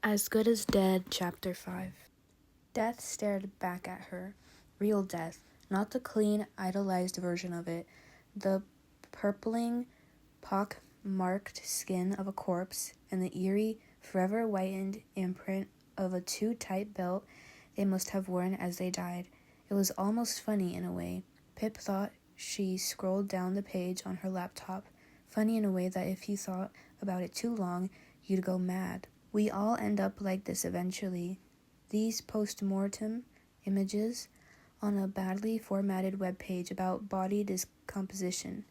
As Good as Dead, Chapter 5. Death stared back at her. Real death, not the clean, idolized version of it. The purpling, pock-marked skin of a corpse, and the eerie, forever whitened imprint of a too-tight belt they must have worn as they died. It was almost funny in a way. Pip thought. She scrolled down the page on her laptop. Funny in a way that if you thought about it too long, you'd go mad. We all end up like this eventually. These post-mortem images on a badly formatted webpage about body decomposition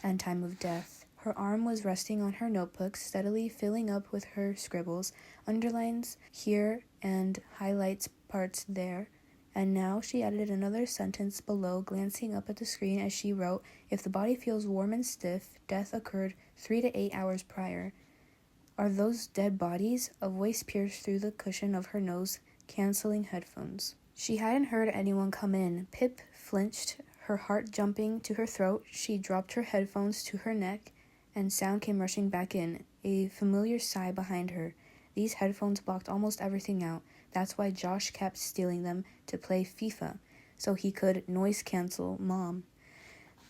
and time of death. Her arm was resting on her notebook, steadily filling up with her scribbles, underlines here and highlights parts there. And now she added another sentence below, glancing up at the screen as she wrote, "If the body feels warm and stiff, death occurred 3 to 8 hours prior." Are those dead bodies? A voice pierced through the cushion of her nose, canceling headphones. She hadn't heard anyone come in. Pip flinched, her heart jumping to her throat. She dropped her headphones to her neck, and sound came rushing back in, a familiar sigh behind her. These headphones blocked almost everything out. That's why Josh kept stealing them to play FIFA, so he could noise cancel Mom.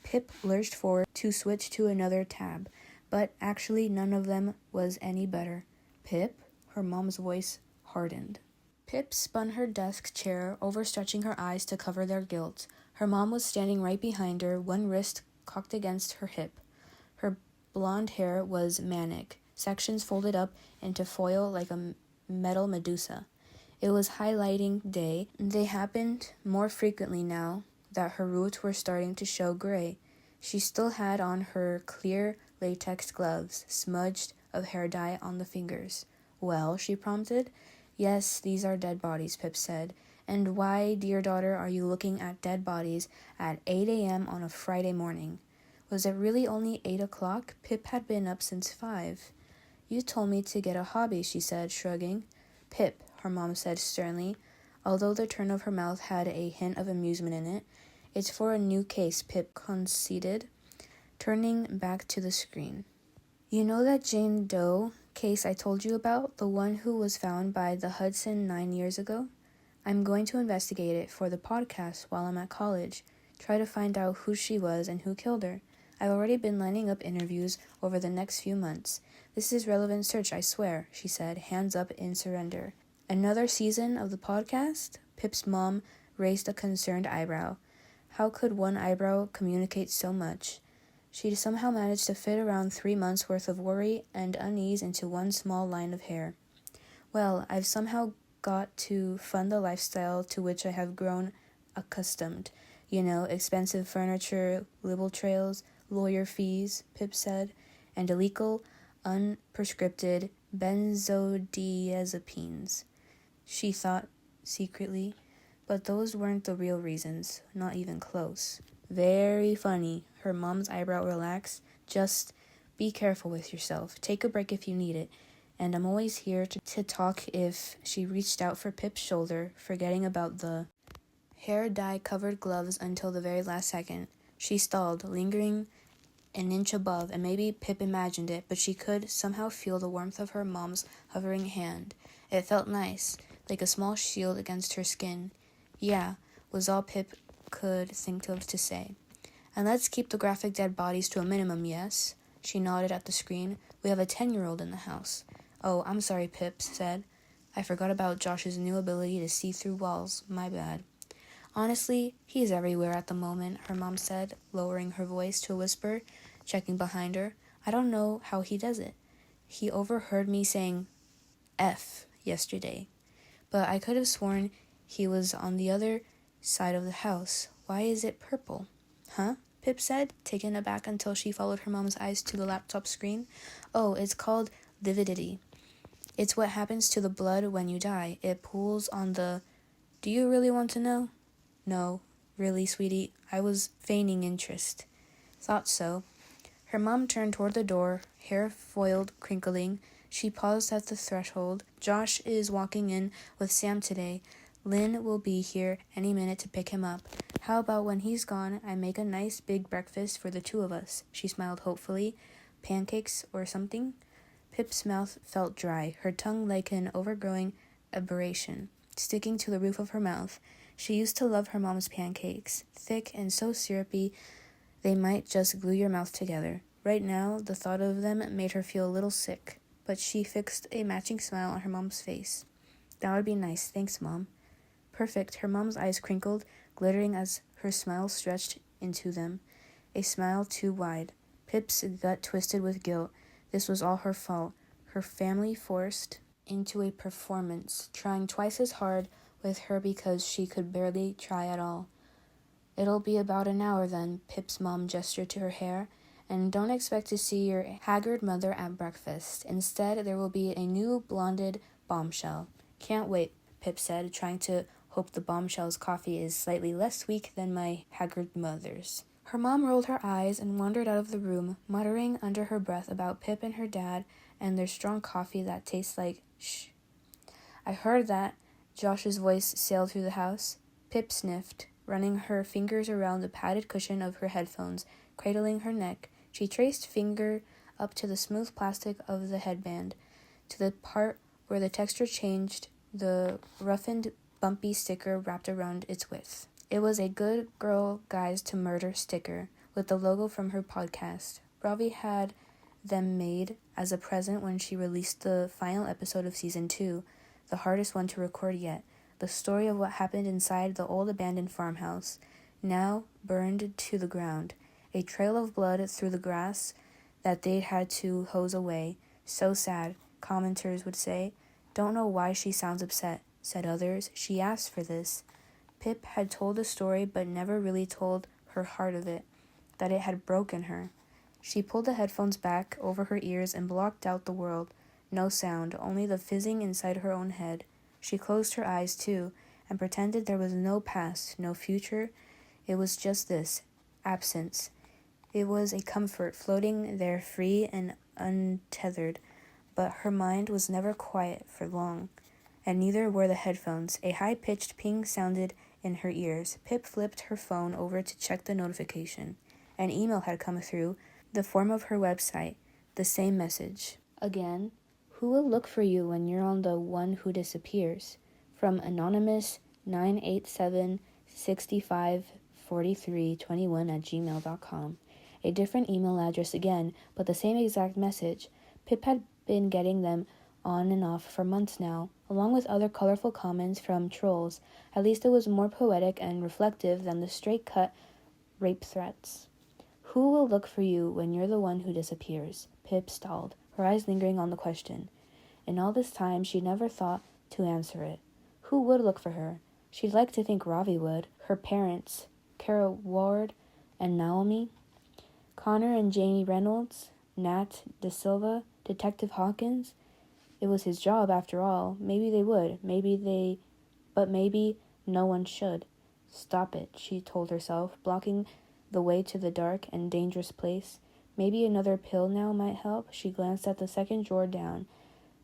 Pip lurched forward to switch to another tab, but actually none of them was any better. "Pip?" Her mom's voice hardened. Pip spun her desk chair, overstretching her eyes to cover their guilt. Her mom was standing right behind her, one wrist cocked against her hip. Her blonde hair was manic, sections folded up into foil like a metal Medusa. It was highlighting day. They happened more frequently now that her roots were starting to show gray. She still had on her clear latex gloves, smudged of hair dye on the fingers. "Well," she prompted. "Yes, these are dead bodies," Pip said. "And why, dear daughter, are you looking at dead bodies at 8 a.m. on a Friday morning?" Was it really only 8 o'clock? Pip had been up since 5. "You told me to get a hobby," she said, shrugging. "Pip," her mom said sternly, although the turn of her mouth had a hint of amusement in it. "It's for a new case," Pip conceded, turning back to the screen. "You know that Jane Doe case I told you about, the one who was found by the Hudson 9 years ago? I'm going to investigate it for the podcast while I'm at college, try to find out who she was and who killed her. I've already been lining up interviews over the next few months. This is relevant search, I swear," she said, hands up in surrender. "Another season of the podcast?" Pip's mom raised a concerned eyebrow. How could one eyebrow communicate so much? She'd somehow managed to fit around 3 months' worth of worry and unease into one small line of hair. "Well, I've somehow got to fund the lifestyle to which I have grown accustomed. You know, expensive furniture, libel trails, lawyer fees," Pip said, "and illegal, unprescripted benzodiazepines." She thought secretly, but those weren't the real reasons, not even close. "Very funny." Her mom's eyebrow relaxed. "Just be careful with yourself. Take a break if you need it. And I'm always here to talk if..." She reached out for Pip's shoulder, forgetting about the hair dye-covered gloves until the very last second. She stalled, lingering an inch above, and maybe Pip imagined it, but she could somehow feel the warmth of her mom's hovering hand. It felt nice, like a small shield against her skin. "Yeah," was all Pip could think of to say. "And let's keep the graphic dead bodies to a minimum, yes?" She nodded at the screen. "We have a 10-year-old in the house." "Oh, I'm sorry," Pip said. "I forgot about Josh's new ability to see through walls. My bad." "Honestly, he's everywhere at the moment," her mom said, lowering her voice to a whisper, checking behind her. "I don't know how he does it. He overheard me saying F yesterday, but I could have sworn he was on the other side of the house. Why is it purple?" "Huh?" Pip said, taken aback until she followed her mom's eyes to the laptop screen. "Oh, it's called lividity. It's what happens to the blood when you die. It pools on the..." "Do you really want to know?" "No, really, sweetie. I was feigning interest." "Thought so." Her mom turned toward the door, hair foiled, crinkling. She paused at the threshold. "Josh is walking in with Sam today. Lynn will be here any minute to pick him up. How about when he's gone, I make a nice big breakfast for the two of us?" She smiled hopefully. "Pancakes or something?" Pip's mouth felt dry, her tongue like an overgrowing aberration, sticking to the roof of her mouth. She used to love her mom's pancakes, thick and so syrupy they might just glue your mouth together. Right now, the thought of them made her feel a little sick, but she fixed a matching smile on her mom's face. That would be nice, thanks, Mom. Perfect, her mom's eyes crinkled, glittering as her smile stretched into them. A smile too wide. Pip's gut twisted with guilt. This was all her fault. Her family forced into a performance, trying twice as hard with her because she could barely try at all. It'll be about an hour then, Pip's mom gestured to her hair, and don't expect to see your haggard mother at breakfast. Instead, there will be a new blonded bombshell. Can't wait, Pip said, trying to hope the bombshell's coffee is slightly less weak than my haggard mother's. Her mom rolled her eyes and wandered out of the room, muttering under her breath about Pip and her dad and their strong coffee that tastes like shh. I heard that. Josh's voice sailed through the house. Pip sniffed, running her fingers around the padded cushion of her headphones, cradling her neck. She traced finger up to the smooth plastic of the headband, to the part where the texture changed, the roughened, bumpy sticker wrapped around its width. It was a Good Girl Guys to Murder sticker with the logo from her podcast. Ravi had them made as a present when she released the final episode of Season 2, the hardest one to record yet. The story of what happened inside the old abandoned farmhouse, now burned to the ground. A trail of blood through the grass that they'd had to hose away. So sad, commenters would say. Don't know why she sounds upset, said others. She asked for this. Pip had told the story but never really told her heart of it, that it had broken her. She pulled the headphones back over her ears and blocked out the world. No sound, only the fizzing inside her own head. She closed her eyes, too, and pretended there was no past, no future. It was just this, absence. It was a comfort, floating there free and untethered, but her mind was never quiet for long, and neither were the headphones. A high-pitched ping sounded in her ears. Pip flipped her phone over to check the notification. An email had come through, the form of her website, the same message. Again, who will look for you when you're on the one who disappears? From anonymous 987-654321@gmail.com. A different email address again, but the same exact message. Pip had been getting them on and off for months now, along with other colorful comments from trolls. At least it was more poetic and reflective than the straight-cut rape threats. Who will look for you when you're the one who disappears? Pip stalled, her eyes lingering on the question. In all this time, she never thought to answer it. Who would look for her? She'd like to think Ravi would. Her parents, Kara Ward and Naomi, Connor and Jamie Reynolds, Nat De Silva, Detective Hawkins. It was his job, after all. Maybe they would. But maybe no one should. Stop it, she told herself, blocking the way to the dark and dangerous place. Maybe another pill now might help. She glanced at the second drawer down,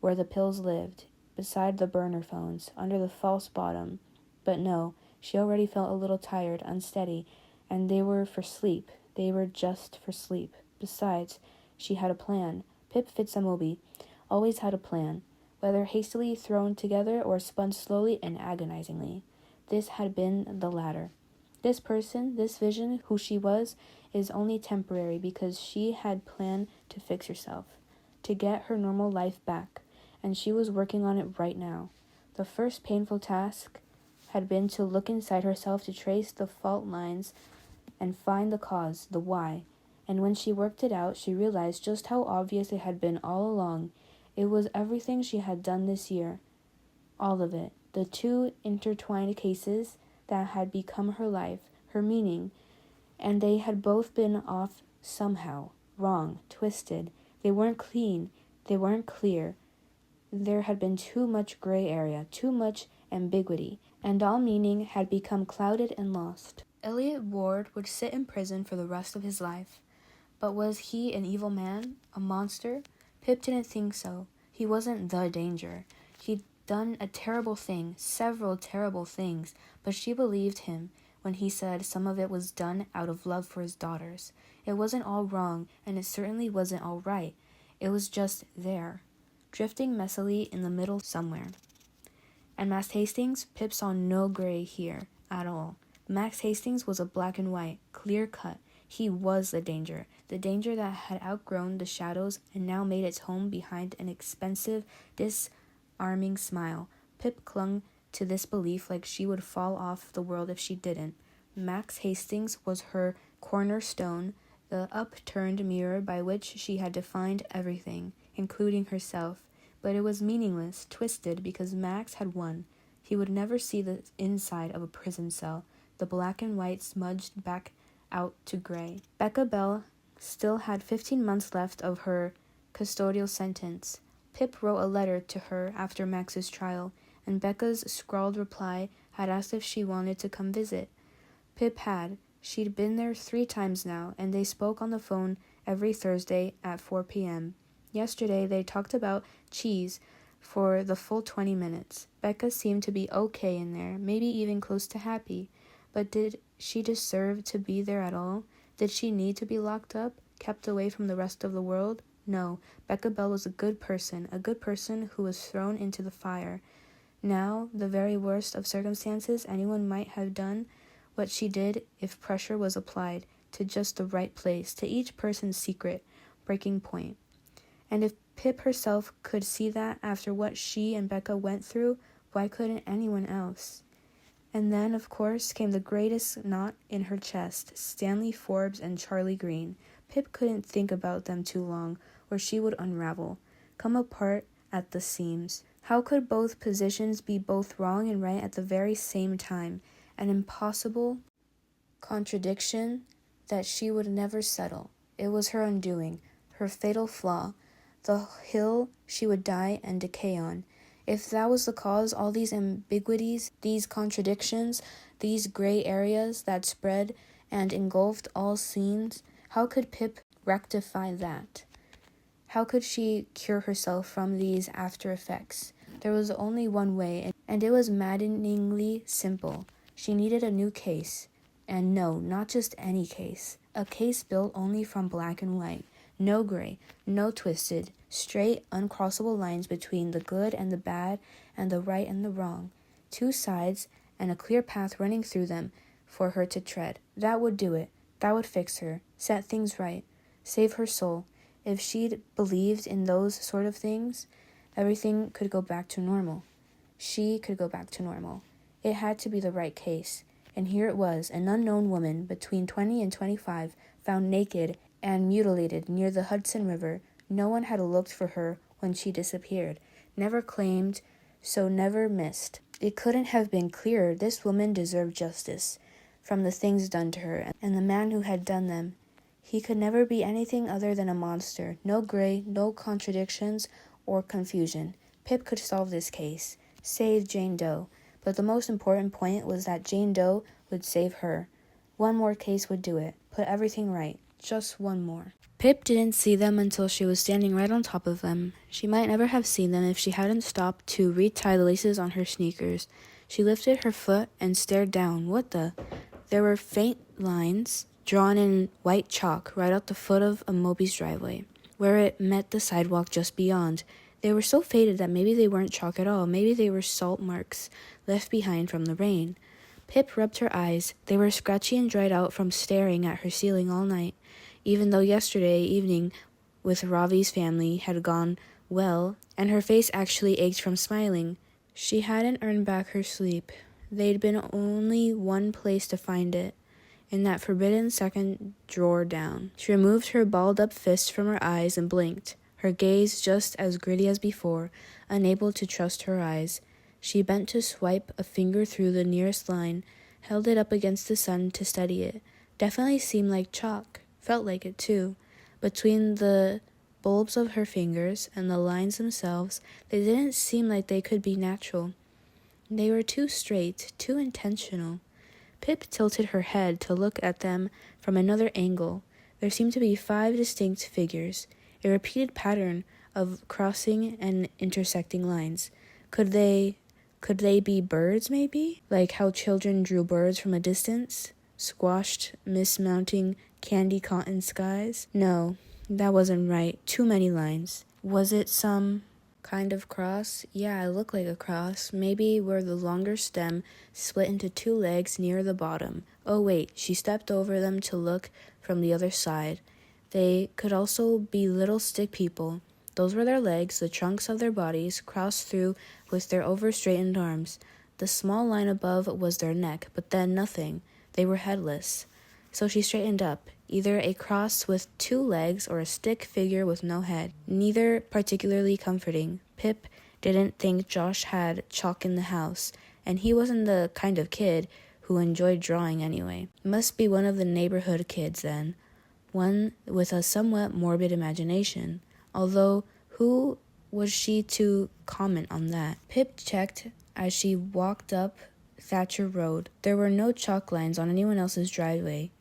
where the pills lived, beside the burner phones, under the false bottom. But no, she already felt a little tired, unsteady, and they were for sleep. They were just for sleep. Besides, she had a plan. Pip Fitzamobi always had a plan, whether hastily thrown together or spun slowly and agonizingly. This had been the latter. This person, this vision, who she was, is only temporary because she had planned to fix herself, to get her normal life back, and she was working on it right now. The first painful task had been to look inside herself to trace the fault lines and find the cause, the why. And when she worked it out, she realized just how obvious it had been all along. It was everything she had done this year. All of it. The two intertwined cases that had become her life, her meaning, and they had both been off somehow, wrong, twisted. They weren't clean. They weren't clear. There had been too much gray area, too much ambiguity, and all meaning had become clouded and lost. Elliot Ward would sit in prison for the rest of his life. But was he an evil man? A monster? Pip didn't think so. He wasn't the danger. He'd done a terrible thing, several terrible things, but she believed him when he said some of it was done out of love for his daughters. It wasn't all wrong, and it certainly wasn't all right. It was just there, drifting messily in the middle somewhere. And Max Hastings, Pip saw no gray here at all. Max Hastings was a black and white, clear cut. He was the danger that had outgrown the shadows and now made its home behind an expensive, disarming smile. Pip clung to this belief like she would fall off the world if she didn't. Max Hastings was her cornerstone, the upturned mirror by which she had defined everything, including herself. But it was meaningless, twisted, because Max had won. He would never see the inside of a prison cell, the black and white smudged back out to gray. Becca Bell still had 15 months left of her custodial sentence. Pip wrote a letter to her after Max's trial, and Becca's scrawled reply had asked if she wanted to come visit. Pip had. She'd been there 3 times now, and they spoke on the phone every Thursday at 4 p.m. Yesterday, they talked about cheese for the full 20 minutes. Becca seemed to be okay in there, maybe even close to happy. But did she deserve to be there at all? Did she need to be locked up, kept away from the rest of the world? No, Becca Bell was a good person who was thrown into the fire. Now, the very worst of circumstances, anyone might have done what she did if pressure was applied to just the right place, to each person's secret breaking point. And if Pip herself could see that after what she and Becca went through, why couldn't anyone else? And then, of course, came the greatest knot in her chest, Stanley Forbes and Charlie Green. Pip couldn't think about them too long, or she would unravel, come apart at the seams. How could both positions be both wrong and right at the very same time? An impossible contradiction that she would never settle. It was her undoing, her fatal flaw, the hill she would die and decay on. If that was the cause, all these ambiguities, these contradictions, these gray areas that spread and engulfed all scenes, how could Pip rectify that? How could she cure herself from these after effects? There was only one way, and it was maddeningly simple. She needed a new case. And no, not just any case. A case built only from black and white. No gray, no twisted, straight, uncrossable lines between the good and the bad and the right and the wrong. 2 sides and a clear path running through them for her to tread. That would do it. That would fix her, set things right, save her soul. If she'd believed in those sort of things, everything could go back to normal. She could go back to normal. It had to be the right case. And here it was, an unknown woman between 20 and 25, found naked and mutilated near the Hudson River. No one had looked for her when she disappeared, never claimed, so never missed. It couldn't have been clearer. This woman deserved justice from the things done to her, and the man who had done them. He could never be anything other than a monster. No gray, no contradictions or confusion. Pip could solve this case, save Jane Doe. But the most important point was that Jane Doe would save her. One more case would do it, put everything right. Just one more. Pip didn't see them until she was standing right on top of them. She might never have seen them if she hadn't stopped to retie the laces on her sneakers. She lifted her foot and stared down. What the? There were faint lines drawn in white chalk right at the foot of a Moby's driveway, where it met the sidewalk just beyond. They were so faded that maybe they weren't chalk at all. Maybe they were salt marks left behind from the rain. Pip rubbed her eyes. They were scratchy and dried out from staring at her ceiling all night. Even though yesterday evening with Ravi's family had gone well, and her face actually ached from smiling, she hadn't earned back her sleep. They'd been only one place to find it, in that forbidden second drawer down. She removed her balled-up fist from her eyes and blinked, her gaze just as gritty as before, unable to trust her eyes. She bent to swipe a finger through the nearest line, held it up against the sun to study it. Definitely seemed like chalk. Felt like it, too. Between the bulbs of her fingers and the lines themselves, they didn't seem like they could be natural. They were too straight, too intentional. Pip tilted her head to look at them from another angle. There seemed to be 5 distinct figures, a repeated pattern of crossing and intersecting lines. Could they be birds, maybe? Like how children drew birds from a distance? Squashed, mismounting candy cotton skies? No, That wasn't right. Too many lines. Was it some kind of cross? Yeah, it looked like a cross. Maybe where the longer stem split into two legs near the bottom. Oh wait, she stepped over them to look from the other side. They could also be little stick people. Those were their legs, the trunks of their bodies, crossed through with their over-straightened arms. The small line above was their neck, but then nothing. They were headless. So she straightened up, either a cross with two legs or a stick figure with no head. Neither particularly comforting. Pip didn't think Josh had chalk in the house, and he wasn't the kind of kid who enjoyed drawing anyway. Must be one of the neighborhood kids then. One with a somewhat morbid imagination. Although, who was she to comment on that? Pip checked as she walked up Thatcher Road. There were no chalk lines on anyone else's driveway,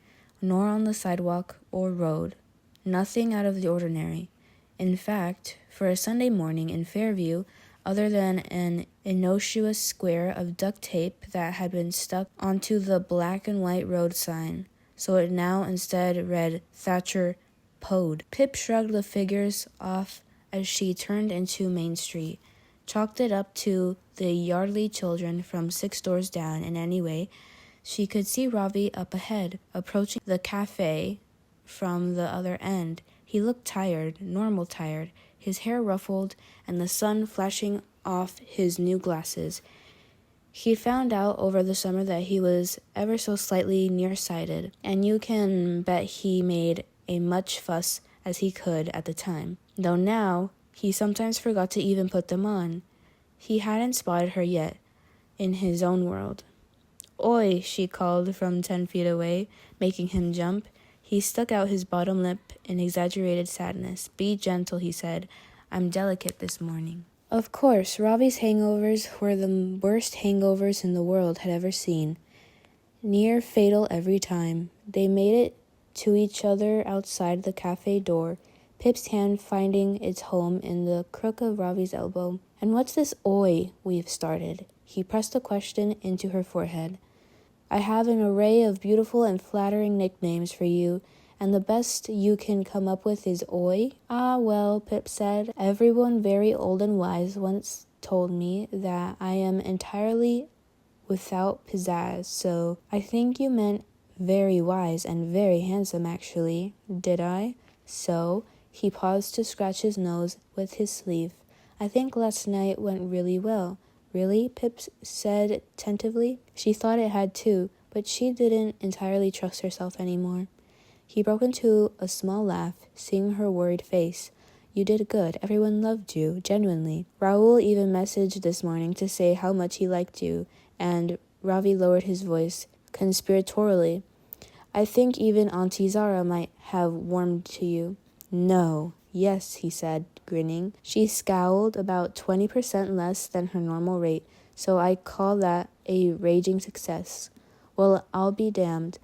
nor on the sidewalk or road. Nothing out of the ordinary. In fact, for a Sunday morning in Fairview, other than an innocuous square of duct tape that had been stuck onto the black and white road sign, so it now instead read Thatcher Pode. Pip shrugged the figures off as she turned into Main Street, chalked it up to the Yardley children from 6 doors down, and anyway, she could see Ravi up ahead, approaching the cafe from the other end. He looked tired, normal tired, his hair ruffled, and the sun flashing off his new glasses. He'd found out over the summer that he was ever so slightly nearsighted, and you can bet he made as much fuss as he could at the time, though now he sometimes forgot to even put them on. He hadn't spotted her yet, in his own world. "Oi," she called from 10 feet away, making him jump. He stuck out his bottom lip in exaggerated sadness. "Be gentle," he said. "I'm delicate this morning." Of course, Ravi's hangovers were the worst hangovers in the world had ever seen. Near fatal every time. They made it to each other outside the cafe door, Pip's hand finding its home in the crook of Ravi's elbow. "And what's this oi we've started?" He pressed a question into her forehead. "I have an array of beautiful and flattering nicknames for you, and the best you can come up with is oi?" "Ah, well," Pip said, "everyone very old and wise once told me that I am entirely without pizzazz, so I think you meant very wise and very handsome, actually. Did I? So?" He paused to scratch his nose with his sleeve. "I think last night went really well." "Really?" Pip said tentatively. She thought it had too, but she didn't entirely trust herself anymore. He broke into a small laugh, seeing her worried face. "You did good. Everyone loved you, genuinely. Raoul even messaged this morning to say how much he liked you," and Ravi lowered his voice conspiratorially. "I think even Auntie Zara might have warmed to you." "No." "Yes," he said, grinning. "She scowled about 20% less than her normal rate, so I call that a raging success." "Well, I'll be damned,"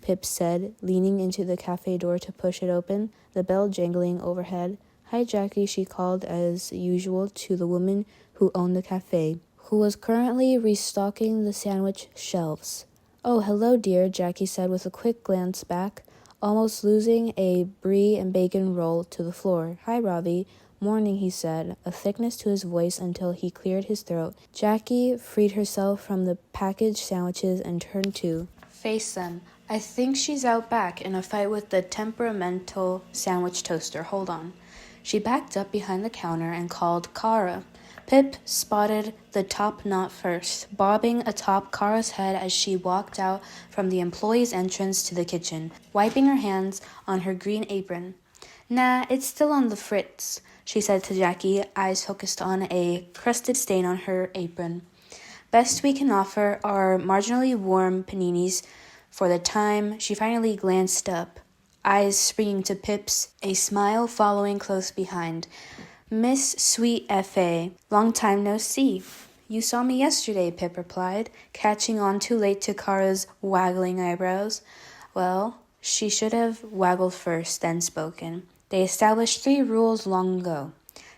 Pip said, leaning into the cafe door to push it open, the bell jangling overhead. "Hi, Jackie," she called as usual to the woman who owned the cafe, who was currently restocking the sandwich shelves. "Oh, hello, dear," Jackie said with a quick glance back, almost losing a brie and bacon roll to the floor. "Hi, Ravi." "Morning," he said, a thickness to his voice until he cleared his throat. Jackie freed herself from the packaged sandwiches and turned to face them. "I think she's out back in a fight with the temperamental sandwich toaster. Hold on." She backed up behind the counter and called Kara. Pip spotted the top knot first, bobbing atop Kara's head as she walked out from the employee's entrance to the kitchen, wiping her hands on her green apron. "Nah, it's still on the fritz," she said to Jackie, eyes focused on a crusted stain on her apron. "Best we can offer are marginally warm paninis for the time." She finally glanced up, eyes springing to Pip's, a smile following close behind. "Miss Sweet F.A., long time no see." "You saw me yesterday," Pip replied, catching on too late to Kara's waggling eyebrows. Well, she should have waggled first, then spoken. "They established 3 rules long ago."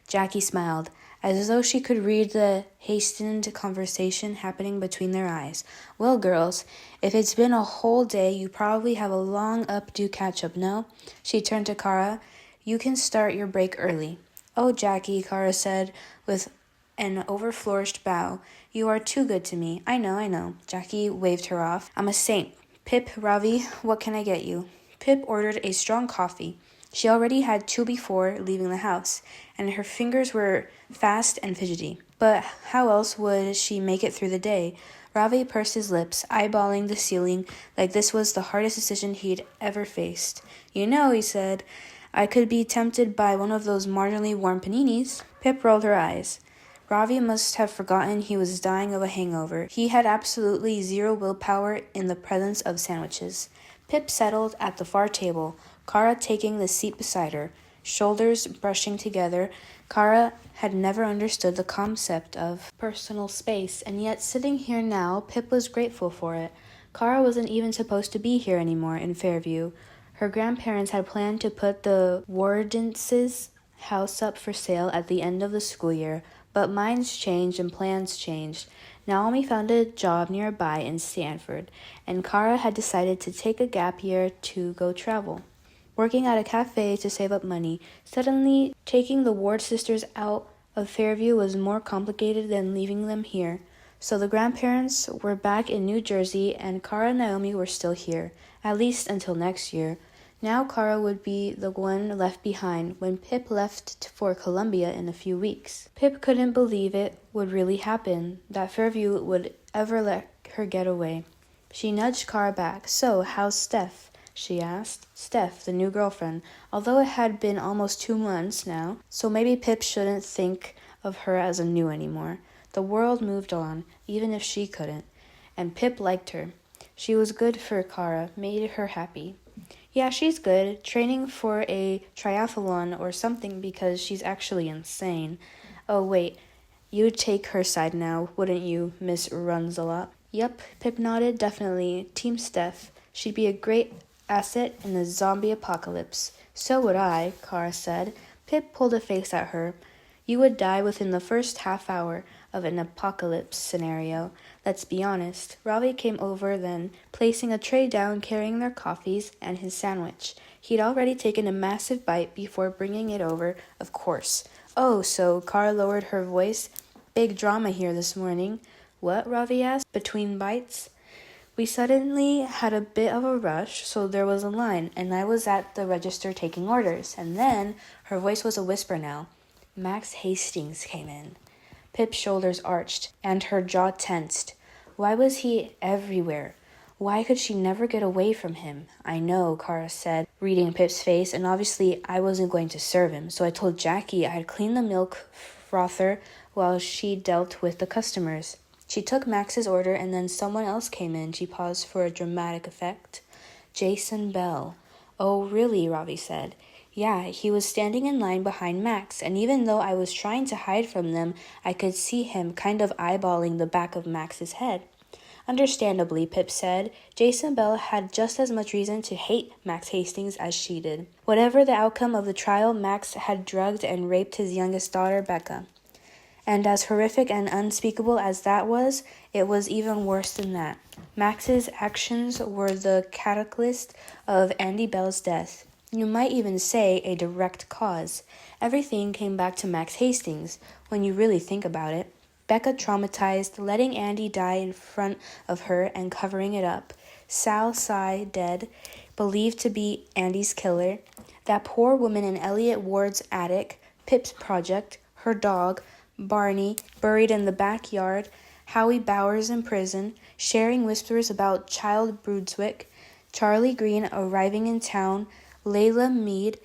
Jackie smiled, as though she could read the hastened conversation happening between their eyes. "Well, girls, if it's been a whole day, you probably have a long updue catch-up, no?" She turned to Kara. You can start your break early." "Oh, Jackie," Kara said with an overflourished bow. "You are too good to me." I know. Jackie waved her off. "I'm a saint. Pip, Ravi, what can I get you?" Pip ordered a strong coffee. She already had two before leaving the house, and her fingers were fast and fidgety. But how else would she make it through the day? Ravi pursed his lips, eyeballing the ceiling like this was the hardest decision he'd ever faced. "You know," he said, "I could be tempted by one of those marginally warm paninis." Pip rolled her eyes. Ravi must have forgotten he was dying of a hangover. He had absolutely zero willpower in the presence of sandwiches. Pip settled at the far table, Kara taking the seat beside her, shoulders brushing together. Kara had never understood the concept of personal space, and yet sitting here now, Pip was grateful for it. Kara wasn't even supposed to be here anymore in Fairview. Her grandparents had planned to put the Wardence's house up for sale at the end of the school year, but minds changed and plans changed. Naomi found a job nearby in Stanford, and Kara had decided to take a gap year to go travel. Working at a cafe to save up money, suddenly taking the Ward sisters out of Fairview was more complicated than leaving them here. So the grandparents were back in New Jersey, and Kara and Naomi were still here, at least until next year. Now Kara would be the one left behind when Pip left for Columbia in a few weeks. Pip couldn't believe it would really happen, that Fairview would ever let her get away. She nudged Kara back. "So, how's Steph?" she asked. Steph, the new girlfriend, although it had been almost 2 months now, so maybe Pip shouldn't think of her as a new anymore. The world moved on, even if she couldn't, and Pip liked her. She was good for Kara, made her happy. "Yeah, she's good, training for a triathlon or something because she's actually insane." "Oh, wait, you'd take her side now, wouldn't you, Miss Runs-a-Lot?" "Yep," Pip nodded, "definitely. Team Steph. She'd be a great asset in the zombie apocalypse." "So would I," Kara said. Pip pulled a face at her. "You would die within the first half hour of an apocalypse scenario. Let's be honest." Ravi came over then, placing a tray down, carrying their coffees and his sandwich. He'd already taken a massive bite before bringing it over, of course. "Oh, so," Kara lowered her voice, "big drama here this morning." "What?" Ravi asked, between bites. "We suddenly had a bit of a rush, so there was a line, and I was at the register taking orders, and then," her voice was a whisper now, "Max Hastings came in." Pip's shoulders arched, and her jaw tensed. Why was he everywhere? Why could she never get away from him? "I know," Kara said, reading Pip's face, "and obviously I wasn't going to serve him, so I told Jackie I'd clean the milk frother while she dealt with the customers." She took Max's order, and then someone else came in. She paused for a dramatic effect. "Jason Bell." "Oh, really?" Ravi said. "Yeah, he was standing in line behind Max, and even though I was trying to hide from them, I could see him kind of eyeballing the back of Max's head." "Understandably," Pip said. Jason Bell had just as much reason to hate Max Hastings as she did. Whatever the outcome of the trial, Max had drugged and raped his youngest daughter, Becca. And as horrific and unspeakable as that was, it was even worse than that. Max's actions were the catalyst of Andy Bell's death. You might even say a direct cause. Everything came back to Max Hastings, when you really think about it. Becca traumatized, letting Andy die in front of her and covering it up. Sal Sy dead, believed to be Andy's killer. That poor woman in Elliot Ward's attic, Pip's project, her dog, Barney, buried in the backyard, Howie Bowers in prison, sharing whispers about Child Brunswick, Charlie Green arriving in town, Layla Mead,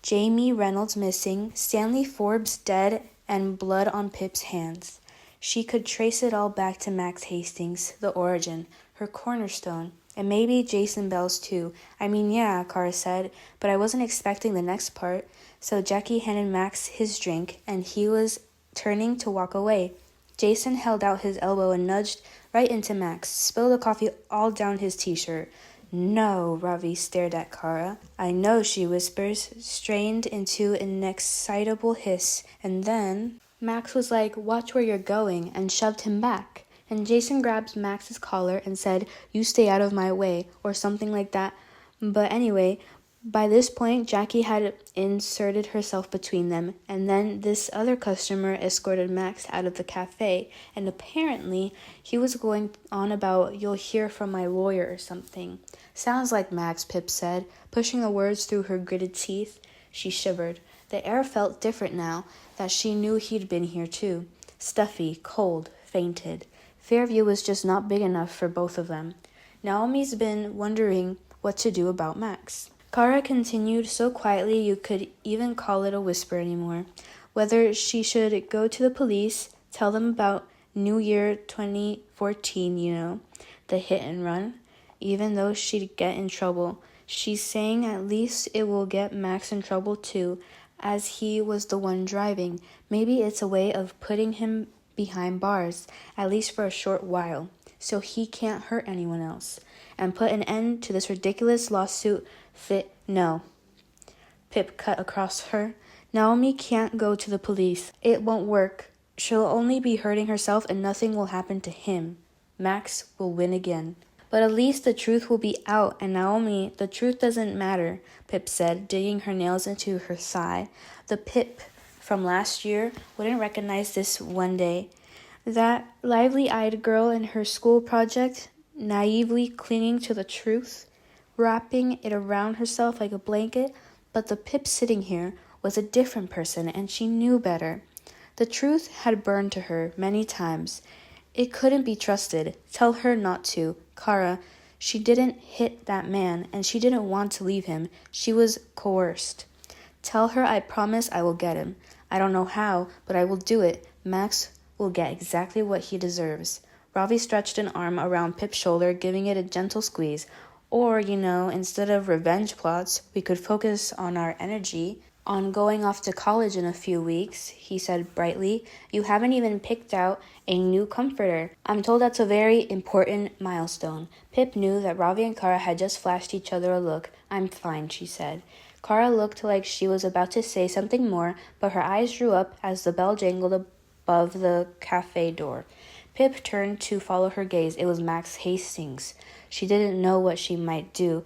Jamie Reynolds missing, Stanley Forbes dead, and blood on Pip's hands. She could trace it all back to Max Hastings, the origin, her cornerstone, and maybe Jason Bell's too. "I mean, yeah," Kara said, "but I wasn't expecting the next part." So Jackie handed Max his drink, and he was turning to walk away. Jason held out his elbow and nudged right into Max, spilled the coffee all down his t-shirt. "No," Ravi stared at Kara. "I know," she whispers, strained into an excitable hiss, and then Max was like, "Watch where you're going," and shoved him back. And Jason grabbed Max's collar and said, "You stay out of my way," or something like that. But anyway, By this point, Jackie had inserted herself between them, and then this other customer escorted Max out of the cafe, and apparently he was going on about, "You'll hear from my lawyer or something." "Sounds like Max," Pip said, pushing the words through her gritted teeth. She shivered. The air felt different now that she knew he'd been here too. Stuffy, cold, fainted. Fairview was just not big enough for both of them. Naomi's been wondering what to do about Max. Kara continued so quietly you could even call it a whisper anymore. Whether she should go to the police, tell them about New Year 2014, the hit and run, even though she'd get in trouble. She's saying at least it will get Max in trouble too, as he was the one driving. Maybe it's a way of putting him behind bars, at least for a short while, so he can't hurt anyone else, and put an end to this ridiculous lawsuit. No. Pip cut across her. Naomi can't go to the police. It won't work. She'll only be hurting herself and nothing will happen to him. Max will win again. But at least the truth will be out, and Naomi, the truth doesn't matter, Pip said, digging her nails into her thigh. The Pip from last year wouldn't recognize this one day. That lively-eyed girl in her school project, naively clinging to the truth, wrapping it around herself like a blanket, but the Pip sitting here was a different person, and she knew better. The truth had burned to her many times. It couldn't be trusted. Tell her not to. Kara, she didn't hit that man, and she didn't want to leave him. She was coerced. Tell her I promise I will get him. I don't know how, but I will do it. Max will get exactly what he deserves. Ravi stretched an arm around Pip's shoulder, giving it a gentle squeeze. Or, instead of revenge plots, we could focus on our energy on going off to college in a few weeks, he said brightly. You haven't even picked out a new comforter. I'm told that's a very important milestone. Pip knew that Ravi and Kara had just flashed each other a look. I'm fine, she said. Kara looked like she was about to say something more, but her eyes drew up as the bell jangled above the cafe door. Pip turned to follow her gaze. It was Max Hastings. She didn't know what she might do.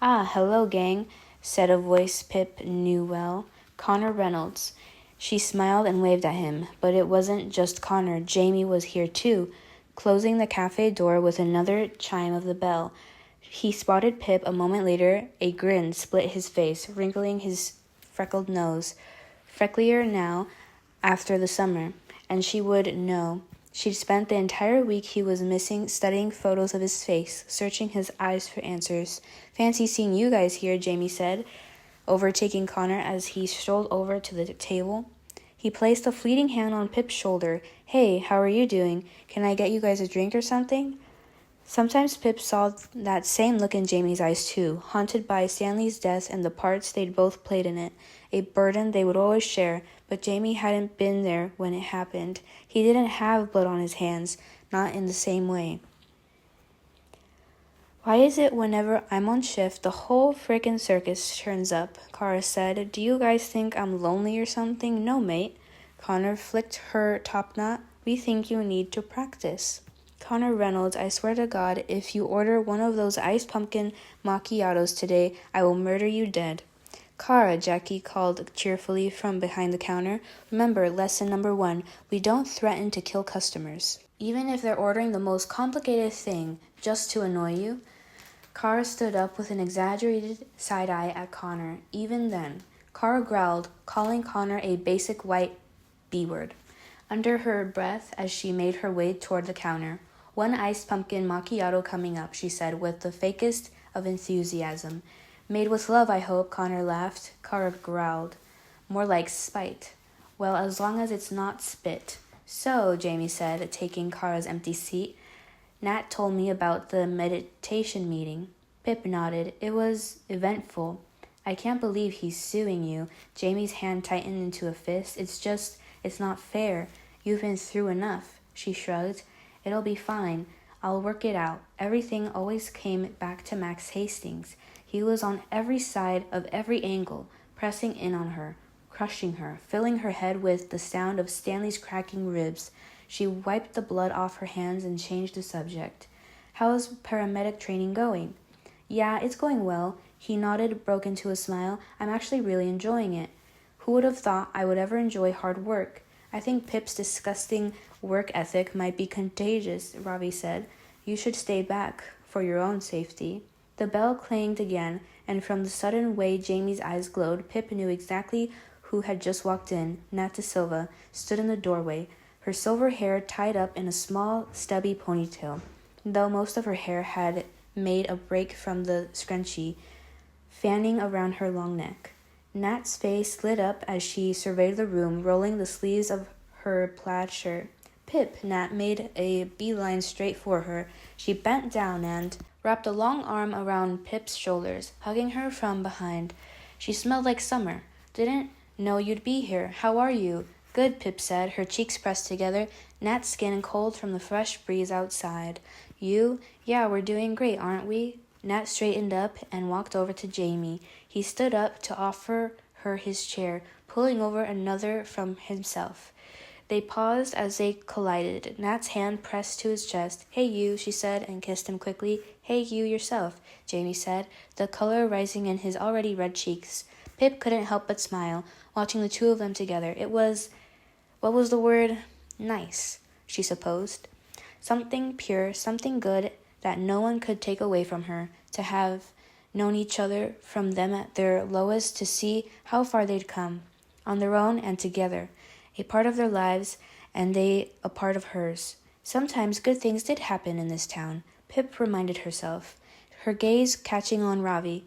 Hello, gang, said a voice Pip knew well. Connor Reynolds. She smiled and waved at him, but it wasn't just Connor. Jamie was here too, closing the cafe door with another chime of the bell. He spotted Pip a moment later. A grin split his face, wrinkling his freckled nose. Frecklier now, after the summer, and she would know. She'd spent the entire week he was missing studying photos of his face, searching his eyes for answers. Fancy seeing you guys here, Jamie said, overtaking Connor as he strolled over to the table. He placed a fleeting hand on Pip's shoulder. Hey, how are you doing? Can I get you guys a drink or something? Sometimes Pip saw that same look in Jamie's eyes too, haunted by Stanley's death and the parts they'd both played in it, a burden they would always share, but Jamie hadn't been there when it happened. He didn't have blood on his hands, not in the same way. Why is it whenever I'm on shift, the whole frickin' circus turns up? Kara said. Do you guys think I'm lonely or something? No, mate. Connor flicked her top knot. We think you need to practice. Connor Reynolds, I swear to God, if you order one of those iced pumpkin macchiatos today, I will murder you dead. Kara, Jackie called cheerfully from behind the counter. Remember, lesson number 1, we don't threaten to kill customers, even if they're ordering the most complicated thing just to annoy you. Kara stood up with an exaggerated side eye at Connor. Even then, Kara growled, calling Connor a basic white B-word, under her breath as she made her way toward the counter. One iced pumpkin macchiato coming up, she said with the fakest of enthusiasm. Made with love, I hope, Connor laughed. Kara growled. More like spite. Well, as long as it's not spit. So, Jamie said, taking Kara's empty seat, Nat told me about the meditation meeting. Pip nodded. It was eventful. I can't believe he's suing you. Jamie's hand tightened into a fist. It's not fair. You've been through enough. She shrugged. It'll be fine. I'll work it out. Everything always came back to Max Hastings. He was on every side of every angle, pressing in on her, crushing her, filling her head with the sound of Stanley's cracking ribs. She wiped the blood off her hands and changed the subject. How's paramedic training going? Yeah, it's going well. He nodded, broke into a smile. I'm actually really enjoying it. Who would have thought I would ever enjoy hard work? I think Pip's disgusting work ethic might be contagious, Ravi said. You should stay back, for your own safety. The bell clanged again, and from the sudden way Jamie's eyes glowed, Pip knew exactly who had just walked in. Nat De Silva stood in the doorway, her silver hair tied up in a small, stubby ponytail, though most of her hair had made a break from the scrunchie, fanning around her long neck. Nat's face lit up as she surveyed the room, rolling the sleeves of her plaid shirt. Pip, Nat made a beeline straight for her. She bent down and wrapped a long arm around Pip's shoulders, hugging her from behind. She smelled like summer. Didn't know you'd be here. How are you? Good, Pip said, her cheeks pressed together, Nat's skin cold from the fresh breeze outside. You? Yeah, we're doing great, aren't we? Nat straightened up and walked over to Jamie. He stood up to offer her his chair, pulling over another from himself. They paused as they collided. Nat's hand pressed to his chest. Hey, you, she said, and kissed him quickly. Hey, you yourself, Jamie said, the color rising in his already red cheeks. Pip couldn't help but smile, watching the two of them together. It was, what was the word? Nice, she supposed. Something pure, something good that no one could take away from her, to have known each other from them at their lowest, to see how far they'd come, on their own and together, a part of their lives and they a part of hers. Sometimes good things did happen in this town, Pip reminded herself, her gaze catching on Ravi.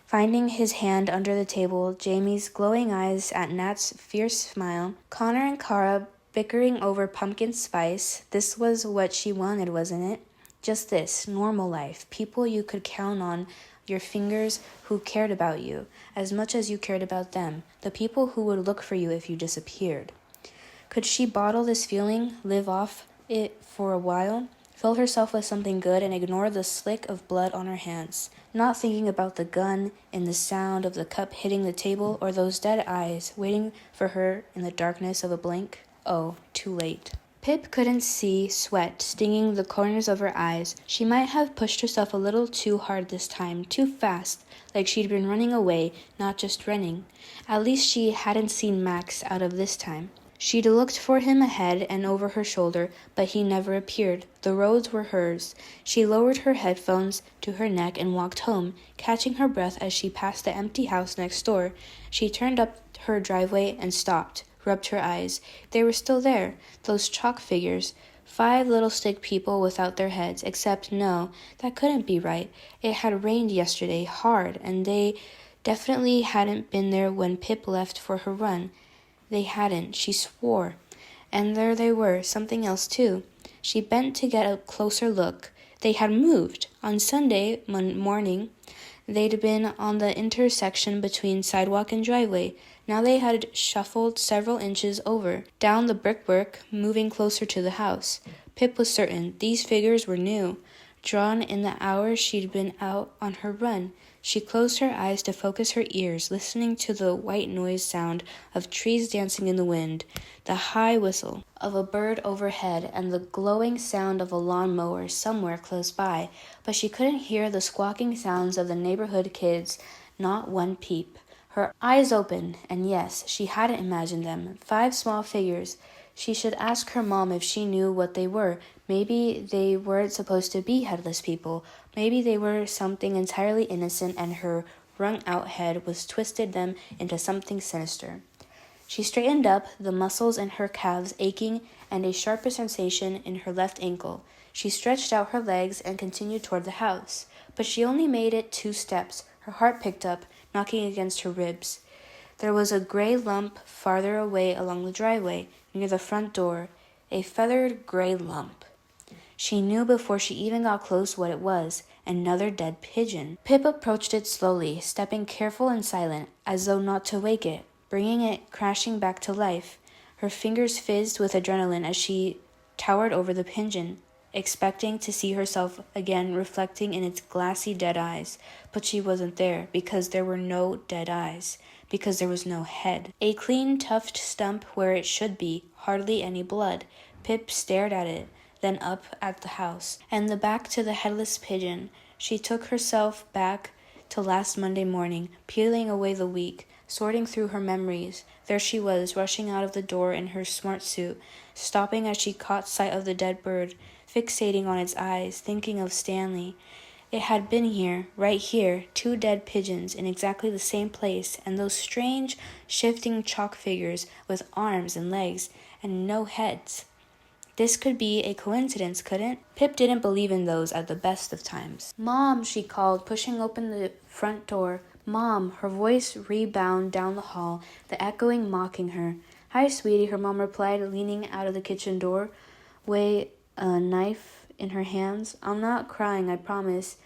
Finding his hand under the table, Jamie's glowing eyes at Nat's fierce smile, Connor and Kara bickering over pumpkin spice. This was what she wanted, wasn't it? Just this, normal life, people you could count on your fingers who cared about you as much as you cared about them, the people who would look for you if you disappeared. Could she bottle this feeling, live off it for a while, fill herself with something good and ignore the slick of blood on her hands, not thinking about the gun and the sound of the cup hitting the table or those dead eyes waiting for her in the darkness of a blink? Oh, too late. Pip couldn't see sweat stinging the corners of her eyes. She might have pushed herself a little too hard this time, too fast, like she'd been running away, not just running. At least she hadn't seen Max out of this time. She'd looked for him ahead and over her shoulder, but he never appeared. The roads were hers. She lowered her headphones to her neck and walked home, catching her breath as she passed the empty house next door. She turned up her driveway and stopped, rubbed her eyes. They were still there, those chalk figures. 5 little stick people without their heads, except no, that couldn't be right. It had rained yesterday, hard, and they definitely hadn't been there when Pip left for her run. They hadn't, she swore. And there they were, something else too. She bent to get a closer look. They had moved. On Sunday morning, they'd been on the intersection between sidewalk and driveway. Now they had shuffled several inches over, down the brickwork, moving closer to the house. Pip was certain these figures were new, drawn in the hours she'd been out on her run. She closed her eyes to focus her ears, listening to the white noise sound of trees dancing in the wind, the high whistle of a bird overhead, and the glowing sound of a lawn-mower somewhere close by. But she couldn't hear the squawking sounds of the neighborhood kids, not one peep. Her eyes opened, and yes, she hadn't imagined them. 5 small figures. She should ask her mom if she knew what they were. Maybe they weren't supposed to be headless people. Maybe they were something entirely innocent and her wrung-out head was twisted them into something sinister. She straightened up, the muscles in her calves aching and a sharper sensation in her left ankle. She stretched out her legs and continued toward the house. But she only made it 2 steps. Her heart picked up, knocking against her ribs. There was a gray lump farther away along the driveway, near the front door, a feathered gray lump. She knew before she even got close what it was, another dead pigeon. Pip approached it slowly, stepping careful and silent, as though not to wake it, bringing it crashing back to life. Her fingers fizzed with adrenaline as she towered over the pigeon, expecting to see herself again reflecting in its glassy dead eyes. But she wasn't there, because there were no dead eyes, because there was no head. A clean, tufted stump where it should be, hardly any blood. Pip stared at it, then up at the house, and back to the headless pigeon. She took herself back to last Monday morning, peeling away the week, sorting through her memories. There she was, rushing out of the door in her smart suit, stopping as she caught sight of the dead bird, fixating on its eyes, thinking of Stanley. It had been here, right here, 2 dead pigeons in exactly the same place, and those strange, shifting chalk figures with arms and legs and no heads. This could be a coincidence, couldn't? Pip didn't believe in those at the best of times. "Mom," she called, pushing open the front door. "Mom," her voice rebounded down the hall, the echoing mocking her. "Hi, sweetie," her mom replied, leaning out of the kitchen door, a knife in her hands. "I'm not crying, I promise.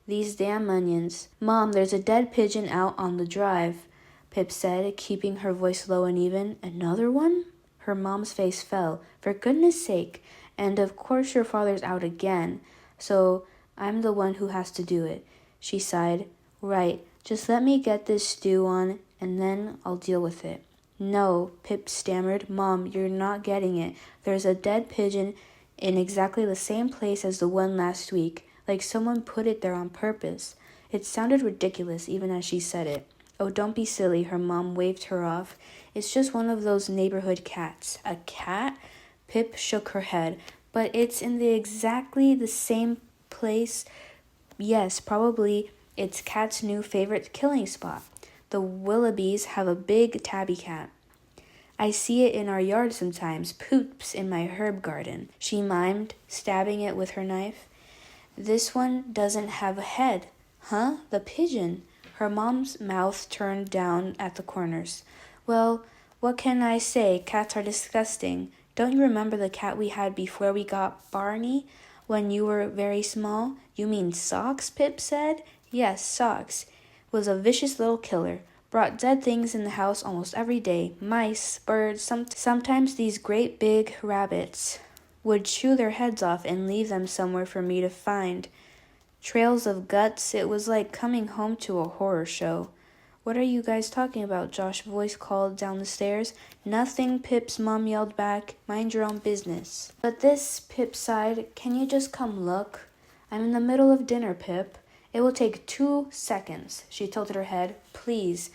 These damn onions." "Mom, there's a dead pigeon out on the drive," Pip said, keeping her voice low and even. "Another one?" Her mom's face fell. "For goodness sake. And of course your father's out again, so I'm the one who has to do it." She sighed. "Right, just let me get this stew on, and then I'll deal with it." "No," Pip stammered. "Mom, you're not getting it. There's a dead pigeon in exactly the same place as the one last week, like someone put it there on purpose." It sounded ridiculous even as she said it. "Oh, don't be silly," her mom waved her off. "It's just one of those neighborhood cats." "A cat?" Pip shook her head. "But it's in exactly the same place." "Yes, probably it's Cat's new favorite killing spot. The Willoughbys have a big tabby cat. I see it in our yard sometimes, poops in my herb garden," she mimed, stabbing it with her knife. "This one doesn't have a head." "Huh? The pigeon?" Her mom's mouth turned down at the corners. "Well, what can I say? Cats are disgusting. Don't you remember the cat we had before we got Barney, when you were very small?" "You mean Socks?" Pip said. "Yes, Socks. Was a vicious little killer. Brought dead things in the house almost every day. Mice, birds, sometimes these great big rabbits. Would chew their heads off and leave them somewhere for me to find. Trails of guts. It was like coming home to a horror show." "What are you guys talking about?" Josh's voice called down the stairs. "Nothing," Pip's mom yelled back. "Mind your own business." "But this," Pip sighed. "Can you just come look?" "I'm in the middle of dinner, Pip." "It will take 2 seconds." She tilted her head. "Please."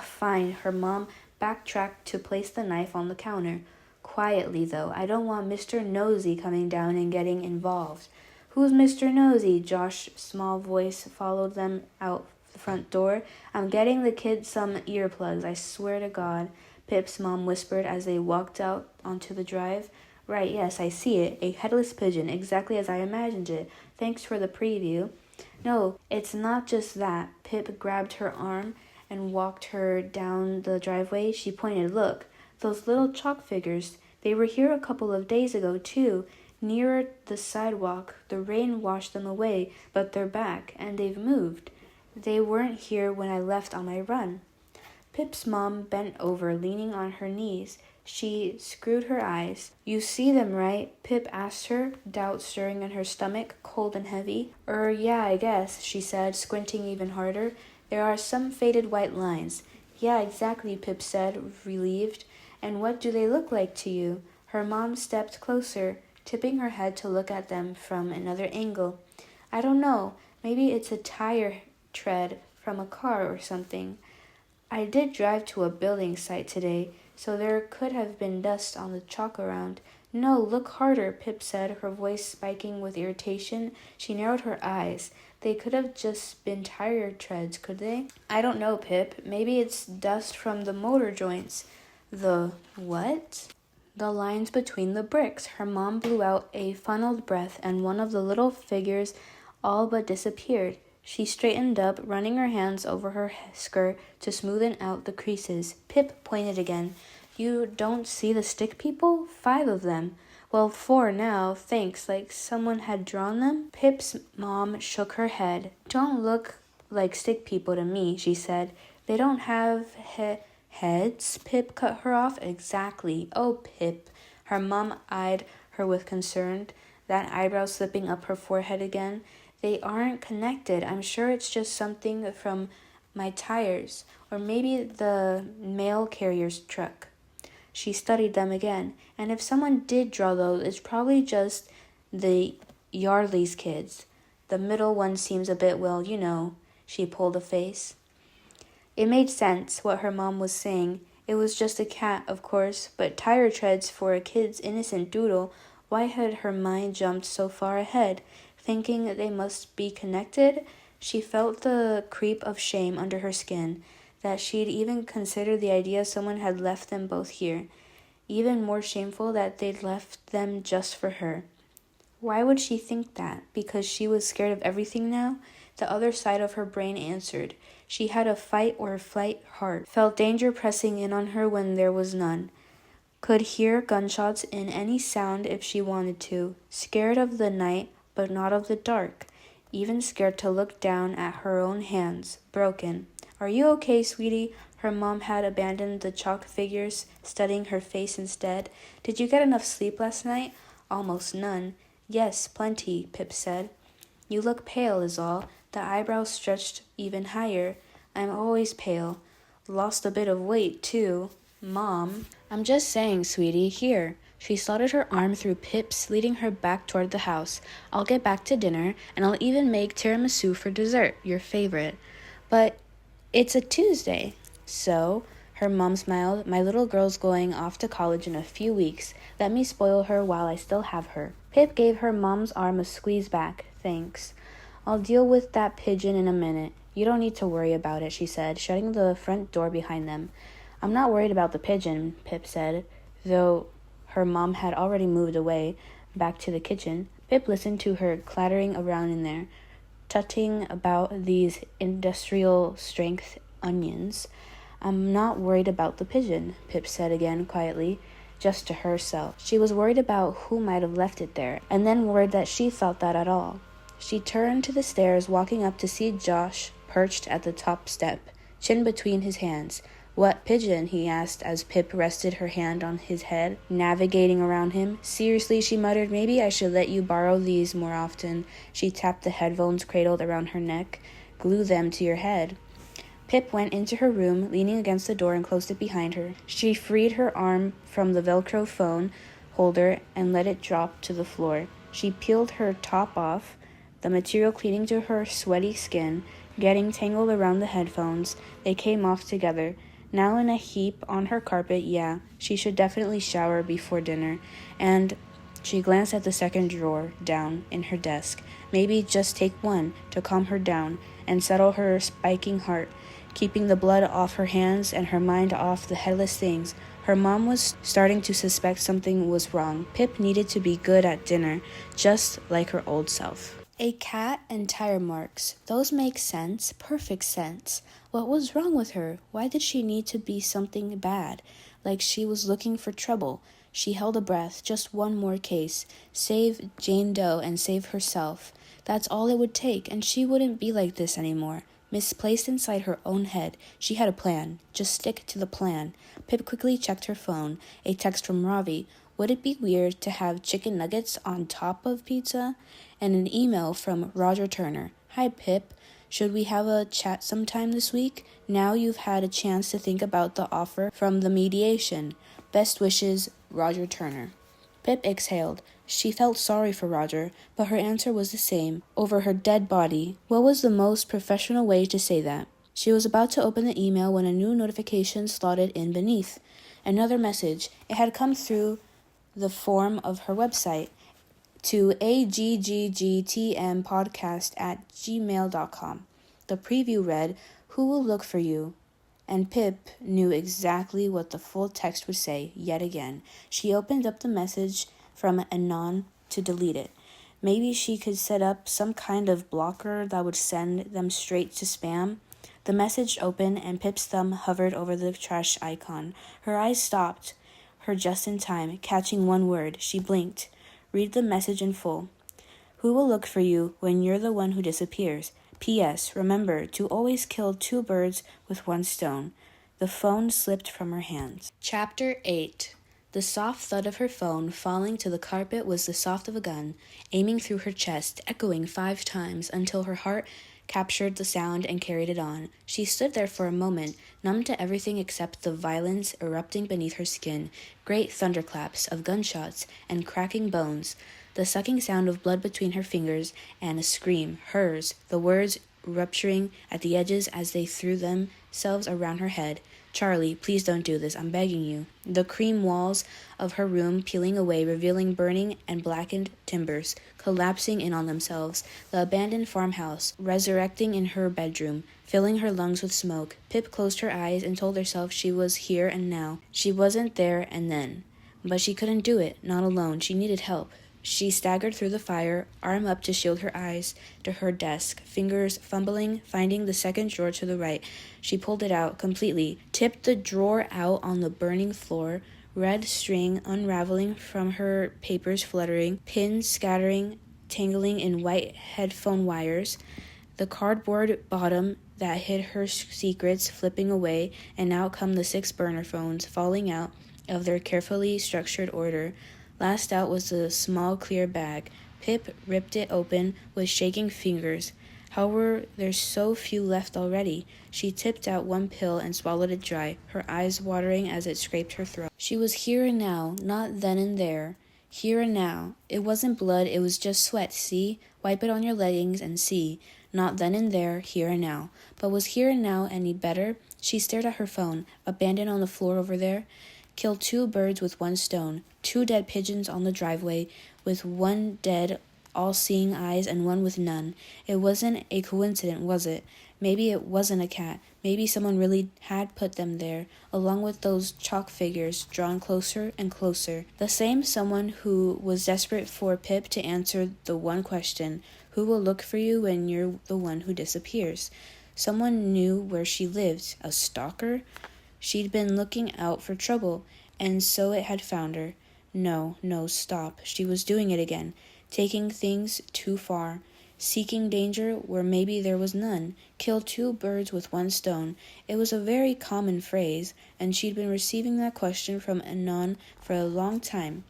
Fine." Her mom backtracked to place the knife on the counter. "Quietly, though. I don't want Mr. Nosey coming down and getting involved." "Who's Mr. Nosey?" Josh's small voice followed them out the front door. "I'm getting the kids some earplugs, I swear to God," Pip's mom whispered as they walked out onto the drive. "Right, yes, I see it. A headless pigeon, exactly as I imagined it. Thanks for the preview." "No, it's not just that." Pip grabbed her arm and walked her down the driveway. She pointed. "Look, those little chalk figures. They were here a couple of days ago, too. Nearer the sidewalk. The rain washed them away, but they're back, and they've moved. They weren't here when I left on my run." Pip's mom bent over, leaning on her knees. She screwed her eyes. "You see them, right?" Pip asked her, doubt stirring in her stomach, cold and heavy. Yeah, I guess," she said, squinting even harder. "There are some faded white lines." "Yeah, exactly," Pip said, relieved. "And what do they look like to you?" Her mom stepped closer, tipping her head to look at them from another angle. "I don't know. Maybe it's a tire tread from a car or something. I did drive to a building site today, so there could have been dust on the chalk around." "No, look harder," Pip said, her voice spiking with irritation. She narrowed her eyes. "They could have just been tire treads, could they?" "I don't know, Pip. Maybe it's dust from the motor joints." "The what?" "The lines between the bricks." Her mom blew out a funneled breath, and one of the little figures all but disappeared. She straightened up, running her hands over her skirt to smoothen out the creases. Pip pointed again. "You don't see the stick people? 5 of them. Well, 4 now, thanks, like someone had drawn them." Pip's mom shook her head. "Don't look like stick people to me," she said. "They don't have heads?" Pip cut her off. "Exactly." "Oh, Pip." Her mom eyed her with concern, that eyebrow slipping up her forehead again. "They aren't connected. I'm sure it's just something from my tires, or maybe the mail carrier's truck." She studied them again. "And if someone did draw those, it's probably just the Yardley's kids. The middle one seems a bit, well, you know." She pulled a face. It made sense, what her mom was saying. It was just a cat, of course, but tire treads for a kid's innocent doodle. Why had her mind jumped so far ahead, thinking they must be connected? She felt the creep of shame under her skin, that she'd even considered the idea someone had left them both here. Even more shameful that they'd left them just for her. Why would she think that? Because she was scared of everything now? The other side of her brain answered. She had a fight or flight heart, felt danger pressing in on her when there was none, could hear gunshots in any sound if she wanted to, scared of the night but not of the dark, even scared to look down at her own hands, broken. Are you okay, sweetie? Her mom had abandoned the chalk figures, studying her face instead. Did you get enough sleep last night? Almost none. Yes, plenty, Pip said. You look pale is all. The eyebrows stretched even higher. I'm always pale. Lost a bit of weight, too. Mom. I'm just saying, sweetie. Here. She slotted her arm through Pip's, leading her back toward the house. I'll get back to dinner, and I'll even make tiramisu for dessert, your favorite. But it's a Tuesday. So, her mom smiled, my little girl's going off to college in a few weeks. Let me spoil her while I still have her. Pip gave her mom's arm a squeeze back. Thanks. I'll deal with that pigeon in a minute. You don't need to worry about it, she said, shutting the front door behind them. I'm not worried about the pigeon, Pip said, though her mom had already moved away, back to the kitchen. Pip listened to her clattering around in there, tutting about these industrial-strength onions. I'm not worried about the pigeon, Pip said again quietly, just to herself. She was worried about who might have left it there, and then worried that she thought that at all. She turned to the stairs, walking up to see Josh perched at the top step, chin between his hands. What pigeon? He asked as Pip rested her hand on his head, navigating around him. Seriously, she muttered, maybe I should let you borrow these more often. She tapped the headphones cradled around her neck. Glue them to your head. Pip went into her room, leaning against the door and closed it behind her. She freed her arm from the Velcro phone holder and let it drop to the floor. She peeled her top off, the material clinging to her sweaty skin, getting tangled around the headphones. They came off together. Now in a heap on her carpet, yeah, she should definitely shower before dinner. And she glanced at the second drawer down in her desk. Maybe just take one to calm her down and settle her spiking heart, keeping the blood off her hands and her mind off the headless things. Her mom was starting to suspect something was wrong. Pip needed to be good at dinner, just like her old self. A cat and tire marks. Those make sense. Perfect sense. What was wrong with her? Why did she need to be something bad? Like she was looking for trouble. She held a breath. Just one more case. Save Jane Doe and save herself. That's all it would take, and she wouldn't be like this anymore. Misplaced inside her own head, she had a plan. Just stick to the plan. Pip quickly checked her phone. A text from Ravi. Would it be weird to have chicken nuggets on top of pizza? And an email from Roger Turner. Hi, Pip. Should we have a chat sometime this week? Now you've had a chance to think about the offer from the mediation. Best wishes, Roger Turner. Pip exhaled. She felt sorry for Roger, but her answer was the same, over her dead body. What was the most professional way to say that? She was about to open the email when a new notification slotted in beneath. Another message. It had come through the form of her website to aggttmpodcast@gmail.com. The preview read, Who will look for you? And Pip knew exactly what the full text would say yet again. She opened up the message from Anon to delete it. Maybe she could set up some kind of blocker that would send them straight to spam. The message opened and Pip's thumb hovered over the trash icon. Her eyes stopped, her just in time, catching one word. She blinked. Read the message in full. Who will look for you when you're the one who disappears? P.S. Remember to always kill 2 birds with 1 stone. The phone slipped from her hands. Chapter 8. The soft thud of her phone falling to the carpet was the soft of a gun, aiming through her chest, echoing 5 times until her heart captured the sound and carried it on. She stood there for a moment, numb to everything except the violence erupting beneath her skin, great thunderclaps of gunshots and cracking bones, the sucking sound of blood between her fingers, and a scream, hers, the words, rupturing at the edges as they threw themselves around her head. "Charlie, please don't do this, I'm begging you." The cream walls of her room peeling away, revealing burning and blackened timbers, collapsing in on themselves. The abandoned farmhouse, resurrecting in her bedroom, filling her lungs with smoke. Pip closed her eyes and told herself she was here and now. She wasn't there and then. But she couldn't do it, not alone. She needed help. She staggered through the fire, arm up to shield her eyes, to her desk, fingers fumbling, finding the second drawer to the right. She pulled it out completely, tipped the drawer out on the burning floor, red string unraveling from her papers fluttering, pins scattering, tangling in white headphone wires, the cardboard bottom that hid her secrets flipping away, and out come the 6 burner phones, falling out of their carefully structured order. Last out was the small clear bag. Pip ripped it open with shaking fingers. How were there so few left already? She tipped out one pill and swallowed it dry, her eyes watering as it scraped her throat. She was here and now, not then and there. Here and now. It wasn't blood, it was just sweat, see? Wipe it on your leggings and see. Not then and there, here and now. But was here and now any better? She stared at her phone, abandoned on the floor over there. Kill 2 birds with 1 stone. 2 dead pigeons on the driveway, with 1 dead, all-seeing eyes and 1 with none. It wasn't a coincidence, was it? Maybe it wasn't a cat. Maybe someone really had put them there, along with those chalk figures, drawn closer and closer. The same someone who was desperate for Pip to answer the one question, who will look for you when you're the one who disappears? Someone knew where she lived. A stalker? She'd been looking out for trouble, and so it had found her. No, stop. She was doing it again, taking things too far, seeking danger where maybe there was none. Kill 2 birds with 1 stone. It was a very common phrase, and she'd been receiving that question from Anon for a long time,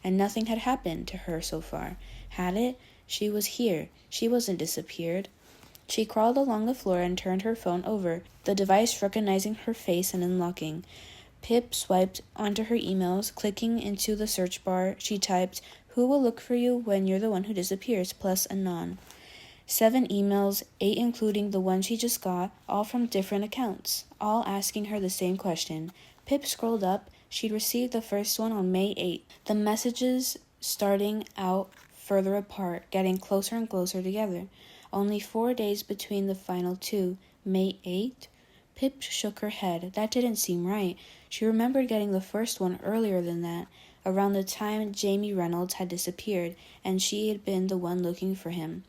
and nothing had happened to her so far. Had it? She was here. She wasn't disappeared. She crawled along the floor and turned her phone over, the device recognizing her face and unlocking. Pip swiped onto her emails, clicking into the search bar. She typed, "Who will look for you when you're the one who disappears?" plus Anon. 7 emails, 8 including the one she just got, all from different accounts, all asking her the same question. Pip scrolled up. She'd received the first one on May 8th. The messages starting out further apart, getting closer and closer together. Only 4 days between the final 2. May 8th? Pip shook her head. That didn't seem right. She remembered getting the first one earlier than that, around the time Jamie Reynolds had disappeared, and she had been the one looking for him.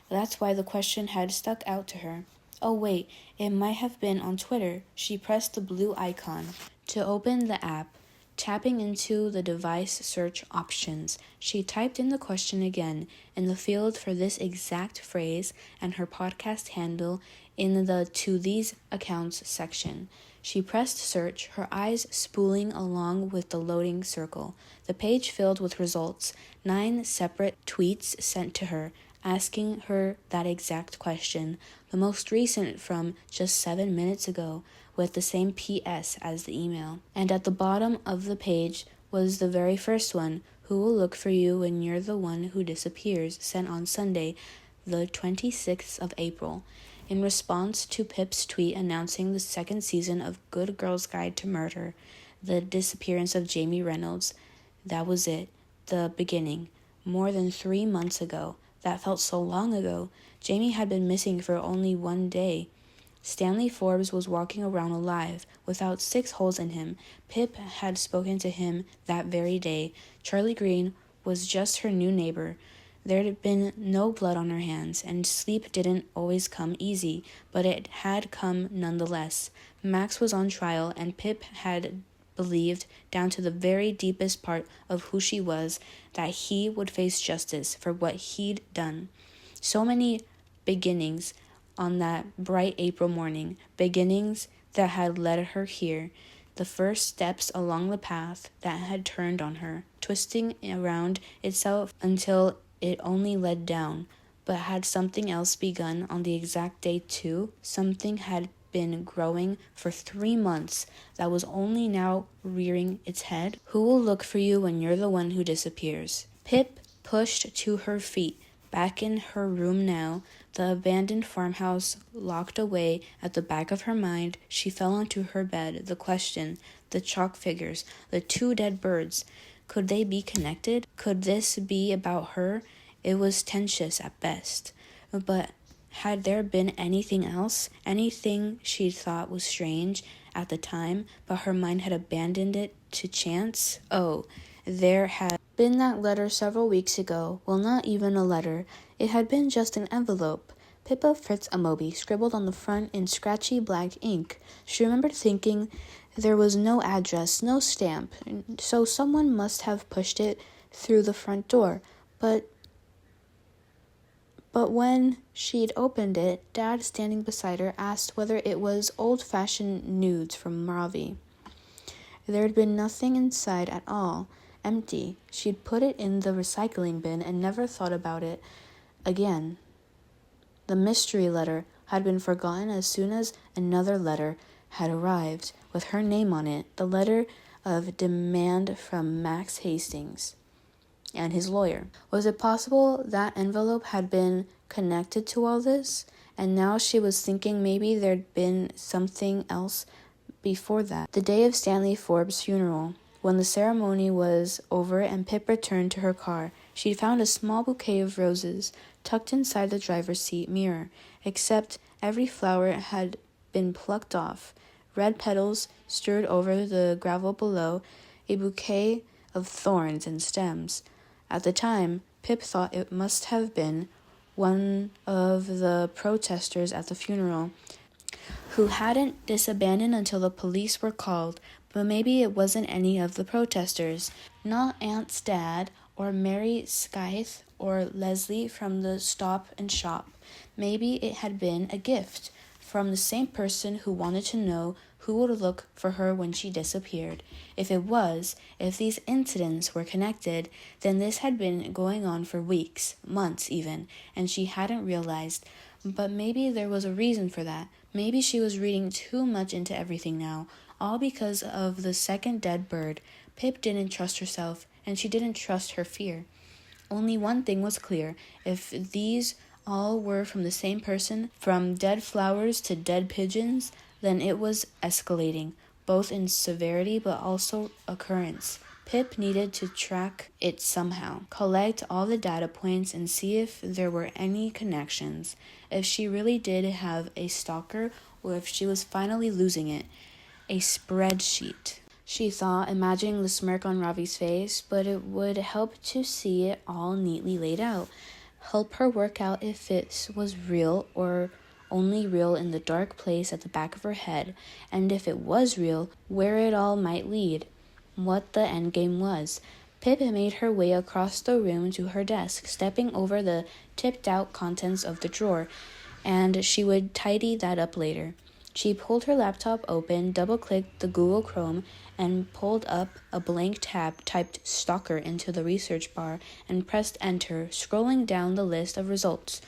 That's why the question had stuck out to her. Oh wait, it might have been on Twitter. She pressed the blue icon to open the app. Tapping into the device search options, she typed in the question again in the field for this exact phrase and her podcast handle in the "To These Accounts" section. She pressed search, her eyes spooling along with the loading circle. The page filled with results, 9 separate tweets sent to her, asking her that exact question, the most recent from just 7 minutes ago, with the same PS as the email. And at the bottom of the page was the very first one, "Who will look for you when you're the one who disappears?" sent on Sunday, the 26th of April. In response to Pip's tweet announcing the 2nd season of Good Girl's Guide to Murder, the disappearance of Jamie Reynolds. That was it, the beginning. More than 3 months ago. That felt so long ago. Jamie had been missing for only 1 day. Stanley Forbes was walking around alive, without 6 holes in him. Pip had spoken to him that very day. Charlie Green was just her new neighbor. There had been no blood on her hands, and sleep didn't always come easy, but it had come nonetheless. Max was on trial, and Pip had believed, down to the very deepest part of who she was, that he would face justice for what he'd done. So many beginnings on that bright April morning, beginnings that had led her here, the first steps along the path that had turned on her, twisting around itself until it only led down. But had something else begun on the exact day too? Something had been growing for 3 months that was only now rearing its head? Who will look for you when you're the one who disappears? Pip pushed to her feet, Back in her room now, the abandoned farmhouse locked away at the back of her mind, she fell onto her bed. The question, the chalk figures, the 2 dead birds. Could they be connected? Could this be about her? It was tenuous at best. But had there been anything else? Anything she thought was strange at the time, but her mind had abandoned it to chance? Oh, there had been that letter several weeks ago. Well, not even a letter. It had been just an envelope. Pippa Fritz Amobi scribbled on the front in scratchy black ink. She remembered thinking there was no address, no stamp, so someone must have pushed it through the front door. But when she'd opened it, Dad, standing beside her, asked whether it was old-fashioned nudes from Ravi. There'd been nothing inside at all. Empty. She'd put it in the recycling bin and never thought about it again. The mystery letter had been forgotten as soon as another letter had arrived, with her name on it, the letter of demand from Max Hastings and his lawyer. Was it possible that envelope had been connected to all this? And now she was thinking maybe there'd been something else before that. The day of Stanley Forbes' funeral. When the ceremony was over and Pip returned to her car, she'd found a small bouquet of roses tucked inside the driver's seat mirror, except every flower had been plucked off. Red petals strewed over the gravel below, a bouquet of thorns and stems. At the time, Pip thought it must have been one of the protesters at the funeral who hadn't disbanded until the police were called, but maybe it wasn't any of the protesters. Not Aunt's dad, or Mary Scythe, or Leslie from the Stop and Shop. Maybe it had been a gift from the same person who wanted to know who would look for her when she disappeared. If these incidents were connected, then this had been going on for weeks, months even, and she hadn't realized. But maybe there was a reason for that. Maybe she was reading too much into everything now, all because of the second dead bird. Pip didn't trust herself, and she didn't trust her fear. Only one thing was clear. If these all were from the same person, from dead flowers to dead pigeons, then it was escalating, both in severity but also occurrence. Pip needed to track it somehow, collect all the data points and see if there were any connections, if she really did have a stalker or if she was finally losing it. A spreadsheet, she thought, imagining the smirk on Ravi's face, but it would help to see it all neatly laid out, help her work out if it was real or only real in the dark place at the back of her head, and if it was real, where it all might lead, what the endgame was. Pip made her way across the room to her desk, stepping over the tipped-out contents of the drawer, and she would tidy that up later. She pulled her laptop open, double-clicked the Google Chrome, and pulled up a blank tab, typed stalker into the research bar, and pressed enter, scrolling down the list of results.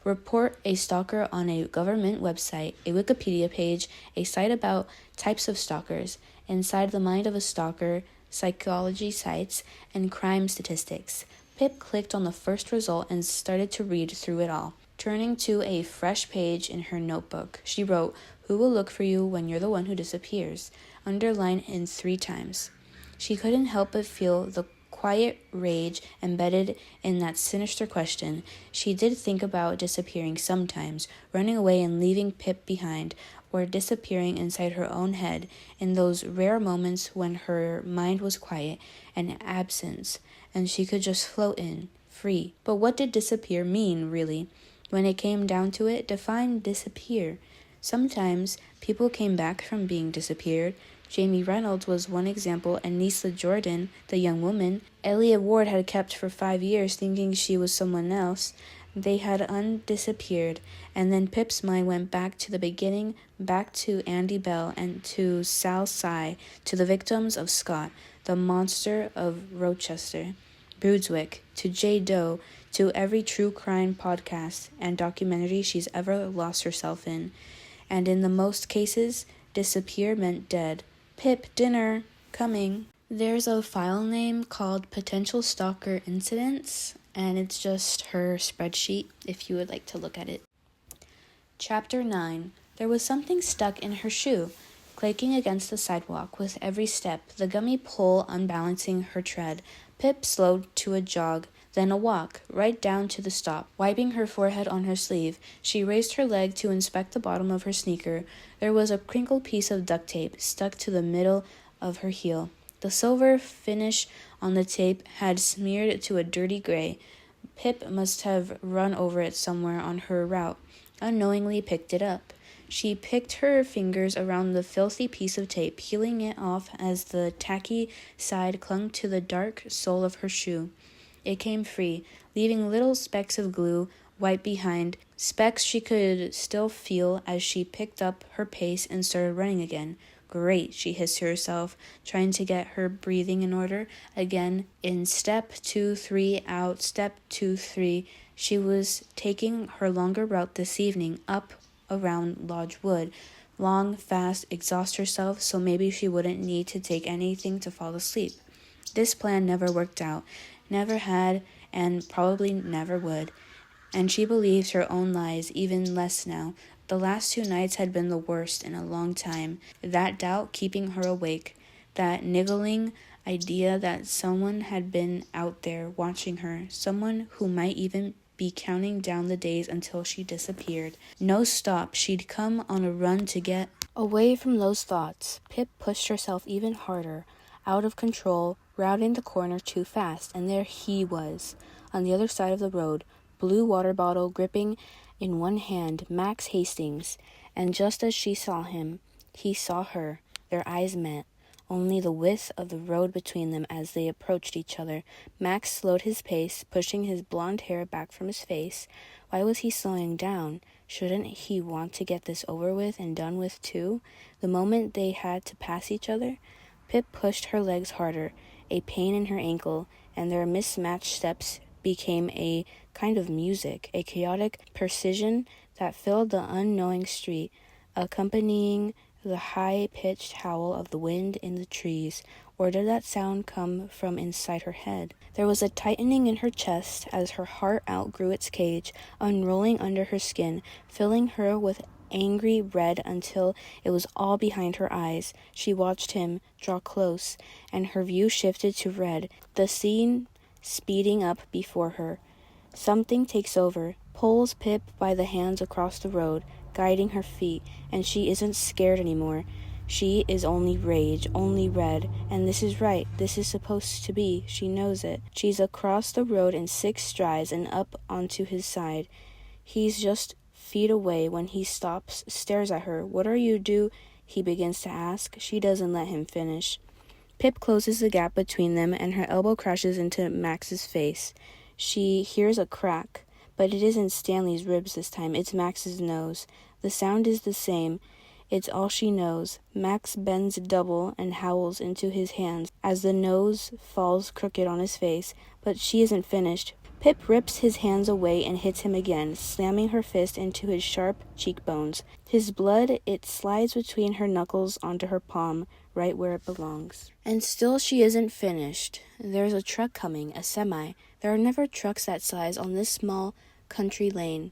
Report a stalker on a government website, a Wikipedia page, a site about types of stalkers, inside the mind of a stalker, psychology sites, and crime statistics. Pip clicked on the first result and started to read through it all. Turning to a fresh page in her notebook, she wrote, "Who will look for you when you're the one who disappears?" underlined in 3 times. She couldn't help but feel the quiet rage embedded in that sinister question. She did think about disappearing sometimes, running away and leaving Pip behind, or disappearing inside her own head in those rare moments when her mind was quiet and absence, and she could just float in, free. But what did disappear mean, really? When it came down to it, define disappear. Sometimes people came back from being disappeared. Jamie Reynolds was one example, and Nisla Jordan, the young woman, Elliot Ward had kept for 5 years thinking she was someone else. They had undisappeared, and then Pip's mind went back to the beginning, back to Andy Bell and to Sal Sy, to the victims of Scott, the monster of Rochester, Brunswick, to Jay Doe, to every true crime podcast and documentary she's ever lost herself in. And in the most cases, disappear meant dead. Pip, dinner, coming. There's a file name called Potential Stalker Incidents, and it's just her spreadsheet if you would like to look at it. Chapter 9. There was something stuck in her shoe, clanking against the sidewalk with every step, the gummy pole unbalancing her tread. Pip slowed to a jog, then a walk, right down to the stop. Wiping her forehead on her sleeve, she raised her leg to inspect the bottom of her sneaker. There was a crinkled piece of duct tape stuck to the middle of her heel. The silver finish on the tape had smeared to a dirty gray. Pip must have run over it somewhere on her route, unknowingly picked it up. She picked her fingers around the filthy piece of tape, peeling it off as the tacky side clung to the dark sole of her shoe. It came free, leaving little specks of glue white behind, specks she could still feel as she picked up her pace and started running again. Great, she hissed to herself, trying to get her breathing in order. Again, in step 2, 3, out, step 2, 3. She was taking her longer route this evening, up around Lodge Wood. Long, fast, exhaust herself so maybe she wouldn't need to take anything to fall asleep. This plan never worked out, never had, and probably never would. And she believes her own lies even less now. The last 2 nights had been the worst in a long time. That doubt keeping her awake, that niggling idea that someone had been out there watching her, someone who might even be counting down the days until she disappeared. No stop, she'd come on a run to get away from those thoughts. Pip pushed herself even harder, out of control, rounding the corner too fast, and there he was, on the other side of the road, blue water bottle gripping in one hand, Max Hastings. And just as she saw him, he saw her. Their eyes met, only the width of the road between them as they approached each other. Max slowed his pace, pushing his blonde hair back from his face. Why was he slowing down? Shouldn't he want to get this over with and done with too? The moment they had to pass each other, Pip pushed her legs harder, a pain in her ankle, and their mismatched steps became a kind of music, a chaotic precision that filled the unknowing street, accompanying the high-pitched howl of the wind in the trees. Or did that sound come from inside her head? There was a tightening in her chest as her heart outgrew its cage, unrolling under her skin, filling her with angry red until it was all behind her eyes. She watched him draw close, and her view shifted to red, the scene speeding up before her. Something takes over, pulls Pip by the hands across the road, guiding her feet, and she isn't scared anymore. She is only rage, only red, and this is right, this is supposed to be, she knows it. She's across the road in 6 strides and up onto his side. He's just feet away when he stops, stares at her. What are you do? He begins to ask. She doesn't let him finish. Pip closes the gap between them, and her elbow crashes into Max's face. She hears a crack, but it isn't Stanley's ribs this time, it's Max's nose. The sound is the same. It's all she knows. Max bends double and howls into his hands as the nose falls crooked on his face, but she isn't finished. Pip rips his hands away and hits him again, slamming her fist into his sharp cheekbones. His blood, it slides between her knuckles onto her palm, right where it belongs. And still she isn't finished. There's a truck coming, a semi. There are never trucks that size on this small country lane.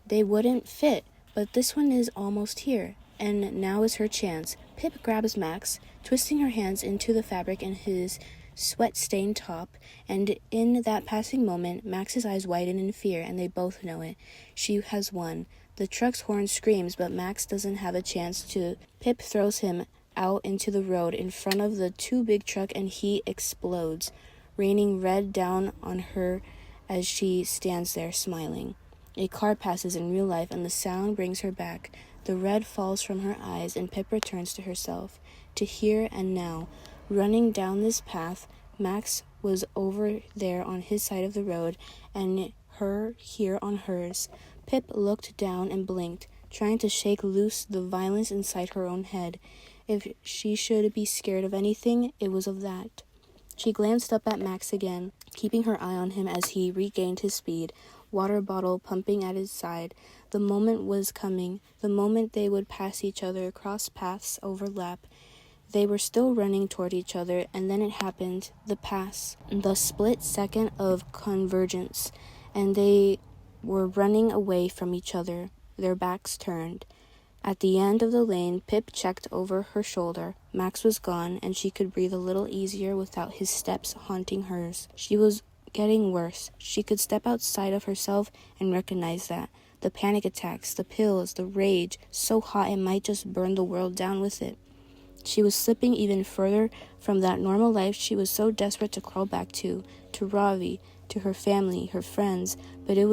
They wouldn't fit, but this one is almost here. And now is her chance. Pip grabs Max, twisting her hands into the fabric in his sweat-stained top, and in that passing moment, Max's eyes widen in fear, and they both know it. She has won. The truck's horn screams, but Max doesn't have a chance to. Pip throws him out into the road in front of the too big truck, and he explodes, raining red down on her as she stands there smiling. A car passes in real life, and the sound brings her back. The red falls from her eyes, and Pip returns to herself, to here and now. Running down this path, Max was over there on his side of the road, and her here on hers. Pip looked down and blinked, trying to shake loose the violence inside her own head. If she should be scared of anything, it was of that. She glanced up at Max again, keeping her eye on him as he regained his speed, water bottle pumping at his side. The moment was coming, the moment they would pass each other, cross paths, overlap. They were still running toward each other, and then it happened, the pass, the split second of convergence, and they were running away from each other, their backs turned. At the end of the lane, Pip checked over her shoulder. Max was gone, and she could breathe a little easier without his steps haunting hers. She was getting worse. She could step outside of herself and recognize that. The panic attacks, the pills, the rage, so hot it might just burn the world down with it. She was slipping even further from that normal life she was so desperate to crawl back to Ravi, to her family, her friends, but it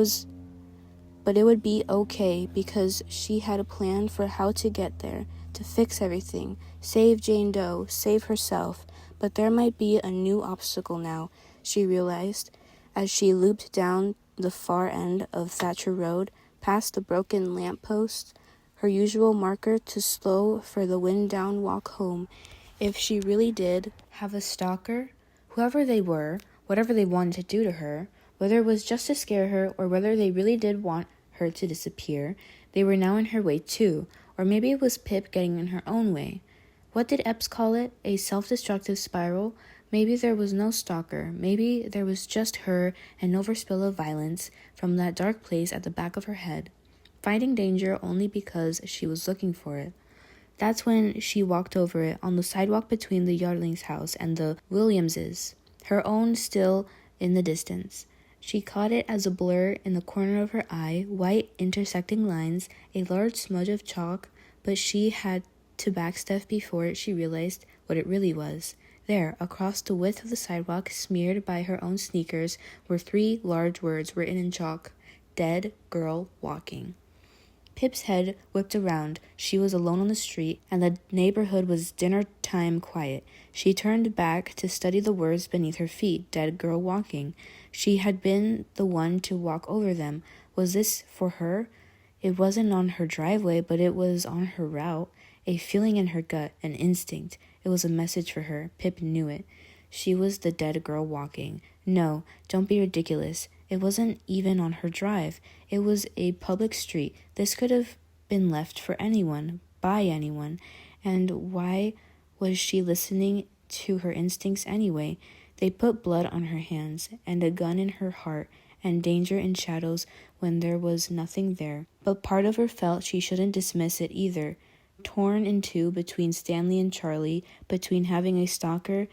would be okay because she had a plan for how to get there, to fix everything, save Jane Doe, save herself. But there might be a new obstacle now, she realized, as she looped down the far end of Thatcher Road, past the broken lamp-post, her usual marker to slow for the wind-down walk home. If she really did have a stalker, whoever they were, whatever they wanted to do to her, whether it was just to scare her or whether they really did want her to disappear, they were now in her way too, or maybe it was Pip getting in her own way. What did Epps call it? A self-destructive spiral? Maybe there was no stalker. Maybe there was just her and an overspill of violence from that dark place at the back of her head, finding danger only because she was looking for it. That's when she walked over it on the sidewalk between the Yardling's house and the Williamses, her own still in the distance. She caught it as a blur in the corner of her eye, white intersecting lines, a large smudge of chalk, but she had to backstep before she realized what it really was. There, across the width of the sidewalk, smeared by her own sneakers, were 3 large words written in chalk: "Dead Girl Walking." Pip's head whipped around. She was alone on the street, and the neighborhood was dinner-time quiet. She turned back to study the words beneath her feet, "Dead Girl Walking." She had been the one to walk over them. Was this for her? It wasn't on her driveway, but it was on her route. A feeling in her gut, an instinct. It was a message for her. Pip knew it. She was the dead girl walking. No, don't be ridiculous. It wasn't even on her drive. It was a public street. This could have been left for anyone, by anyone. And why was she listening to her instincts anyway? They put blood on her hands, and a gun in her heart, and danger in shadows when there was nothing there. But part of her felt she shouldn't dismiss it either. Torn in two between Stanley and Charlie, between having a stalker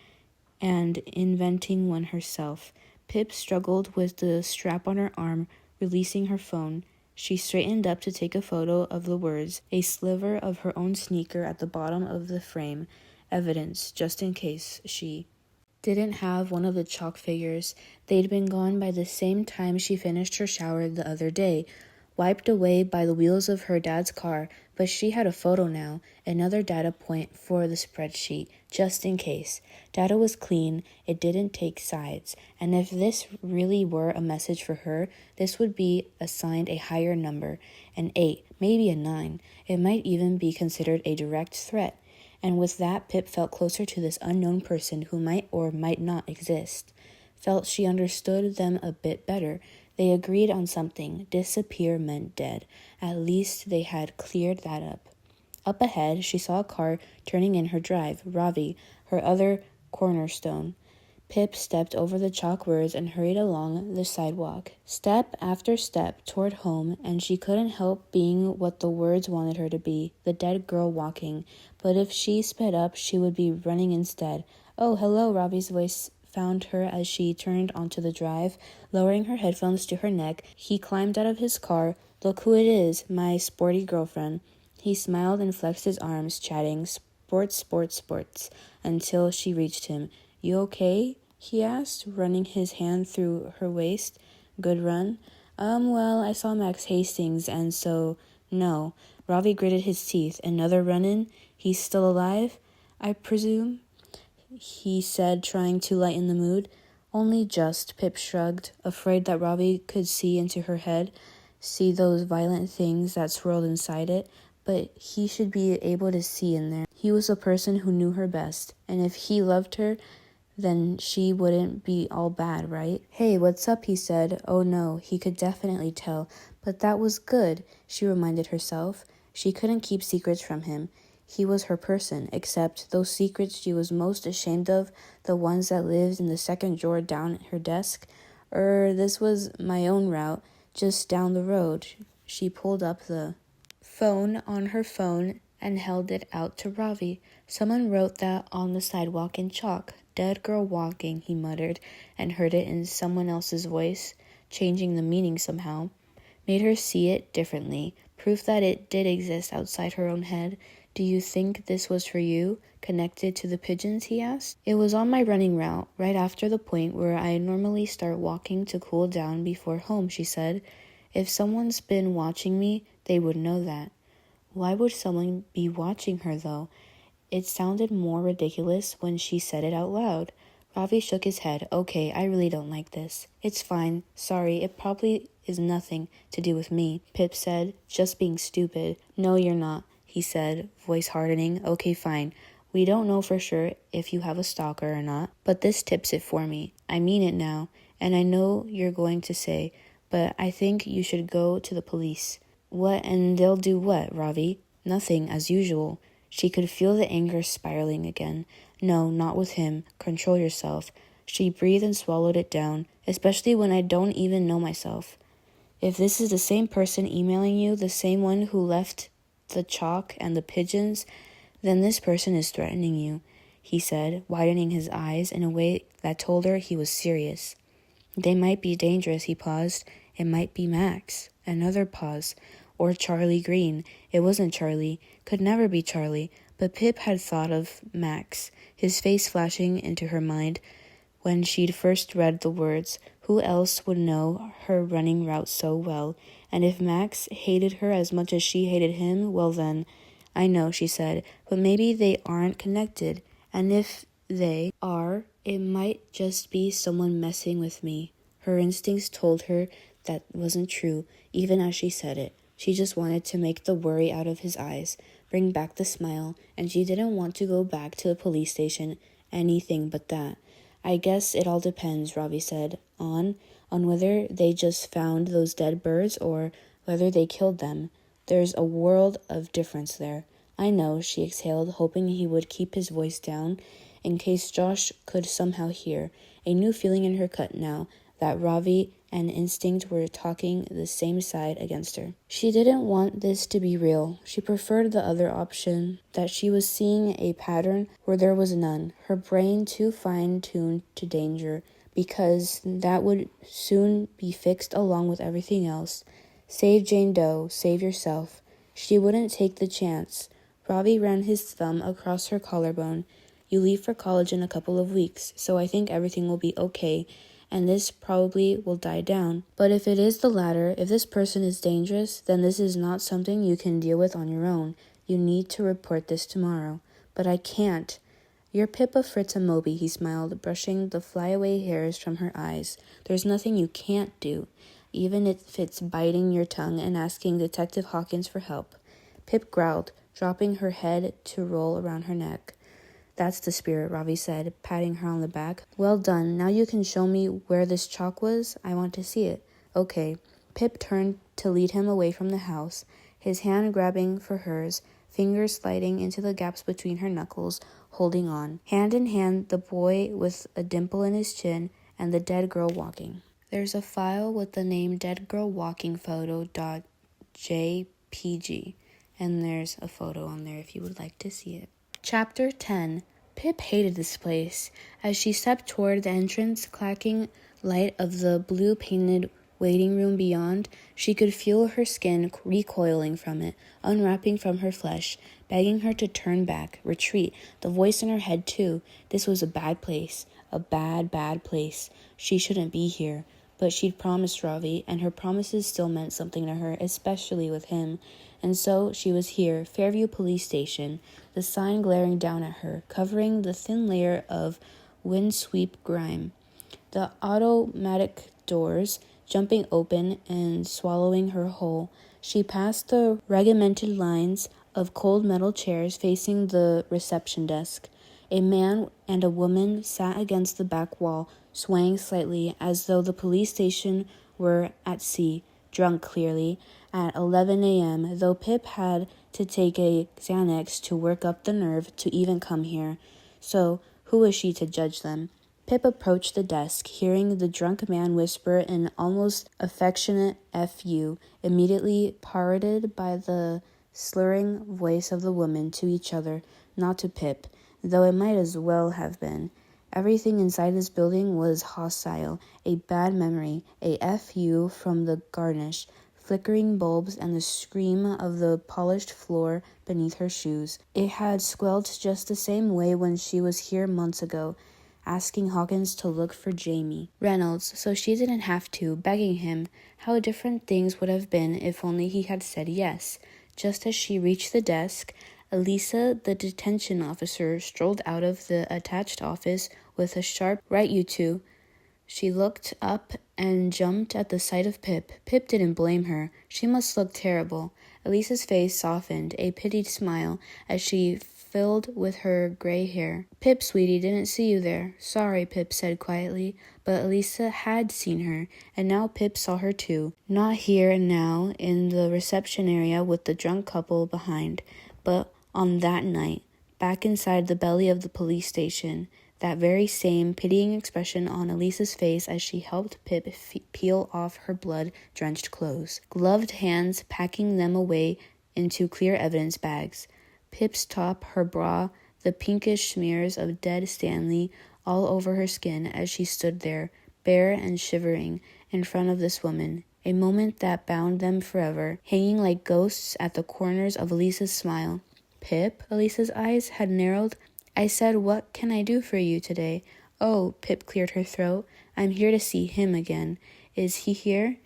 and inventing one herself. Pip struggled with the strap on her arm, releasing her phone. She straightened up to take a photo of the words, a sliver of her own sneaker at the bottom of the frame. Evidence, just in case she didn't have one of the chalk figures. They'd been gone by the same time she finished her shower the other day, wiped away by the wheels of her dad's car, but she had a photo now, another data point for the spreadsheet, just in case. Data was clean, it didn't take sides, and if this really were a message for her, this would be assigned a higher number, an 8, maybe a 9. It might even be considered a direct threat. And with that, Pip felt closer to this unknown person who might or might not exist. Felt she understood them a bit better. They agreed on something. Disappear meant dead. At least they had cleared that up. Up ahead, she saw a car turning in her drive, Ravi, her other cornerstone. Pip stepped over the chalk words and hurried along the sidewalk, step after step toward home, and she couldn't help being what the words wanted her to be, the dead girl walking. But if she sped up, she would be running instead. "Oh, hello," Ravi's voice found her as she turned onto the drive. Lowering her headphones to her neck, he climbed out of his car. "Look who it is, my sporty girlfriend." He smiled and flexed his arms, chatting, sports, sports, sports, until she reached him. "You okay?" he asked, running his hand through her waist. "Good run?" Well, I saw Max Hastings, and so, no." Ravi gritted his teeth. "Another run-in? He's still alive, I presume?" he said, trying to lighten the mood. "Only just," Pip shrugged, afraid that Ravi could see into her head, see those violent things that swirled inside it. But he should be able to see in there. He was the person who knew her best, and if he loved her, then she wouldn't be all bad, right? "Hey, what's up?" he said. Oh no, he could definitely tell. But that was good, she reminded herself. She couldn't keep secrets from him. He was her person, except those secrets she was most ashamed of, the ones that lived in the second drawer down at her desk. This was my own route, just down the road. She pulled up the phone on her phone and held it out to Ravi. Someone wrote that on the sidewalk in chalk. Dead girl walking, he muttered, and heard it in someone else's voice, changing the meaning somehow. Made her see it differently, proof that it did exist outside her own head. Do you think this was for you, connected to the pigeons, he asked. It was on my running route, right after the point where I normally start walking to cool down before home, she said. If someone's been watching me, they would know that. Why would someone be watching her, though? It sounded more ridiculous when she said it out loud. Ravi shook his head. Okay, I really don't like this. It's fine. Sorry, it probably is nothing to do with me, Pip said. Just being stupid. No, you're not, he said, voice hardening. Okay, fine. We don't know for sure if you have a stalker or not, but this tips it for me. I mean it now, and I know you're going to say, but I think you should go to the police. What, and they'll do what, Ravi? Nothing, as usual. She could feel the anger spiraling again. No, not with him. Control yourself. She breathed and swallowed it down, especially when I don't even know myself. If this is the same person emailing you, the same one who left the chalk and the pigeons, then this person is threatening you, he said, widening his eyes in a way that told her he was serious. They might be dangerous, he paused. It might be Max. Another pause. Or Charlie Green. It wasn't Charlie. Could never be Charlie. But Pip had thought of Max, his face flashing into her mind when she'd first read the words. Who else would know her running route so well? And if Max hated her as much as she hated him, well then, I know, she said, but maybe they aren't connected. And if they are, it might just be someone messing with me. Her instincts told her that wasn't true, even as she said it. She just wanted to make the worry out of his eyes, bring back the smile, and she didn't want to go back to the police station, anything but that. I guess it all depends, Ravi said, on whether they just found those dead birds or whether they killed them. There's a world of difference there. I know, she exhaled, hoping he would keep his voice down in case Josh could somehow hear. A new feeling in her cut now, that Ravi and instinct were talking the same side against her. She didn't want this to be real. She preferred the other option, that she was seeing a pattern where there was none, her brain too fine-tuned to danger, because that would soon be fixed along with everything else. Save Jane Doe, save yourself. She wouldn't take the chance. Ravi ran his thumb across her collarbone. You leave for college in a couple of weeks, so I think everything will be okay, and this probably will die down. But if it is the latter, if this person is dangerous, then this is not something you can deal with on your own. You need to report this tomorrow. But I can't. You're Pippa Fritza Moby, he smiled, brushing the flyaway hairs from her eyes. There's nothing you can't do, even if it's biting your tongue and asking Detective Hawkins for help. Pip growled, dropping her head to roll around her neck. That's the spirit, Ravi said, patting her on the back. Well done. Now you can show me where this chalk was. I want to see it. Okay. Pip turned to lead him away from the house, his hand grabbing for hers, fingers sliding into the gaps between her knuckles, holding on. Hand in hand, the boy with a dimple in his chin and the dead girl walking. There's a file with the name deadgirlwalkingphoto.jpg, and there's a photo on there if you would like to see it. Chapter 10. Pip hated this place. As she stepped toward the entrance, clacking light of the blue-painted waiting room beyond, she could feel her skin recoiling from it, unwrapping from her flesh, begging her to turn back, retreat, the voice in her head too. This was a bad place, a bad, bad place. She shouldn't be here. But she'd promised Ravi, and her promises still meant something to her, especially with him. And so she was here, Fairview Police Station, the sign glaring down at her, covering the thin layer of windsweep grime. The automatic doors jumping open and swallowing her whole. She passed the regimented lines of cold metal chairs facing the reception desk. A man and a woman sat against the back wall, swaying slightly as though the police station were at sea, drunk clearly, at 11 a.m., though Pip had to take a Xanax to work up the nerve to even come here. So, who was she to judge them? Pip approached the desk, hearing the drunk man whisper an almost affectionate F.U., immediately parroted by the slurring voice of the woman to each other, not to Pip, though it might as well have been. Everything inside this building was hostile, a bad memory, a F.U. from the garnish, flickering bulbs, and the scream of the polished floor beneath her shoes. It had squelched just the same way when she was here months ago, asking Hawkins to look for Jamie Reynolds, so she didn't have to, begging him. How different things would have been if only he had said yes. Just as she reached the desk, Elisa, the detention officer, strolled out of the attached office with a sharp, "Right, you two." She looked up and jumped at the sight of Pip. Pip didn't blame her. She must look terrible. Elisa's face softened, a pitied smile, as she filled with her gray hair. "Pip, sweetie, didn't see you there." "Sorry," Pip said quietly, but Elisa had seen her, and now Pip saw her too. Not here and now in the reception area with the drunk couple behind, but on that night, back inside the belly of the police station. That very same pitying expression on Elisa's face as she helped Pip peel off her blood-drenched clothes, gloved hands packing them away into clear evidence bags. Pip's top, her bra, the pinkish smears of dead Stanley all over her skin as she stood there, bare and shivering, in front of this woman. A moment that bound them forever, hanging like ghosts at the corners of Elisa's smile. "Pip?" Elisa's eyes had narrowed. "I said, what can I do for you today?" "Oh," Pip cleared her throat. "I'm here to see him again." "Is he here?"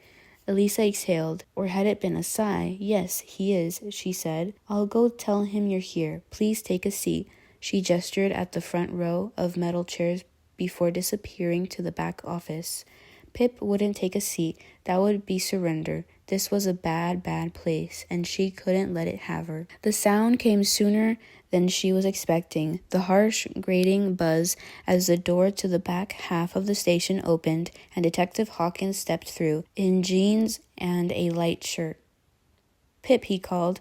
Elisa exhaled, or had it been a sigh? "Yes, he is," she said. "I'll go tell him you're here. Please take a seat." She gestured at the front row of metal chairs before disappearing to the back office. Pip wouldn't take a seat. That would be surrender. This was a bad, bad place, and she couldn't let it have her. The sound came sooner than she was expecting, the harsh, grating buzz as the door to the back half of the station opened and Detective Hawkins stepped through, in jeans and a light shirt. "Pip," he called,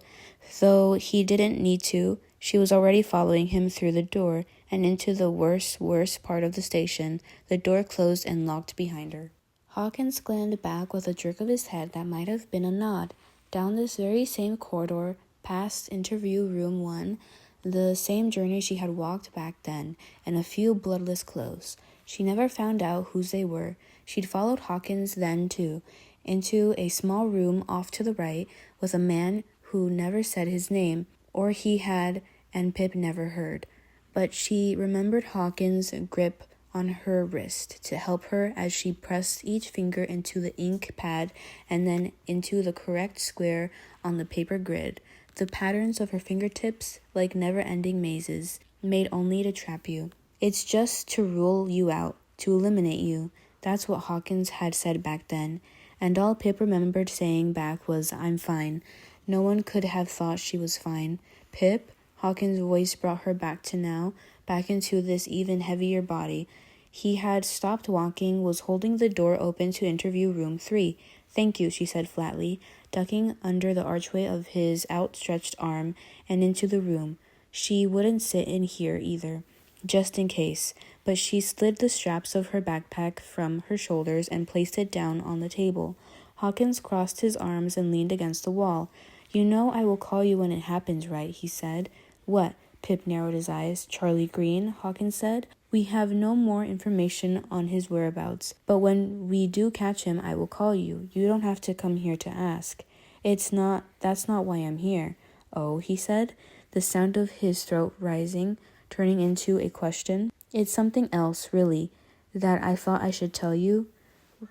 though he didn't need to. She was already following him through the door and into the worst part of the station. The door closed and locked behind her. Hawkins glanced back with a jerk of his head that might have been a nod. Down this very same corridor, past interview room 1, the same journey she had walked back then, and a few bloodless clothes. She never found out whose they were. She'd followed Hawkins then, too, into a small room off to the right, with a man who never said his name, or he had, and Pip never heard. But she remembered Hawkins' grip on her wrist to help her as she pressed each finger into the ink pad and then into the correct square on the paper grid. The patterns of her fingertips, like never-ending mazes, made only to trap you. "It's just to rule you out, to eliminate you." That's what Hawkins had said back then, and all Pip remembered saying back was, "I'm fine." No one could have thought she was fine. "Pip?" Hawkins' voice brought her back to now, back into this even heavier body. He had stopped walking, was holding the door open to interview room 3. "Thank you," she said flatly, ducking under the archway of his outstretched arm and into the room. She wouldn't sit in here either, just in case, but she slid the straps of her backpack from her shoulders and placed it down on the table. Hawkins crossed his arms and leaned against the wall. "You know I will call you when it happens, right?" he said. "What?" Pip narrowed his eyes. "Charlie Green," Hawkins said. "We have no more information on his whereabouts, but when we do catch him, I will call you. You don't have to come here to ask." That's not why I'm here." "Oh," he said, the sound of his throat rising, turning into a question. "It's something else, really, that I thought I should tell you,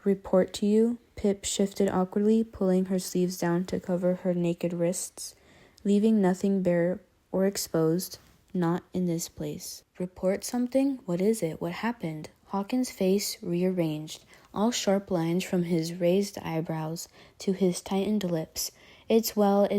report to you." Pip shifted awkwardly, pulling her sleeves down to cover her naked wrists, leaving nothing bare or exposed. "Not in this place." "Report something? What is it? What happened?" Hawkins' face rearranged, all sharp lines from his raised eyebrows to his tightened lips. It's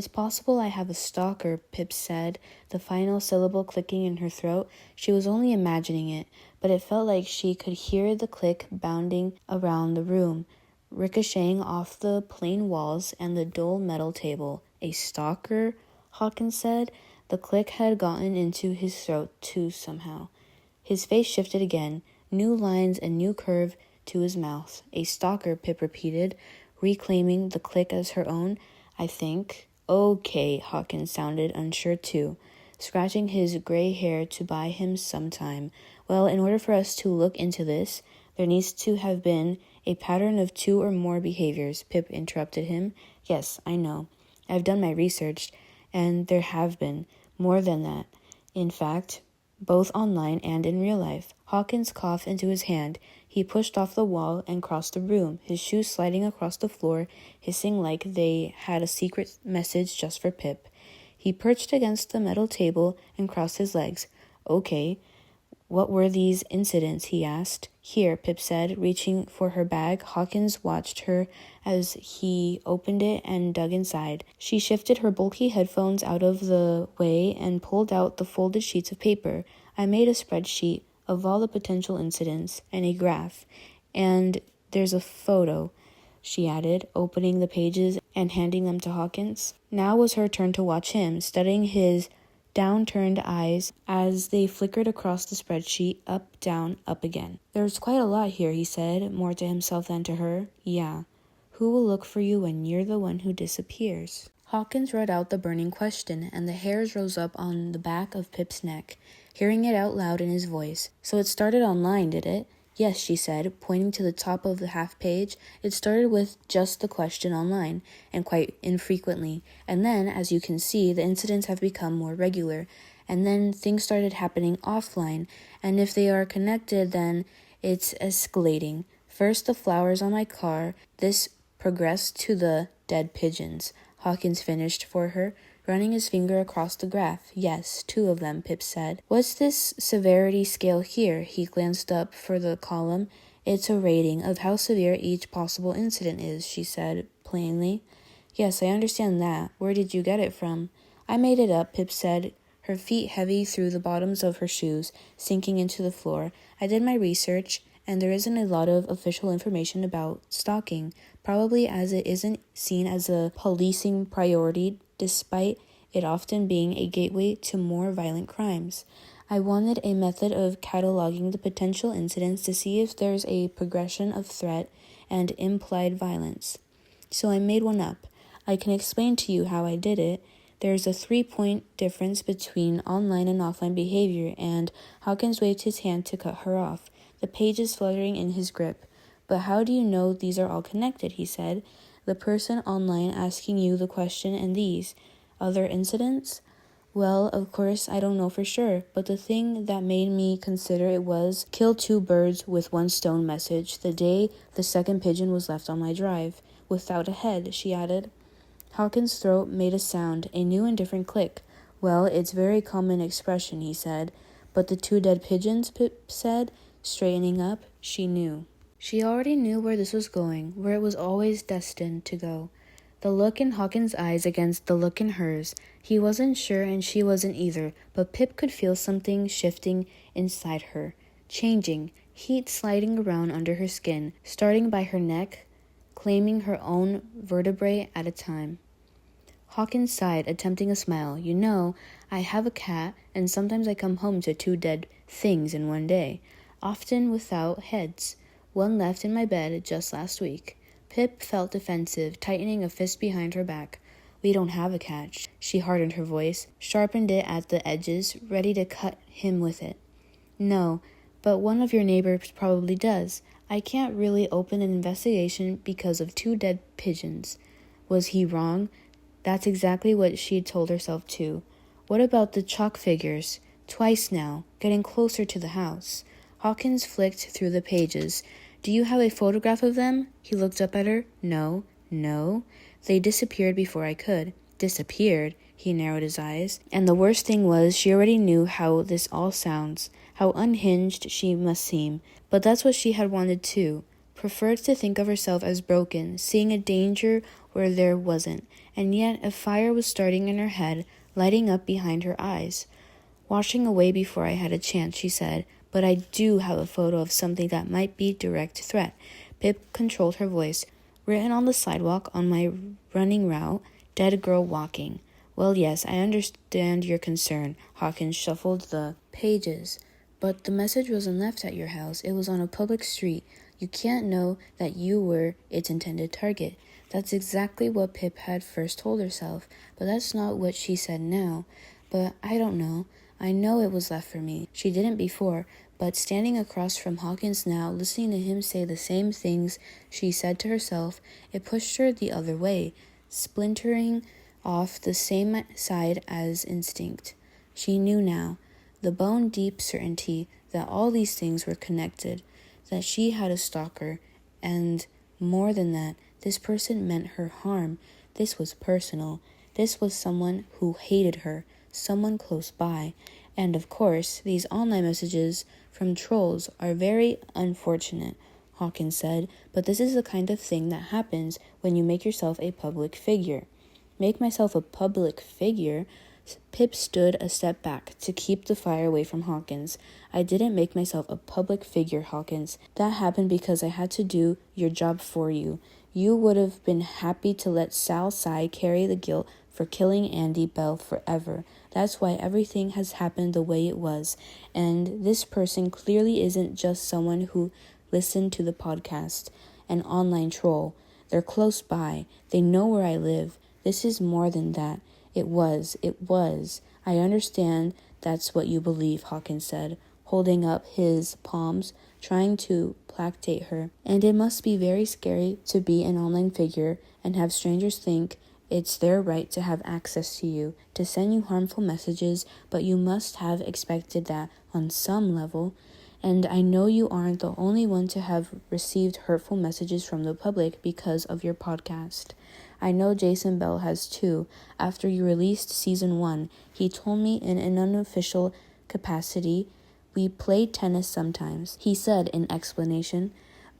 possible I have a stalker," Pip said, the final syllable clicking in her throat. She was only imagining it, but it felt like she could hear the click bounding around the room. ricocheting off the plain walls and the dull metal table. A stalker, Hawkins said. The click had gotten into his throat, too, somehow. His face shifted again, new lines and new curve to his mouth. A stalker, Pip repeated, reclaiming the click as her own. I think. Okay, Hawkins sounded unsure, too, scratching his gray hair to buy him some time. Well, in order for us to look into this, there needs to have been a pattern of 2 or more behaviors, Pip interrupted him. Yes, I know. I've done my research, and there have been more than that. In fact, both online and in real life. Hawkins coughed into his hand. He pushed off the wall and crossed the room, his shoes sliding across the floor, hissing like they had a secret message just for Pip. He perched against the metal table and crossed his legs. Okay. What were these incidents? He asked. Here, Pip said, reaching for her bag. Hawkins watched her as he opened it and dug inside. She shifted her bulky headphones out of the way and pulled out the folded sheets of paper. I made a spreadsheet of all the potential incidents and a graph. And there's a photo, she added, opening the pages and handing them to Hawkins. Now was her turn to watch him, studying his downturned eyes as they flickered across the spreadsheet, up, down, up again. There's quite a lot here, he said, more to himself than to her. Yeah. Who will look for you when you're the one who disappears? Hawkins read out the burning question, and the hairs rose up on the back of Pip's neck, hearing it out loud in his voice. So it started online, did it? Yes, she said, pointing to the top of the half page. It started with just the question online, and quite infrequently. And then, as you can see, the incidents have become more regular. And then things started happening offline. And if they are connected, then it's escalating. First, the flowers on my car. This progressed to the dead pigeons. Hawkins finished for her, running his finger across the graph. Yes, 2 of them, Pip said. What's this severity scale here? He glanced up for the column. It's a rating of how severe each possible incident is, she said plainly. Yes, I understand that. Where did you get it from? I made it up, Pip said, her feet heavy through the bottoms of her shoes, sinking into the floor. I did my research, and there isn't a lot of official information about stalking, probably as it isn't seen as a policing priority, despite it often being a gateway to more violent crimes. I wanted a method of cataloging the potential incidents to see if there's a progression of threat and implied violence. So I made one up. I can explain to you how I did it. There's a 3-point difference between online and offline behavior, and Hawkins waved his hand to cut her off, the pages fluttering in his grip. But how do you know these are all connected, he said. The person online asking you the question and these other incidents? Well, of course, I don't know for sure, but the thing that made me consider it was kill 2 birds with 1 stone message the day the second pigeon was left on my drive. Without a head, she added. Hawkins' throat made a sound, a new and different click. Well, it's very common expression, he said. But the 2 dead pigeons, Pip said, straightening up. She knew. She already knew where this was going, where it was always destined to go. The look in Hawkins' eyes against the look in hers. He wasn't sure and she wasn't either, but Pip could feel something shifting inside her, changing, heat sliding around under her skin, starting by her neck, claiming her own vertebrae at a time. Hawkins sighed, attempting a smile. You know, I have a cat, and sometimes I come home to 2 dead things in one day, often without heads. 1 left in my bed just last week. Pip felt defensive, tightening a fist behind her back. We don't have a cat. She hardened her voice, sharpened it at the edges, ready to cut him with it. No, but one of your neighbors probably does. I can't really open an investigation because of 2 dead pigeons. Was he wrong? That's exactly what she'd told herself too. What about the chalk figures? Twice now, getting closer to the house. Hawkins flicked through the pages. Do you have a photograph of them? He looked up at her. No. They disappeared before I could. Disappeared? He narrowed his eyes. And the worst thing was, she already knew how this all sounds, how unhinged she must seem. But that's what she had wanted too. Preferred to think of herself as broken, seeing a danger where there wasn't. And yet a fire was starting in her head, lighting up behind her eyes. Washing away before I had a chance, she said. But I do have a photo of something that might be direct threat. Pip controlled her voice. Written on the sidewalk on my running route, dead girl walking. Well, yes, I understand your concern. Hawkins shuffled the pages. But the message wasn't left at your house. It was on a public street. You can't know that you were its intended target. That's exactly what Pip had first told herself, but that's not what she said now. But I don't know. I know it was left for me. She didn't before, but standing across from Hawkins now, listening to him say the same things she said to herself, it pushed her the other way, splintering off the same side as instinct. She knew now, the bone-deep certainty that all these things were connected, that she had a stalker, and more than that, this person meant her harm. This was personal. This was someone who hated her, someone close by. And of course, these online messages from trolls are very unfortunate, Hawkins said, but this is the kind of thing that happens when you make yourself a public figure. Make myself a public figure? Pip stood a step back to keep the fire away from Hawkins. I didn't make myself a public figure, Hawkins. That happened because I had to do your job for you. You would have been happy to let Sal Sy carry the guilt for killing Andy Bell forever. That's why everything has happened the way it was. And this person clearly isn't just someone who listened to the podcast, an online troll. They're close by. They know where I live. This is more than that. It was. I understand that's what you believe, Hawkins said, holding up his palms, trying to placate her. And it must be very scary to be an online figure and have strangers think it's their right to have access to you, to send you harmful messages, but you must have expected that on some level. And I know you aren't the only one to have received hurtful messages from the public because of your podcast. I know Jason Bell has too. After you released season 1, he told me in an unofficial capacity, we played tennis sometimes, he said in explanation.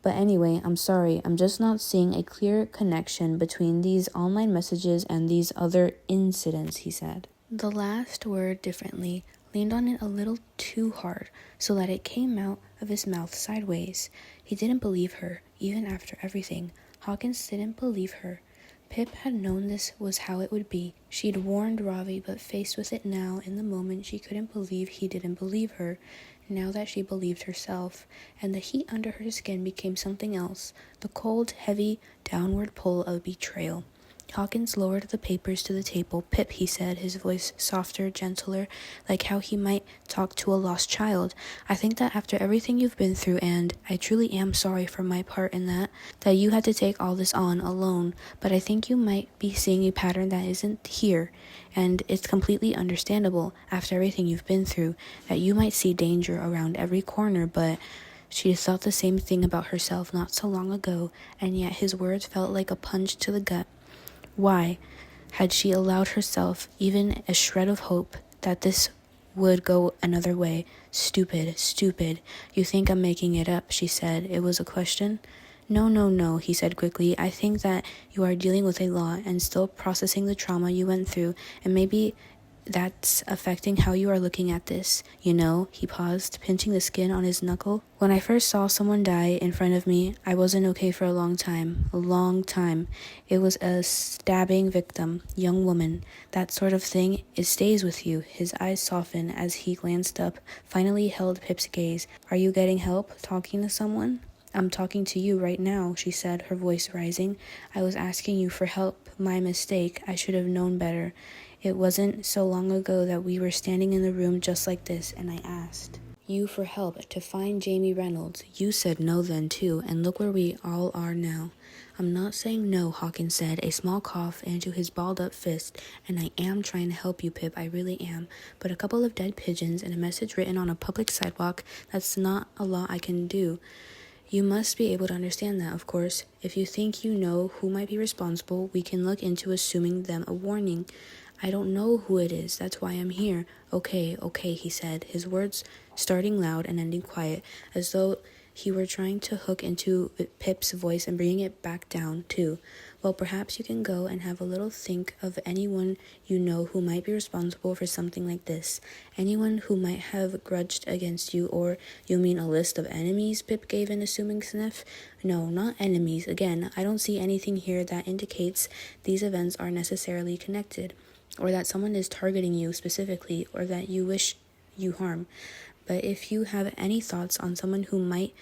But anyway, I'm sorry, I'm just not seeing a clear connection between these online messages and these other incidents, he said. The last word differently, leaned on it a little too hard, so that it came out of his mouth sideways. He didn't believe her, even after everything. Hawkins didn't believe her. Pip had known this was how it would be. She'd warned Ravi, but faced with it now, in the moment, she couldn't believe he didn't believe her, now that she believed herself, and the heat under her skin became something else, the cold, heavy, downward pull of betrayal. Hawkins lowered the papers to the table. Pip, he said, his voice softer, gentler, like how he might talk to a lost child. I think that after everything you've been through, and I truly am sorry for my part in that you had to take all this on alone, but I think you might be seeing a pattern that isn't here, and it's completely understandable after everything you've been through, that you might see danger around every corner, but she thought the same thing about herself not so long ago, and yet his words felt like a punch to the gut. Why had she allowed herself even a shred of hope that this would go another way? Stupid. You think I'm making it up, she said. It was a question. No, he said quickly. I think that you are dealing with a lot and still processing the trauma you went through, and maybe that's affecting how you are looking at this. You know, he paused, pinching the skin on his knuckle. When I first saw someone die in front of me, I wasn't okay for a long time. It was a stabbing victim, young woman. That sort of thing, it stays with you. His eyes softened as he glanced up, finally held Pip's gaze. Are you getting help? Talking to someone? I'm talking to you right now, she said, her voice rising. I was asking you for help. My mistake. I should have known better. It wasn't so long ago that we were standing in the room just like this, and I asked you for help to find Jamie Reynolds. You said no then too, and look where we all are now. I'm not saying no, Hawkins said, a small cough into his balled-up fist, and I am trying to help you, Pip, I really am. But a couple of dead pigeons and a message written on a public sidewalk, that's not a lot I can do. You must be able to understand that, of course. If you think you know who might be responsible, we can look into assuming them a warning. I don't know who it is, that's why I'm here. Okay, he said, his words starting loud and ending quiet, as though he were trying to hook into Pip's voice and bringing it back down, too. Well, perhaps you can go and have a little think of anyone you know who might be responsible for something like this. Anyone who might have grudged against you, or you mean a list of enemies? Pip gave an assuming sniff. No, not enemies. Again, I don't see anything here that indicates these events are necessarily connected, or that someone is targeting you specifically, or that you wish you harm. But if you have any thoughts on someone who might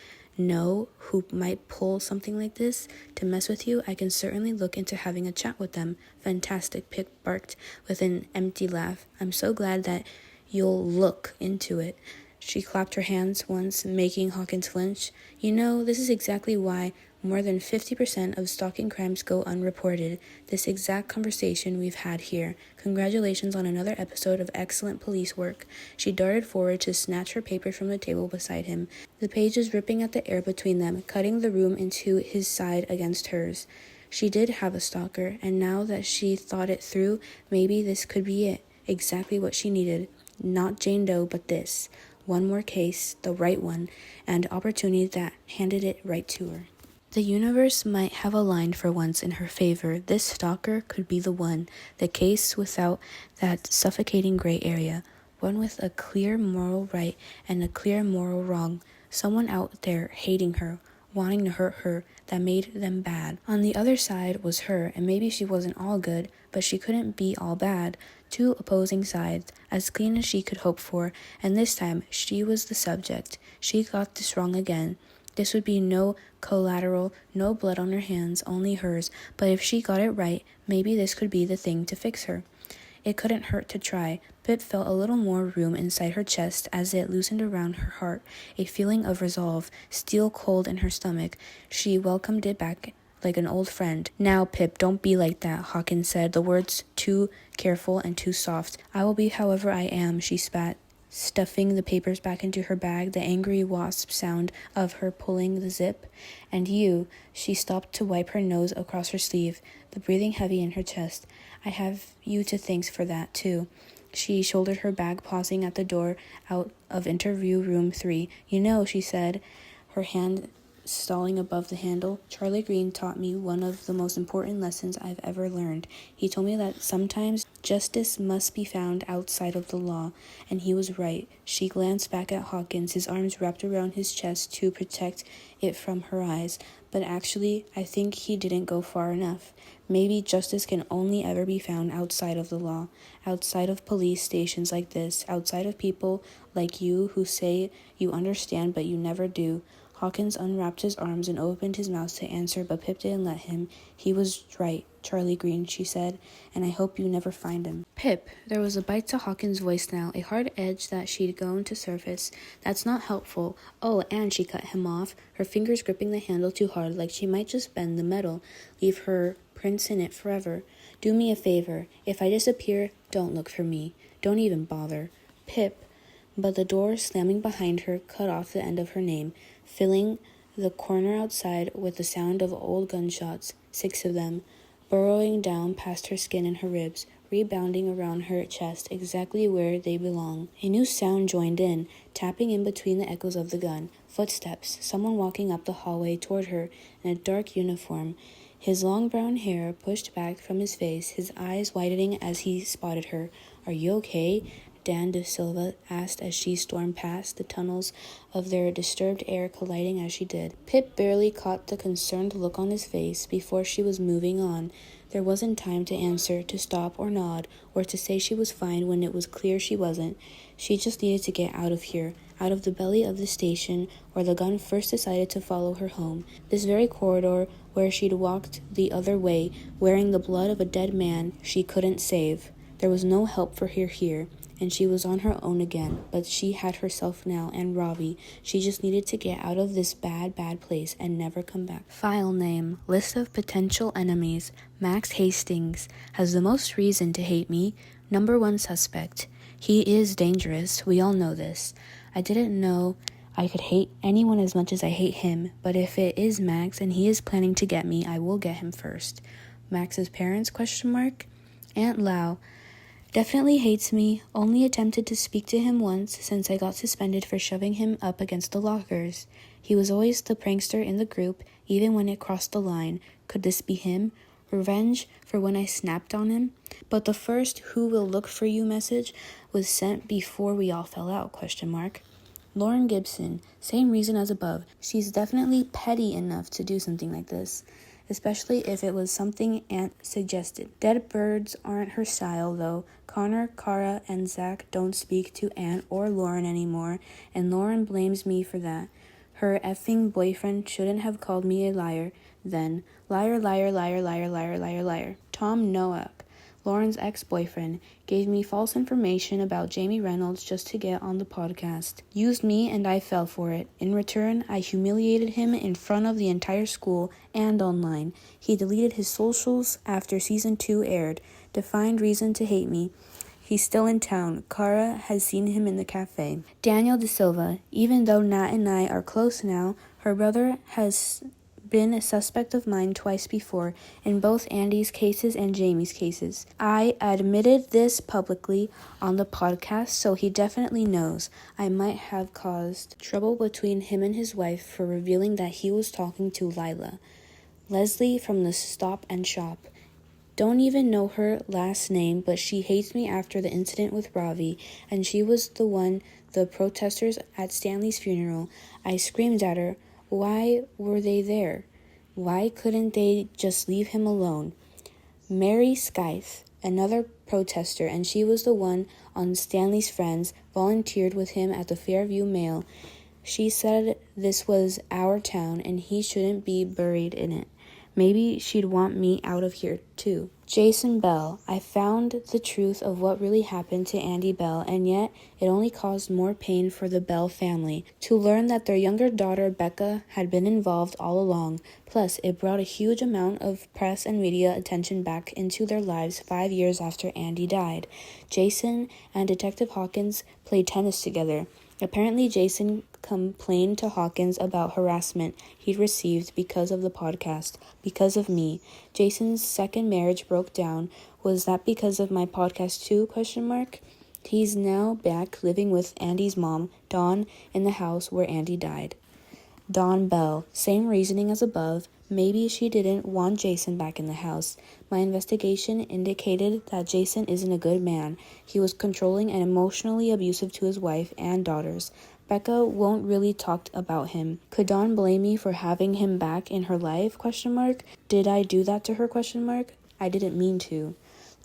pull something like this to mess with you, I can certainly look into having a chat with them. Fantastic, Pip barked with an empty laugh. I'm so glad that you'll look into it. She clapped her hands once, making Hawkins flinch. You know, this is exactly why more than 50% of stalking crimes go unreported. This exact conversation we've had here. Congratulations on another episode of excellent police work. She darted forward to snatch her paper from the table beside him, the pages ripping at the air between them, cutting the room into his side against hers. She did have a stalker, and now that she thought it through, maybe this could be it. Exactly what she needed. Not Jane Doe, but this. One more case, the right one, and opportunity that handed it right to her. The universe might have aligned for once in her favor. This stalker could be the one, the case without that suffocating gray area, one with a clear moral right and a clear moral wrong, someone out there hating her, wanting to hurt her, that made them bad. On the other side was her, and maybe she wasn't all good, but she couldn't be all bad. Two opposing sides, as clean as she could hope for, and this time she was the subject. She got this wrong again. This would be no collateral, no blood on her hands, only hers, but if she got it right, maybe this could be the thing to fix her. It couldn't hurt to try. Pip felt a little more room inside her chest as it loosened around her heart, a feeling of resolve, steel cold in her stomach. She welcomed it back like an old friend. Now, Pip, don't be like that, Hawkins said, the words too careful and too soft. I will be however I am, she spat, stuffing the papers back into her bag, the angry wasp sound of her pulling the zip. And you, she stopped to wipe her nose across her sleeve, the breathing heavy in her chest. I have you to thank for that, too. She shouldered her bag, pausing at the door out of interview room 3. You know, she said, her hand stalling above the handle, Charlie Green taught me one of the most important lessons I've ever learned. He told me that sometimes justice must be found outside of the law, and he was right. She glanced back at Hawkins, his arms wrapped around his chest to protect it from her eyes. But actually, I think he didn't go far enough. Maybe justice can only ever be found outside of the law, outside of police stations like this, outside of people like you who say you understand but you never do. Hawkins unwrapped his arms and opened his mouth to answer, but Pip didn't let him. He was right, Charlie Green, she said, and I hope you never find him. Pip, there was a bite to Hawkins' voice now, a hard edge that she'd going to surface. That's not helpful. Oh, and she cut him off, her fingers gripping the handle too hard, like she might just bend the metal, leave her prints in it forever. Do me a favor. If I disappear, don't look for me. Don't even bother. Pip. But the door slamming behind her cut off the end of her name, filling the corner outside with the sound of old gunshots, 6 of them, burrowing down past her skin and her ribs, rebounding around her chest exactly where they belong. A new sound joined in, tapping in between the echoes of the gun. Footsteps, someone walking up the hallway toward her in a dark uniform, his long brown hair pushed back from his face, his eyes widening as he spotted her. Are you okay? Dan De Silva asked as she stormed past, the tunnels of their disturbed air colliding as she did. Pip barely caught the concerned look on his face before she was moving on. There wasn't time to answer, to stop or nod, or to say she was fine when it was clear she wasn't. She just needed to get out of here, out of the belly of the station where the gun first decided to follow her home. This very corridor where she'd walked the other way, wearing the blood of a dead man she couldn't save. There was no help for her here, and she was on her own again, but she had herself now and Robbie. She just needed to get out of this bad place and never come back. File name, list of potential enemies. Max Hastings has the most reason to hate me. Number 1 suspect. He is dangerous, we all know this. I didn't know I could hate anyone as much as I hate him, but if it is Max and he is planning to get me, I will get him first. Max's parents, ? Aunt Lau definitely hates me, only attempted to speak to him once since I got suspended for shoving him up against the lockers. He was always the prankster in the group, even when it crossed the line. Could this be him? Revenge for when I snapped on him? But the first "who will look for you" message was sent before we all fell out, ? Lauren Gibson, same reason as above. She's definitely petty enough to do something like this, especially if it was something Aunt suggested. Dead birds aren't her style, though. Connor, Cara, and Zach don't speak to Aunt or Lauren anymore, and Lauren blames me for that. Her effing boyfriend shouldn't have called me a liar then. Liar, liar, liar, liar, liar, liar, liar. Tom Nowak, Lauren's ex-boyfriend, gave me false information about Jamie Reynolds just to get on the podcast. Used me and I fell for it. In return, I humiliated him in front of the entire school and online. He deleted his socials after season 2 aired. Defined reason to hate me. He's still in town. Cara has seen him in the cafe. Daniel De Silva, even though Nat and I are close now, her brother has been a suspect of mine twice before, in both Andy's cases and Jamie's cases. I admitted this publicly on the podcast, so he definitely knows. I might have caused trouble between him and his wife for revealing that he was talking to Lila. Leslie from the Stop and Shop. Don't even know her last name, but she hates me after the incident with Ravi, and she was the protesters at Stanley's funeral. I screamed at her. Why were they there? Why couldn't they just leave him alone? Mary Scythe, another protester, and she was the one on Stanley's Friends, volunteered with him at the Fairview Mail. She said this was our town and he shouldn't be buried in it. Maybe she'd want me out of here too. Jason Bell. I found the truth of what really happened to Andy Bell, and yet it only caused more pain for the Bell family to learn that their younger daughter Becca had been involved all along. Plus, it brought a huge amount of press and media attention back into their lives 5 years after Andy died. Jason and Detective Hawkins played tennis together. Apparently, Jason complained to Hawkins about harassment he'd received because of the podcast, because of me. Jason's second marriage broke down. Was that because of my podcast too? ? He's now back living with Andy's mom, Dawn, in the house where Andy died. Dawn Bell, same reasoning as above. Maybe she didn't want Jason back in the house. My investigation indicated that Jason isn't a good man. He was controlling and emotionally abusive to his wife and daughters. Becca won't really talk about him. Could Dawn blame me for having him back in her life? ? Did I do that to her? I didn't mean to.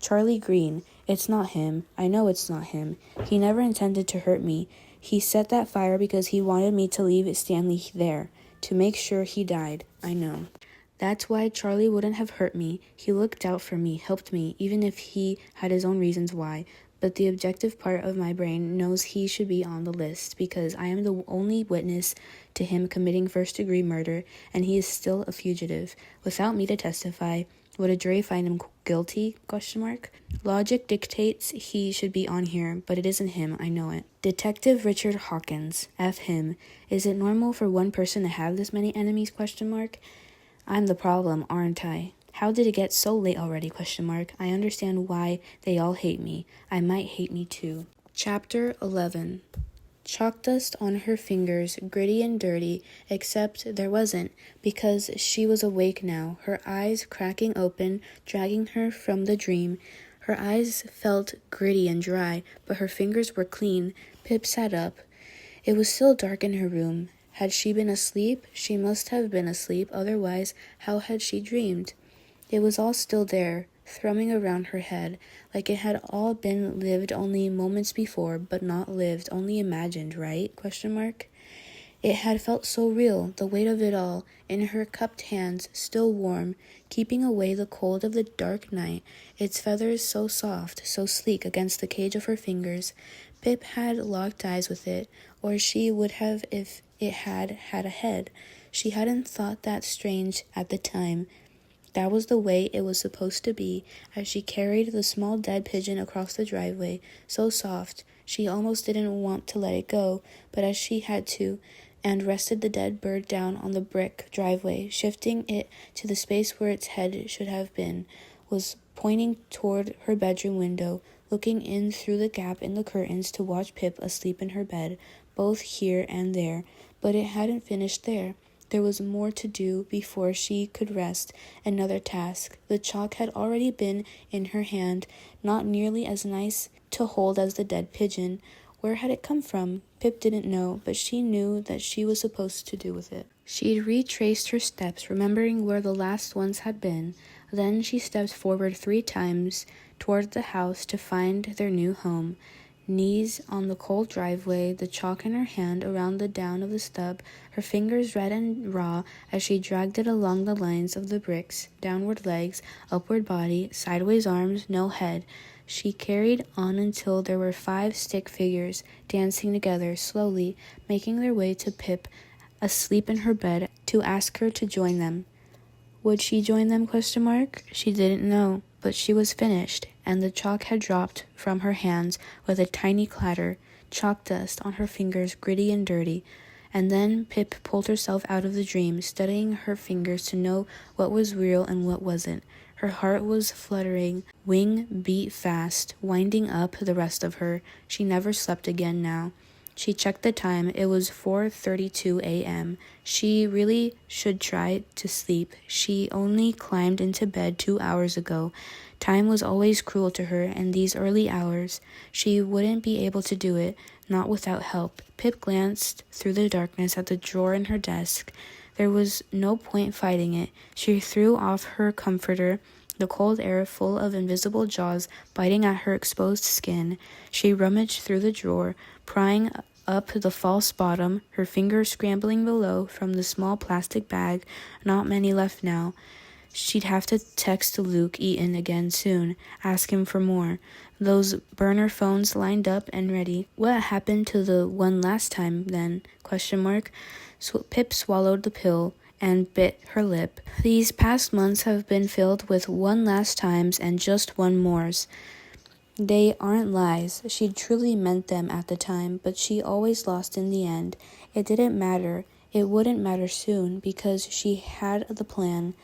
Charlie Green. It's not him. I know it's not him. He never intended to hurt me. He set that fire because he wanted me to leave Stanley there, to make sure he died. I know. That's why Charlie wouldn't have hurt me. He looked out for me, helped me, even if he had his own reasons why. But the objective part of my brain knows he should be on the list because I am the only witness to him committing first-degree murder, and he is still a fugitive. Without me to testify, would a jury find him guilty? ? Logic dictates he should be on here, but it isn't him, I know it. Detective Richard Hawkins. F him. Is it normal for one person to have this many enemies? ? I'm the problem, aren't I? How did it get so late already? ? I understand why they all hate me. I might hate me too. Chapter 11. Chalk dust on her fingers, gritty and dirty, except there wasn't, because she was awake now, her eyes cracking open, dragging her from the dream. Her eyes felt gritty and dry, but her fingers were clean. Pip sat up. It was still dark in her room. Had she been asleep? She must have been asleep, otherwise how had she dreamed? It was all still there, thrumming around her head, like it had all been lived only moments before, but not lived, only imagined, right? ? It had felt so real, the weight of it all, in her cupped hands, still warm, keeping away the cold of the dark night, its feathers so soft, so sleek against the cage of her fingers. Pip had locked eyes with it, or she would have if it had had a head. She hadn't thought that strange at the time. That was the way it was supposed to be, as she carried the small dead pigeon across the driveway, so soft, she almost didn't want to let it go, but as she had to, and rested the dead bird down on the brick driveway, shifting it to the space where its head should have been, was pointing toward her bedroom window, looking in through the gap in the curtains to watch Pip asleep in her bed, both here and there, But it hadn't finished there. There was more to do before she could rest. Another task. The chalk had already been in her hand, not nearly as nice to hold as the dead pigeon. Where had it come from? Pip didn't know, but she knew that she was supposed to do with it. She retraced her steps, remembering where the last ones had been. Then she stepped forward 3 times toward the house to find their new home. Knees on the cold driveway, the chalk in her hand around the down of the stub, her fingers red and raw as she dragged it along the lines of the bricks, downward legs, upward body, sideways arms, no head. She carried on until there were 5 stick figures, dancing together, slowly, making their way to Pip, asleep in her bed, to ask her to join them. Would she join them? She didn't know, but she was finished, and the chalk had dropped from her hands with a tiny clatter, chalk dust on her fingers, gritty and dirty. And then Pip pulled herself out of the dream, studying her fingers to know what was real and what wasn't. Her heart was fluttering, wing beat fast, winding up the rest of her. She never slept again now. She checked the time. It was 4:32 a.m. She really should try to sleep. She only climbed into bed 2 hours ago. Time was always cruel to her, and these early hours, she wouldn't be able to do it, not without help. Pip glanced through the darkness at the drawer in her desk. There was no point fighting it. She threw off her comforter, the cold air full of invisible jaws biting at her exposed skin. She rummaged through the drawer, prying up the false bottom, her fingers scrambling below from the small plastic bag. Not many left now. She'd have to text Luke Eaton again soon, ask him for more. Those burner phones lined up and ready. What happened to the one last time, then? Pip swallowed the pill and bit her lip. These past months have been filled with one last times and just one mores. They aren't lies. She truly meant them at the time, but she always lost in the end. It didn't matter. It wouldn't matter soon, because she had the plan,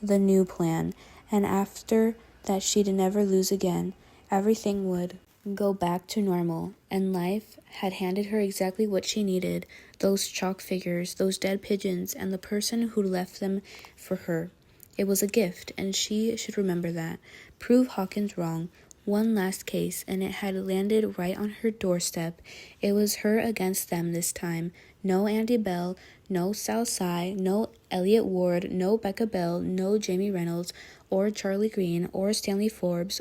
the new plan, and after that she'd never lose again. Everything would go back to normal, and life had handed her exactly what she needed, those chalk figures, those dead pigeons, and the person who left them for her. It was a gift, and she should remember that. Prove Hawkins wrong. One last case, and it had landed right on her doorstep. It was her against them this time. No Andy Bell, no Sal Sy, no Elliot Ward, no Becca Bell, no Jamie Reynolds, or Charlie Green, or Stanley Forbes,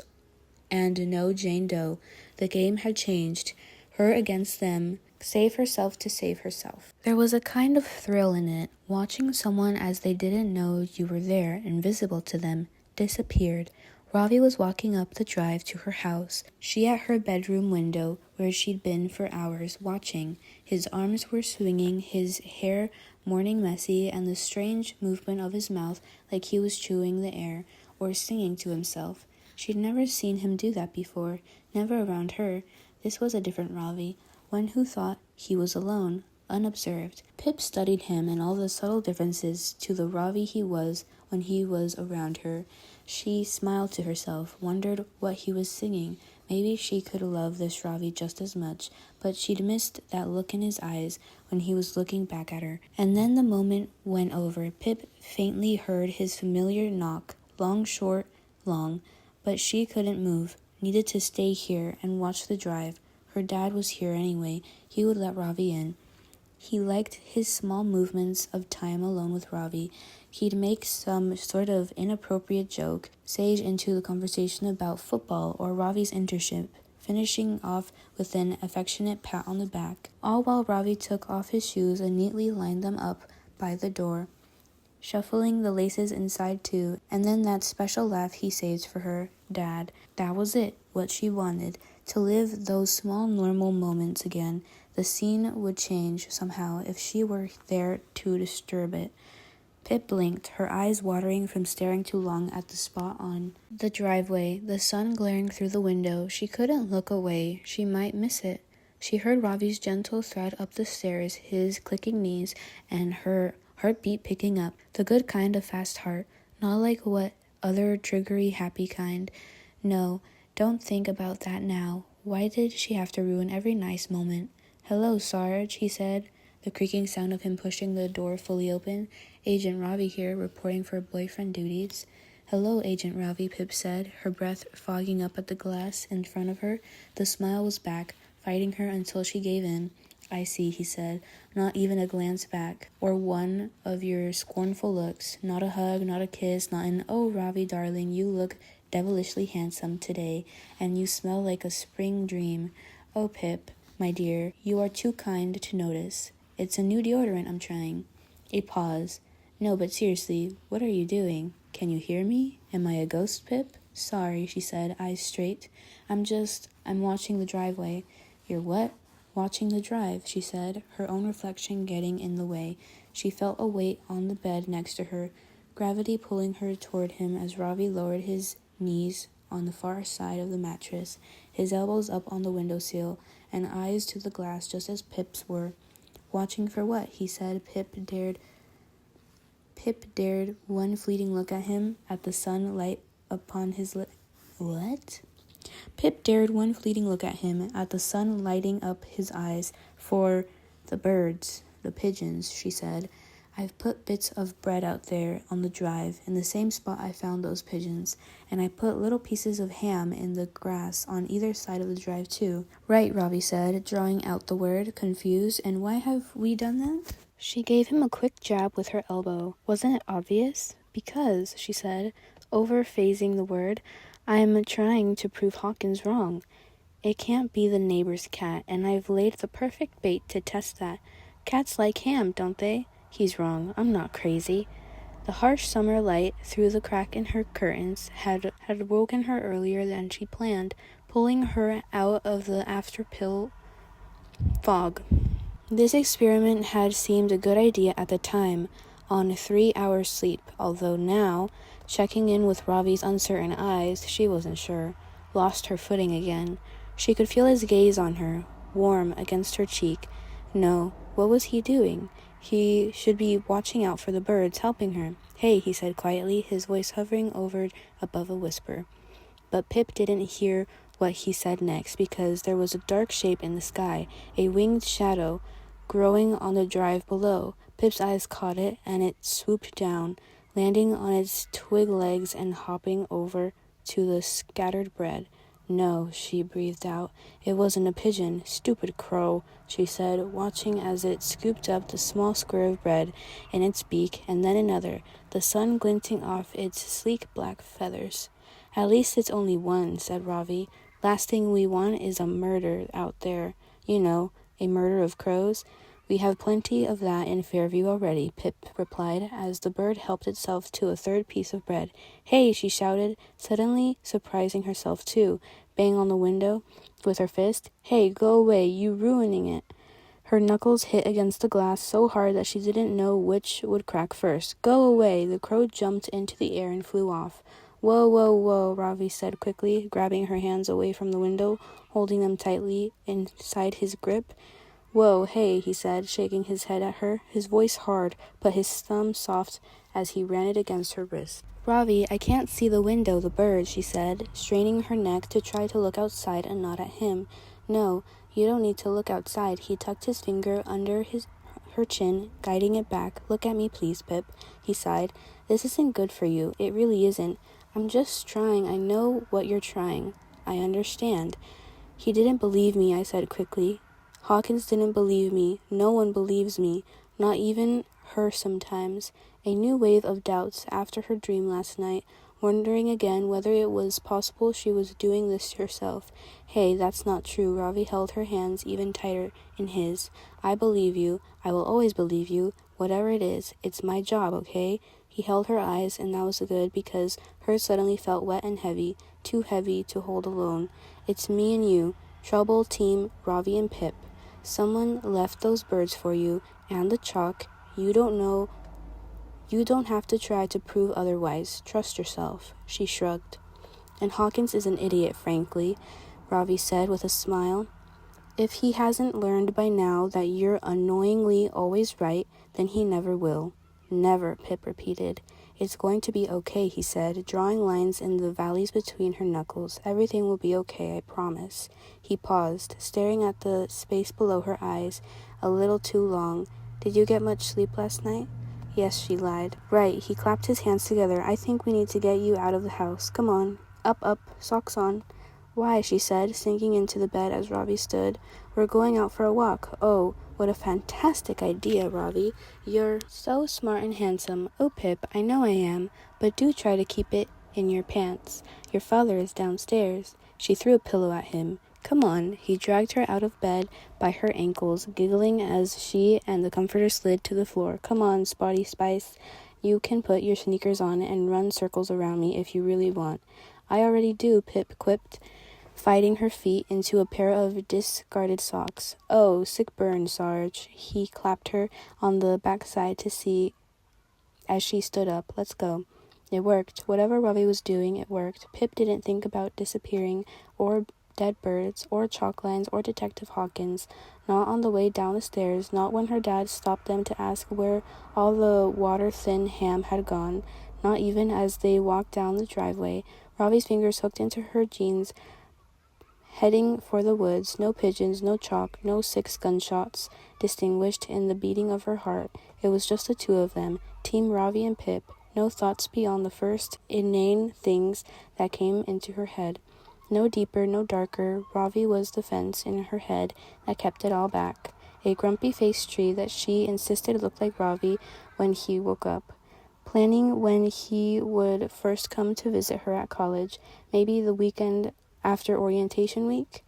and no Jane Doe. The game had changed. Her against them. Save herself to save herself. There was a kind of thrill in it, watching someone as they didn't know you were there, invisible to them, disappeared. Ravi was walking up the drive to her house, she at her bedroom window, where she'd been for hours, watching. His arms were swinging, his hair morning messy, and the strange movement of his mouth like he was chewing the air, or singing to himself. She'd never seen him do that before, never around her. This was a different Ravi, one who thought he was alone, unobserved. Pip studied him and all the subtle differences to the Ravi he was when he was around her. She smiled to herself, wondered what he was singing. Maybe she could love this Ravi just as much, but she'd missed that look in his eyes when he was looking back at her. And then the moment went over. Pip faintly heard his familiar knock, long, short, long, but she couldn't move, needed to stay here and watch the drive. Her dad was here anyway. He would let Ravi in. He liked his small movements of time alone with Ravi. He'd make some sort of inappropriate joke, sage into the conversation about football or Ravi's internship, finishing off with an affectionate pat on the back, all while Ravi took off his shoes and neatly lined them up by the door, shuffling the laces inside too, and then that special laugh he saved for her, Dad. That was it, what she wanted, to live those small normal moments again. The scene would change somehow if she were there to disturb it. Pip blinked, her eyes watering from staring too long at the spot on the driveway, the sun glaring through the window. She couldn't look away. She might miss it. She heard Ravi's gentle thread up the stairs, his clicking knees, and her heartbeat picking up. The good kind of fast heart, not like what other triggery happy kind. No, don't think about that now. Why did she have to ruin every nice moment? Hello, Sarge, he said. the creaking sound of him pushing the door fully open. "Agent Ravi here, reporting for boyfriend duties." "Hello, Agent Ravi," Pip said, her breath fogging up at the glass in front of her. The smile was back, fighting her until she gave in. "I see," he said, "not even a glance back, or one of your scornful looks. Not a hug, not a kiss, not an, 'Oh, Ravi, darling, you look devilishly handsome today, and you smell like a spring dream.' Oh, Pip, my dear, you are too kind to notice. It's a new deodorant I'm trying." A pause. "No, but seriously, what are you doing? Can you hear me? Am I a ghost, Pip?" "Sorry," she said, eyes straight. I'm watching the driveway." "You're what?" "Watching the drive," she said, her own reflection getting in the way. She felt a weight on the bed next to her, gravity pulling her toward him as Ravi lowered his knees on the far side of the mattress, his elbows up on the windowsill, and eyes to the glass just as Pip's were. "Watching for what?" he said. Pip dared one fleeting look at him, at the sun light upon his What? Pip dared one fleeting look at him, at the sun lighting up his eyes. "For the birds, the pigeons," she said. "I've put bits of bread out there on the drive, in the same spot I found those pigeons, and I put little pieces of ham in the grass on either side of the drive, too." "Right," Robbie said, drawing out the word, confused. "And why have we done that?" She gave him a quick jab with her elbow. "Wasn't it obvious?" "Because," she said, over-phasing the word, "I'm trying to prove Hawkins wrong. It can't be the neighbor's cat, and I've laid the perfect bait to test that. Cats like ham, don't they?" "He's wrong. I'm not crazy." The harsh summer light through the crack in her curtains had woken her earlier than she planned, pulling her out of the after-pill fog. This experiment had seemed a good idea at the time, on 3 hours sleep, although now, checking in with Ravi's uncertain eyes, she wasn't sure. Lost her footing again. She could feel his gaze on her, warm against her cheek. No, what was he doing? He should be watching out for the birds, helping her. "Hey," he said quietly, his voice hovering over above a whisper. But Pip didn't hear what he said next, because there was a dark shape in the sky, a winged shadow, growing on the drive below. Pip's eyes caught it, and it swooped down, landing on its twig legs and hopping over to the scattered bread. "No," she breathed out. "It wasn't a pigeon. Stupid crow," she said, watching as it scooped up the small square of bread in its beak, and then another, the sun glinting off its sleek black feathers. "At least it's only one," said Ravi. "Last thing we want is a murder out there. You know, a murder of crows." "We have plenty of that in Fairview already," Pip replied, as the bird helped itself to a third piece of bread. "Hey," she shouted, suddenly surprising herself too, bang on the window with her fist. "Hey, go away, you ruining it." Her knuckles hit against the glass so hard that she didn't know which would crack first. "Go away!" The crow jumped into the air and flew off. "Whoa, whoa, whoa," Ravi said quickly, grabbing her hands away from the window, holding them tightly inside his grip. "Whoa, hey," he said, shaking his head at her, his voice hard, but his thumb soft as he ran it against her wrist. "Ravi, I can't see the window, the bird," she said, straining her neck to try to look outside and not at him. "No, you don't need to look outside." He tucked his finger under her chin, guiding it back. "Look at me, please, Pip," he sighed. "This isn't good for you. It really isn't. I'm just trying. I know what you're trying. I understand." "He didn't believe me," I said quickly. "Hawkins didn't believe me. No one believes me. Not even her sometimes." A new wave of doubts after her dream last night, wondering again whether it was possible she was doing this herself. "Hey, that's not true." Ravi held her hands even tighter in his. "I believe you. I will always believe you. Whatever it is, it's my job, okay?" He held her eyes, and that was good, because hers suddenly felt wet and heavy, too heavy to hold alone. "It's me and you. Trouble team Ravi and Pip. Someone left those birds for you, and the chalk. You don't have to try to prove otherwise. Trust yourself." She shrugged. "And Hawkins is an idiot, frankly," Ravi said with a smile. "If he hasn't learned by now that you're annoyingly always right, then he never will." "Never," Pip repeated. "It's going to be okay," he said, drawing lines in the valleys between her knuckles. "Everything will be okay, I promise." He paused, staring at the space below her eyes a little too long. "Did you get much sleep last night?" "Yes," she lied. "Right." He clapped his hands together. "I think we need to get you out of the house. Come on. Up, socks on." "Why?" she said, sinking into the bed as Ravi stood. "We're going out for a walk." "Oh, what a fantastic idea, Ravi. You're so smart and handsome." "Oh, Pip, I know I am, but do try to keep it in your pants. Your father is downstairs." She threw a pillow at him. "Come on." He dragged her out of bed by her ankles, giggling as she and the comforter slid to the floor. "Come on, Spotty Spice. You can put your sneakers on and run circles around me if you really want." "I already do," Pip quipped, fighting her feet into a pair of discarded socks. "Oh, sick burn, Sarge." He clapped her on the backside to see as she stood up. "Let's go." It worked. Whatever Ravi was doing, it worked. Pip didn't think about disappearing, or dead birds, or chalk lines, or Detective Hawkins. Not on the way down the stairs, not when her dad stopped them to ask where all the water-thin ham had gone, not even as they walked down the driveway. Ravi's fingers hooked into her jeans, heading for the woods. No pigeons, no chalk, no 6 gunshots distinguished in the beating of her heart. It was just the two of them, Team Ravi and Pip. No thoughts beyond the first inane things that came into her head. No deeper, no darker. Ravi was the fence in her head that kept it all back. A grumpy-faced tree that she insisted looked like Ravi when he woke up. Planning when he would first come to visit her at college, maybe the weekend after orientation week.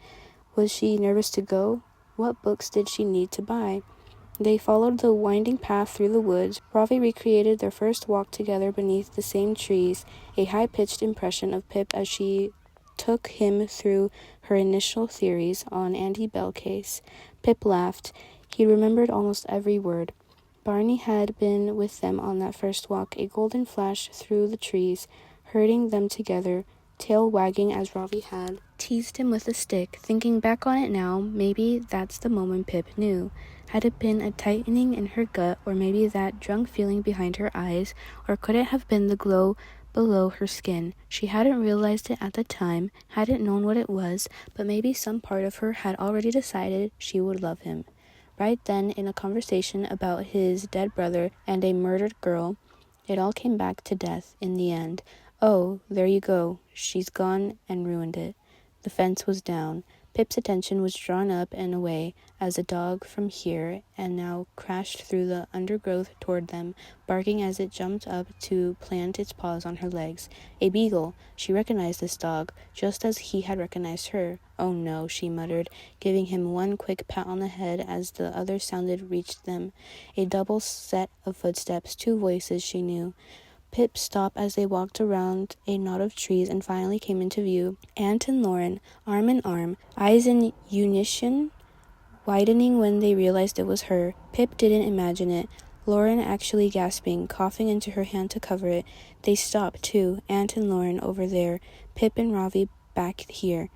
Was she nervous to go? What books did she need to buy? They followed the winding path through the woods. Ravi recreated their first walk together beneath the same trees, a high-pitched impression of Pip as she took him through her initial theories on Andy Bell case. Pip laughed. He remembered almost every word. Barney had been with them on that first walk, a golden flash through the trees, herding them together, tail wagging as Ravi had teased him with a stick. Thinking back on it now, maybe that's the moment Pip knew. Had it been a tightening in her gut, or maybe that drunk feeling behind her eyes, or could it have been the glow below her skin? She hadn't realized it at the time, hadn't known what it was, but maybe some part of her had already decided she would love him. Right then, in a conversation about his dead brother and a murdered girl, it all came back to death in the end. "Oh, there you go. She's gone and ruined it." The fence was down. Pip's attention was drawn up and away as a dog from here and now crashed through the undergrowth toward them, barking as it jumped up to plant its paws on her legs. A beagle. She recognized this dog, just as he had recognized her. "Oh no," she muttered, giving him one quick pat on the head as the other sound reached them. A double set of footsteps, 2 voices she knew. Pip stopped as they walked around a knot of trees and finally came into view. Aunt and Lauren, arm in arm, eyes in unison, widening when they realized it was her. Pip didn't imagine it. Lauren actually gasping, coughing into her hand to cover it. They stopped, too, Aunt and Lauren over there, Pip and Ravi back here.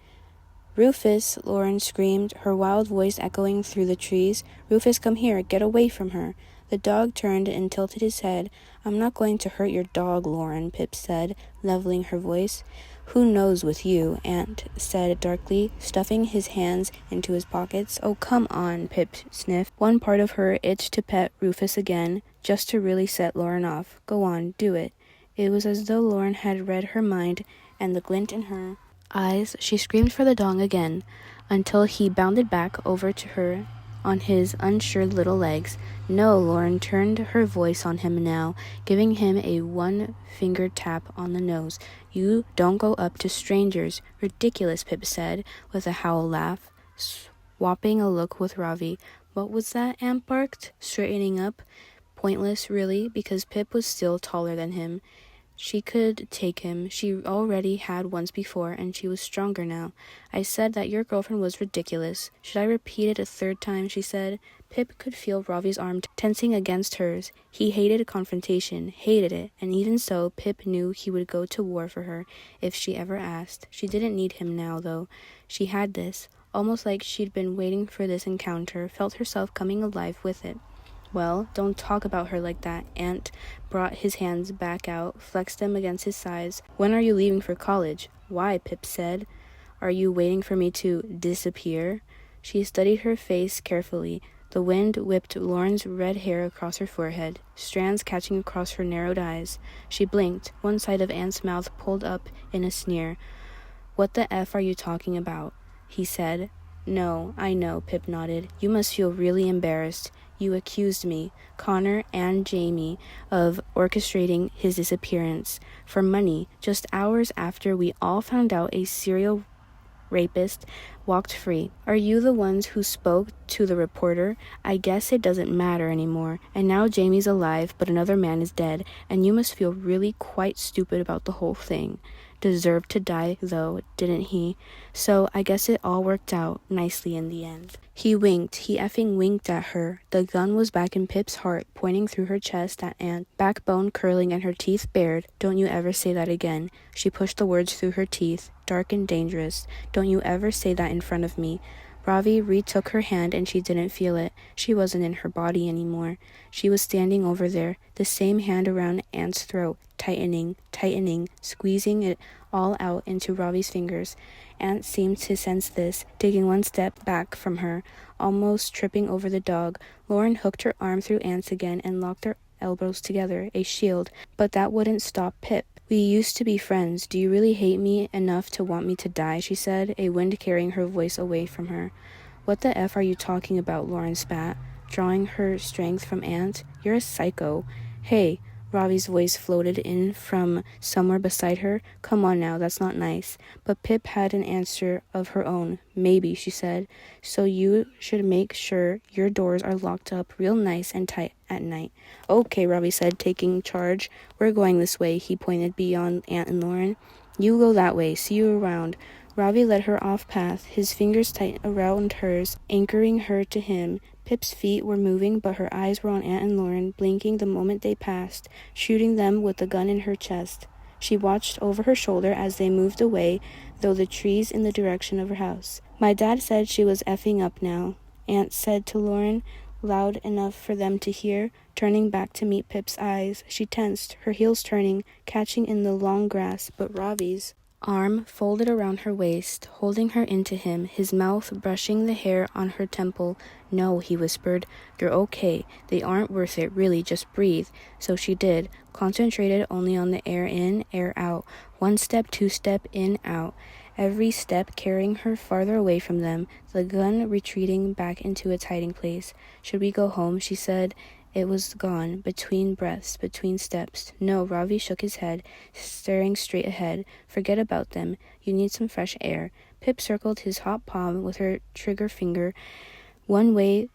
"Rufus!" Lauren screamed, her wild voice echoing through the trees. "Rufus, come here! Get away from her!" The dog turned and tilted his head. "I'm not going to hurt your dog, Lauren," Pip said, leveling her voice. "Who knows with you?" Aunt said darkly, stuffing his hands into his pockets. "Oh, come on," Pip sniffed. One part of her itched to pet Rufus again, just to really set Lauren off. "Go on, do it." It was as though Lauren had read her mind, and the glint in her eyes, she screamed for the dog again, until he bounded back over to her on his unsure little legs. "No," Lauren turned her voice on him now, giving him a 1-finger tap on the nose. "You don't go up to strangers." "Ridiculous," Pip said, with a howl laugh, swapping a look with Ravi. "What was that?" Aunt barked, straightening up. Pointless, really, because Pip was still taller than him. She could take him. She already had once before, and she was stronger now. "I said that your girlfriend was ridiculous. Should I repeat it a 3rd time?" she said. Pip could feel Ravi's arm tensing against hers. He hated confrontation, hated it, and even so, Pip knew he would go to war for her if she ever asked. She didn't need him now, though. She had this, almost like she'd been waiting for this encounter, felt herself coming alive with it. Well, don't talk about her like that. Ant brought his hands back out, flexed them against his sides. When are you leaving for college? Why? Pip said. Are you waiting for me to disappear? She studied her face carefully. The wind whipped Lauren's red hair across her forehead, strands catching across her narrowed eyes. She blinked. One side of Ant's mouth pulled up in a sneer. What the F are you talking about? He said. No, I know, Pip nodded. You must feel really embarrassed. You accused me, Connor and Jamie, of orchestrating his disappearance for money just hours after we all found out a serial rapist walked free. Are you the ones who spoke to the reporter? I guess it doesn't matter anymore. And now Jamie's alive, but another man is dead, and you must feel really quite stupid about the whole thing. Deserved to die, though, didn't he? So I guess it all worked out nicely in the end. He winked. He effing winked at her. The gun was back in Pip's heart, pointing through her chest at Ant, backbone curling and her teeth bared. Don't you ever say that again. She pushed the words through her teeth. Dark and dangerous. Don't you ever say that in front of me. Ravi retook her hand and she didn't feel it. She wasn't in her body anymore. She was standing over there, the same hand around Ant's throat, tightening, squeezing it all out into Ravi's fingers. Ant seemed to sense this, taking one step back from her, almost tripping over the dog. Lauren hooked her arm through Ant's again and locked their elbows together, a shield, but that wouldn't stop Pip. We used to be friends. Do you really hate me enough to want me to die? She said, a wind carrying her voice away from her. What the F are you talking about? Lauren spat, drawing her strength from Ant. You're a psycho. Hey, Ravi's voice floated in from somewhere beside her. Come on now, that's not nice. But Pip had an answer of her own. Maybe, she said. So you should make sure your doors are locked up real nice and tight at night. Okay, Ravi said, taking charge. We're going this way, he pointed beyond Ant and Lauren. You go that way. See you around. Ravi led her off path, his fingers tight around hers, anchoring her to him. Pip's feet were moving, but her eyes were on Ant and Lauren, blinking the moment they passed, shooting them with the gun in her chest. She watched over her shoulder as they moved away, through the trees in the direction of her house. My dad said she was effing up now, Ant said to Lauren, loud enough for them to hear. Turning back to meet Pip's eyes, she tensed, her heels turning, catching in the long grass, but Ravi's arm folded around her waist, holding her into him, his mouth brushing the hair on her temple. No, he whispered. You're okay. They aren't worth it, really. Just breathe. So she did, concentrated only on the air in, air out. One step, two step, in, out. Every step carrying her farther away from them, the gun retreating back into its hiding place. Should we go home? She said. It was gone, between breaths, between steps. No, Ravi shook his head, staring straight ahead. Forget about them. You need some fresh air. Pip circled his hot palm with her trigger finger, one way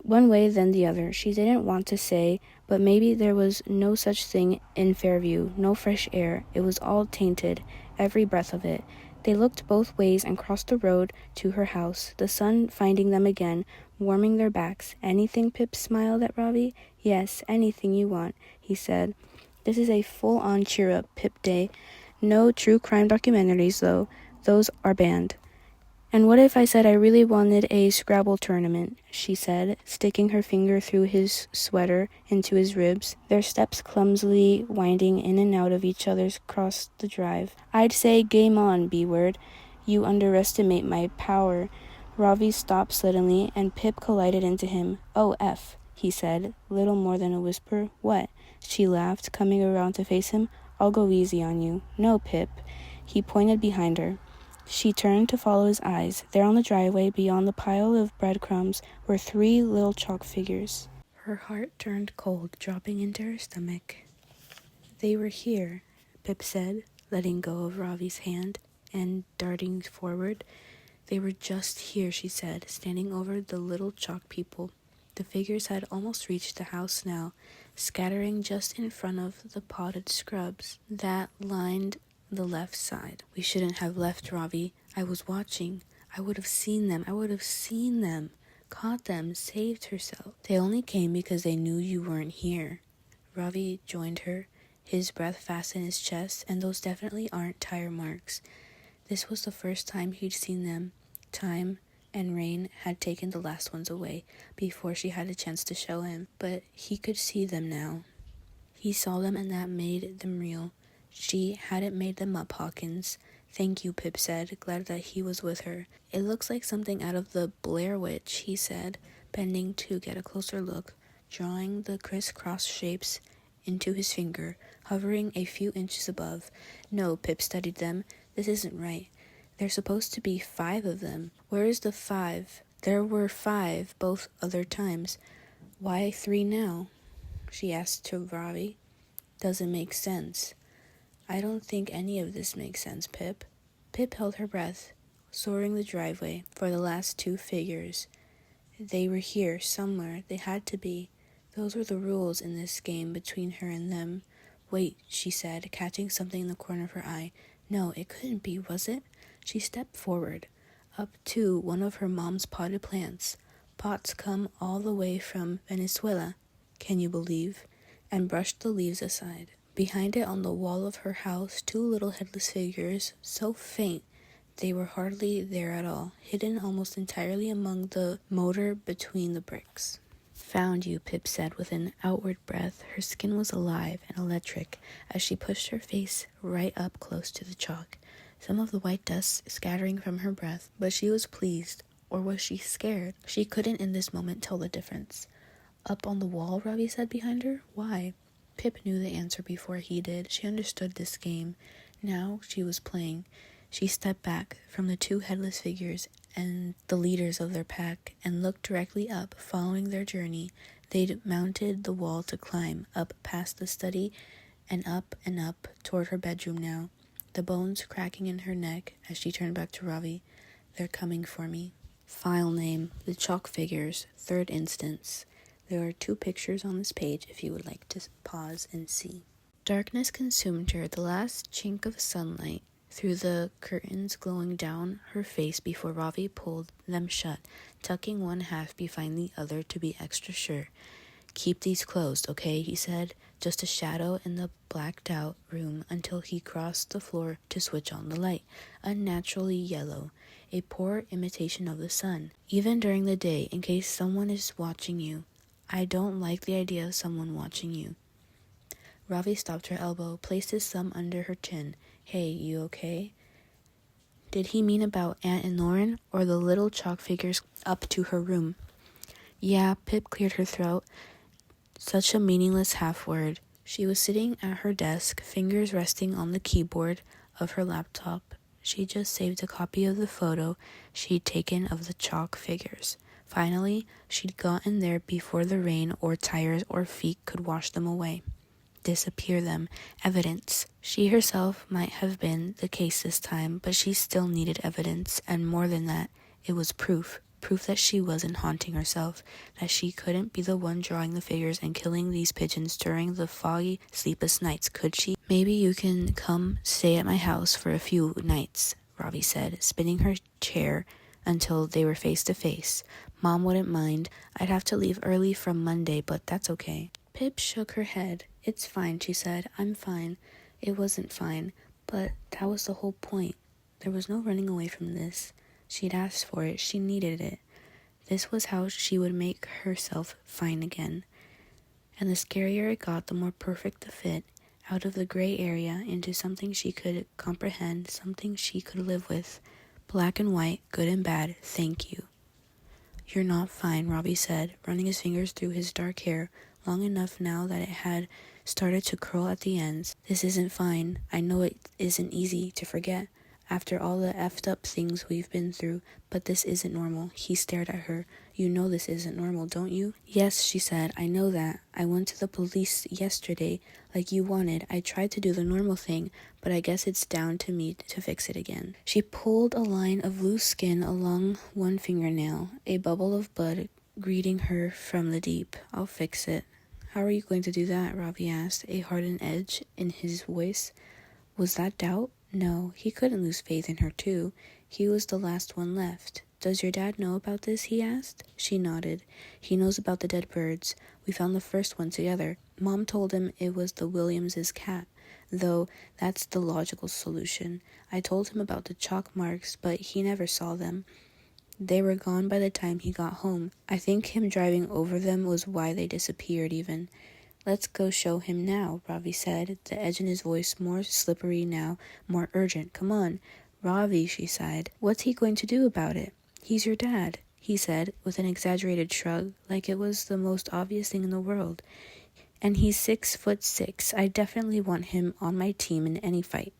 then the other. She didn't want to say, but maybe there was no such thing in Fairview, no fresh air. It was all tainted, every breath of it. They looked both ways and crossed the road to her house, the sun finding them again, warming their backs. Anything? Pip smiled at Ravi. Yes, anything you want, he said. This is a full-on cheer-up Pip day. No true crime documentaries, though. Those are banned. And what if I said I really wanted a Scrabble tournament? She said, sticking her finger through his sweater into his ribs, their steps clumsily winding in and out of each other's across the drive. I'd say game on, B-word. You underestimate my power. Ravi stopped suddenly, and Pip collided into him. Oh, F, he said, little more than a whisper. What? She laughed, coming around to face him. I'll go easy on you. No, Pip. He pointed behind her. She turned to follow his eyes. There on the driveway, beyond the pile of breadcrumbs, were 3 little chalk figures. Her heart turned cold, dropping into her stomach. They were here, Pip said, letting go of Ravi's hand and darting forward. They were just here, she said, standing over the little chalk people. The figures had almost reached the house now, scattering just in front of the potted scrubs that lined the left side. We shouldn't have left, Ravi. I was watching. I would have seen them. Caught them, saved herself. They only came because they knew you weren't here. Ravi joined her, his breath fast in his chest, and those definitely aren't tire marks. This was the first time he'd seen them. Time and rain had taken the last ones away before she had a chance to show him. But he could see them now. He saw them, and that made them real. She hadn't made them up, Hawkins. Thank you, Pip said, glad that he was with her. It looks like something out of the Blair Witch, he said, bending to get a closer look, drawing the crisscross shapes into his finger, hovering a few inches above. No, Pip studied them. This isn't right. There's supposed to be 5 of them. Where is the 5? There were 5 both other times. Why 3 now? She asked to Ravi. Doesn't make sense. I don't think any of this makes sense, Pip. Pip held her breath, soaring the driveway for the last 2 figures. They were here, somewhere. They had to be. Those were the rules in this game between her and them. Wait, she said, catching something in the corner of her eye. No, it couldn't be, was it? She stepped forward, up to one of her mom's potted plants. Pots come all the way from Venezuela, can you believe? And brushed the leaves aside. Behind it on the wall of her house, 2 little headless figures, so faint they were hardly there at all, hidden almost entirely among the mortar between the bricks. Found you, Pip said with an outward breath. Her skin was alive and electric as she pushed her face right up close to the chalk, some of the white dust scattering from her breath. But she was pleased, or was she scared? She couldn't in this moment tell the difference. Up on the wall, Ravi said behind her. Why? Pip knew the answer before he did. She understood this game. Now she was playing. She stepped back from the 2 headless figures and the leaders of their pack and looked directly up, following their journey. They'd mounted the wall to climb up past the study and up toward her bedroom now, the bones cracking in her neck as she turned back to Ravi. They're coming for me. File name, the chalk figures, 3rd instance. There are 2 pictures on this page if you would like to pause and see. Darkness consumed her, the last chink of sunlight through the curtains glowing down her face before Ravi pulled them shut, tucking one half behind the other to be extra sure. Keep these closed, okay, he said, just a shadow in the blacked-out room until he crossed the floor to switch on the light, unnaturally yellow, a poor imitation of the sun, even during the day, in case someone is watching you. I don't like the idea of someone watching you. Ravi stopped her elbow, placed his thumb under her chin. Hey, you okay? Did he mean about Aunt and Lauren, or the little chalk figures up to her room? Yeah, Pip cleared her throat. Such a meaningless half-word. She was sitting at her desk, fingers resting on the keyboard of her laptop. She just saved a copy of the photo she'd taken of the chalk figures. Finally, she'd gotten there before the rain or tires or feet could wash them away. Disappear them. Evidence. She herself might have been the case this time, but she still needed evidence, and more than that, it was proof. Proof that she wasn't haunting herself, that she couldn't be the one drawing the figures and killing these pigeons during the foggy, sleepless nights, could she? Maybe you can come stay at my house for a few nights, Ravi said, spinning her chair until they were face to face. Mom wouldn't mind. I'd have to leave early from Monday, but that's okay. Pip shook her head. It's fine, she said. I'm fine. It wasn't fine, but that was the whole point. There was no running away from this. She'd asked for it. She needed it. This was how she would make herself fine again. And the scarier it got, the more perfect the fit, out of the gray area into something she could comprehend, something she could live with. Black and white, good and bad, thank you. You're not fine, Robbie said, running his fingers through his dark hair, long enough now that it had started to curl at the ends. This isn't fine. I know it isn't easy to forget after all the effed up things we've been through, but this isn't normal. He stared at her. You know this isn't normal, don't you? Yes, she said, I know that. I went to the police yesterday, like you wanted. I tried to do the normal thing, but I guess it's down to me to fix it again. She pulled a line of loose skin along one fingernail, a bubble of blood greeting her from the deep. I'll fix it. How are you going to do that? Robbie asked, a hardened edge in his voice. Was that doubt? No, he couldn't lose faith in her too. He was the last one left. Does your dad know about this? He asked. She nodded. He knows about the dead birds. We found the first one together. Mom told him it was the Williams's cat, though that's the logical solution. I told him about the chalk marks, but he never saw them. They were gone by the time he got home. I think him driving over them was why they disappeared even. Let's go show him now, Ravi said, the edge in his voice more slippery now, more urgent. Come on. Ravi, she sighed. What's he going to do about it? He's your dad, he said, with an exaggerated shrug, like it was the most obvious thing in the world. And he's 6'6". I definitely want him on my team in any fight.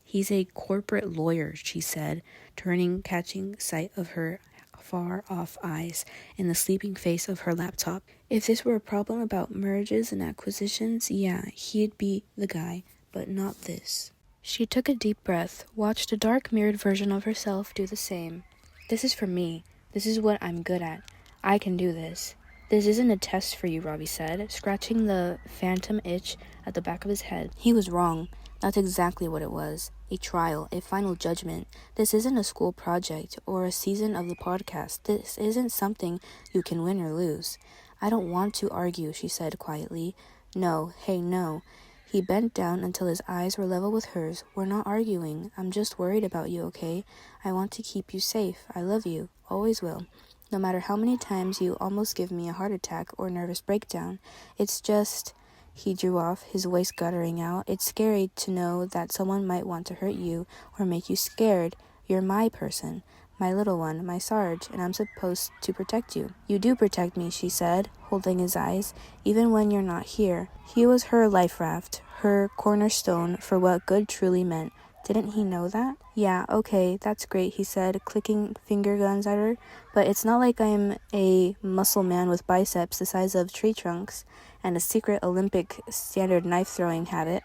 He's a corporate lawyer, she said, turning, catching sight of her far-off eyes in the sleeping face of her laptop. If this were a problem about mergers and acquisitions, yeah, he'd be the guy, but not this. She took a deep breath, watched a dark mirrored version of herself do the same. This is for me. This is what I'm good at. I can do this. This isn't a test for you, Ravi said, scratching the phantom itch at the back of his head. He was wrong. That's exactly what it was. A trial, a final judgment. This isn't a school project or a season of the podcast. This isn't something you can win or lose. I don't want to argue, she said quietly. No, hey, no. He bent down until his eyes were level with hers. We're not arguing. I'm just worried about you, okay? I want to keep you safe. I love you. Always will. No matter how many times you almost give me a heart attack or nervous breakdown. It's just... He drew off, his voice guttering out. It's scary to know that someone might want to hurt you or make you scared. You're my person, my little one, my Sarge, and I'm supposed to protect you. You do protect me, she said, holding his eyes, even when you're not here. He was her life raft, her cornerstone for what good truly meant. Didn't he know that? Yeah, okay, that's great, he said, clicking finger guns at her. But it's not like I'm a muscle man with biceps the size of tree trunks and a secret Olympic standard knife-throwing habit.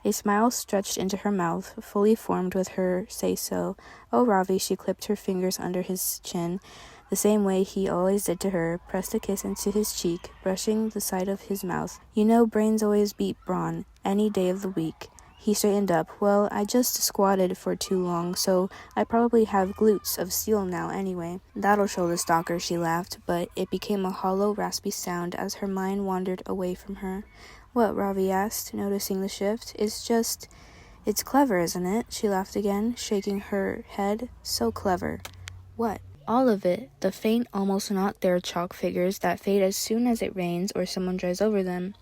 A smile stretched into her mouth, fully formed with her say-so. Oh, Ravi, she clipped her fingers under his chin, the same way he always did to her, pressed a kiss into his cheek, brushing the side of his mouth. You know brains always beat brawn, any day of the week. He straightened up. Well, I just squatted for too long, so I probably have glutes of steel now anyway. That'll show the stalker, she laughed, but it became a hollow, raspy sound as her mind wandered away from her. What? Ravi asked, noticing the shift. It's clever, isn't it? She laughed again, shaking her head. So clever. What? All of it. The faint, almost not there chalk figures that fade as soon as it rains or someone drives over them.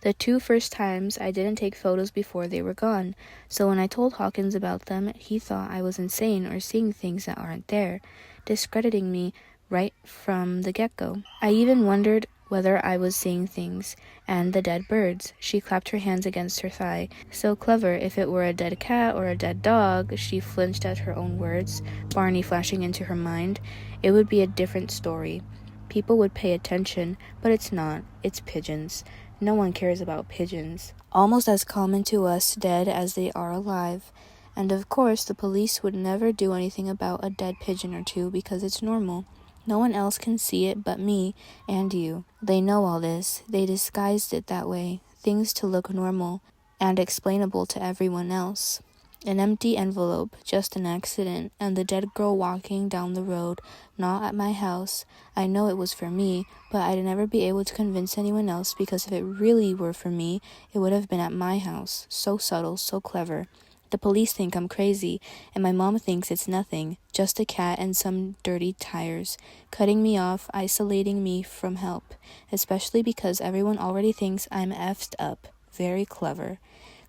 The 2 first times I didn't take photos before they were gone, so when I told Hawkins about them, he thought I was insane or seeing things that aren't there, discrediting me right from the get-go. I even wondered whether I was seeing things, and the dead birds. She clapped her hands against her thigh. So clever. If it were a dead cat or a dead dog, she flinched at her own words, Barney flashing into her mind, it would be a different story. People would pay attention, but it's not. It's pigeons. No one cares about pigeons. Almost as common to us dead as they are alive. And of course, the police would never do anything about a dead pigeon or two because it's normal. No one else can see it but me and you. They know all this. They disguised it that way. Things to look normal and explainable to everyone else. An empty envelope, just an accident, and the dead girl walking down the road, not at my house. I know it was for me, but I'd never be able to convince anyone else because if it really were for me, it would have been at my house. So subtle, so clever. The police think I'm crazy, and my mom thinks it's nothing, just a cat and some dirty tires, cutting me off, isolating me from help, especially because everyone already thinks I'm effed up. Very clever.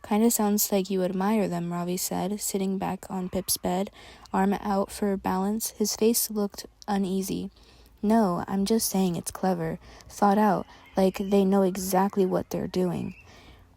Kinda sounds like you admire them, Ravi said, sitting back on Pip's bed, arm out for balance. His face looked uneasy. No, I'm just saying it's clever, thought out, like they know exactly what they're doing.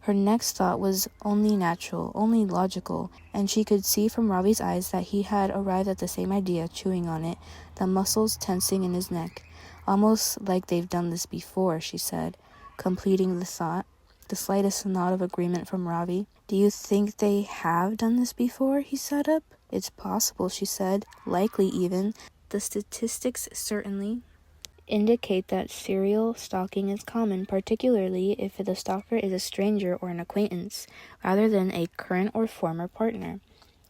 Her next thought was only natural, only logical, and she could see from Ravi's eyes that he had arrived at the same idea, chewing on it, the muscles tensing in his neck. Almost like they've done this before, she said, completing the thought. The slightest nod of agreement from Ravi. Do you think they have done this before? He sat up. It's possible, she said. Likely even. The statistics certainly indicate that serial stalking is common, particularly if the stalker is a stranger or an acquaintance, rather than a current or former partner.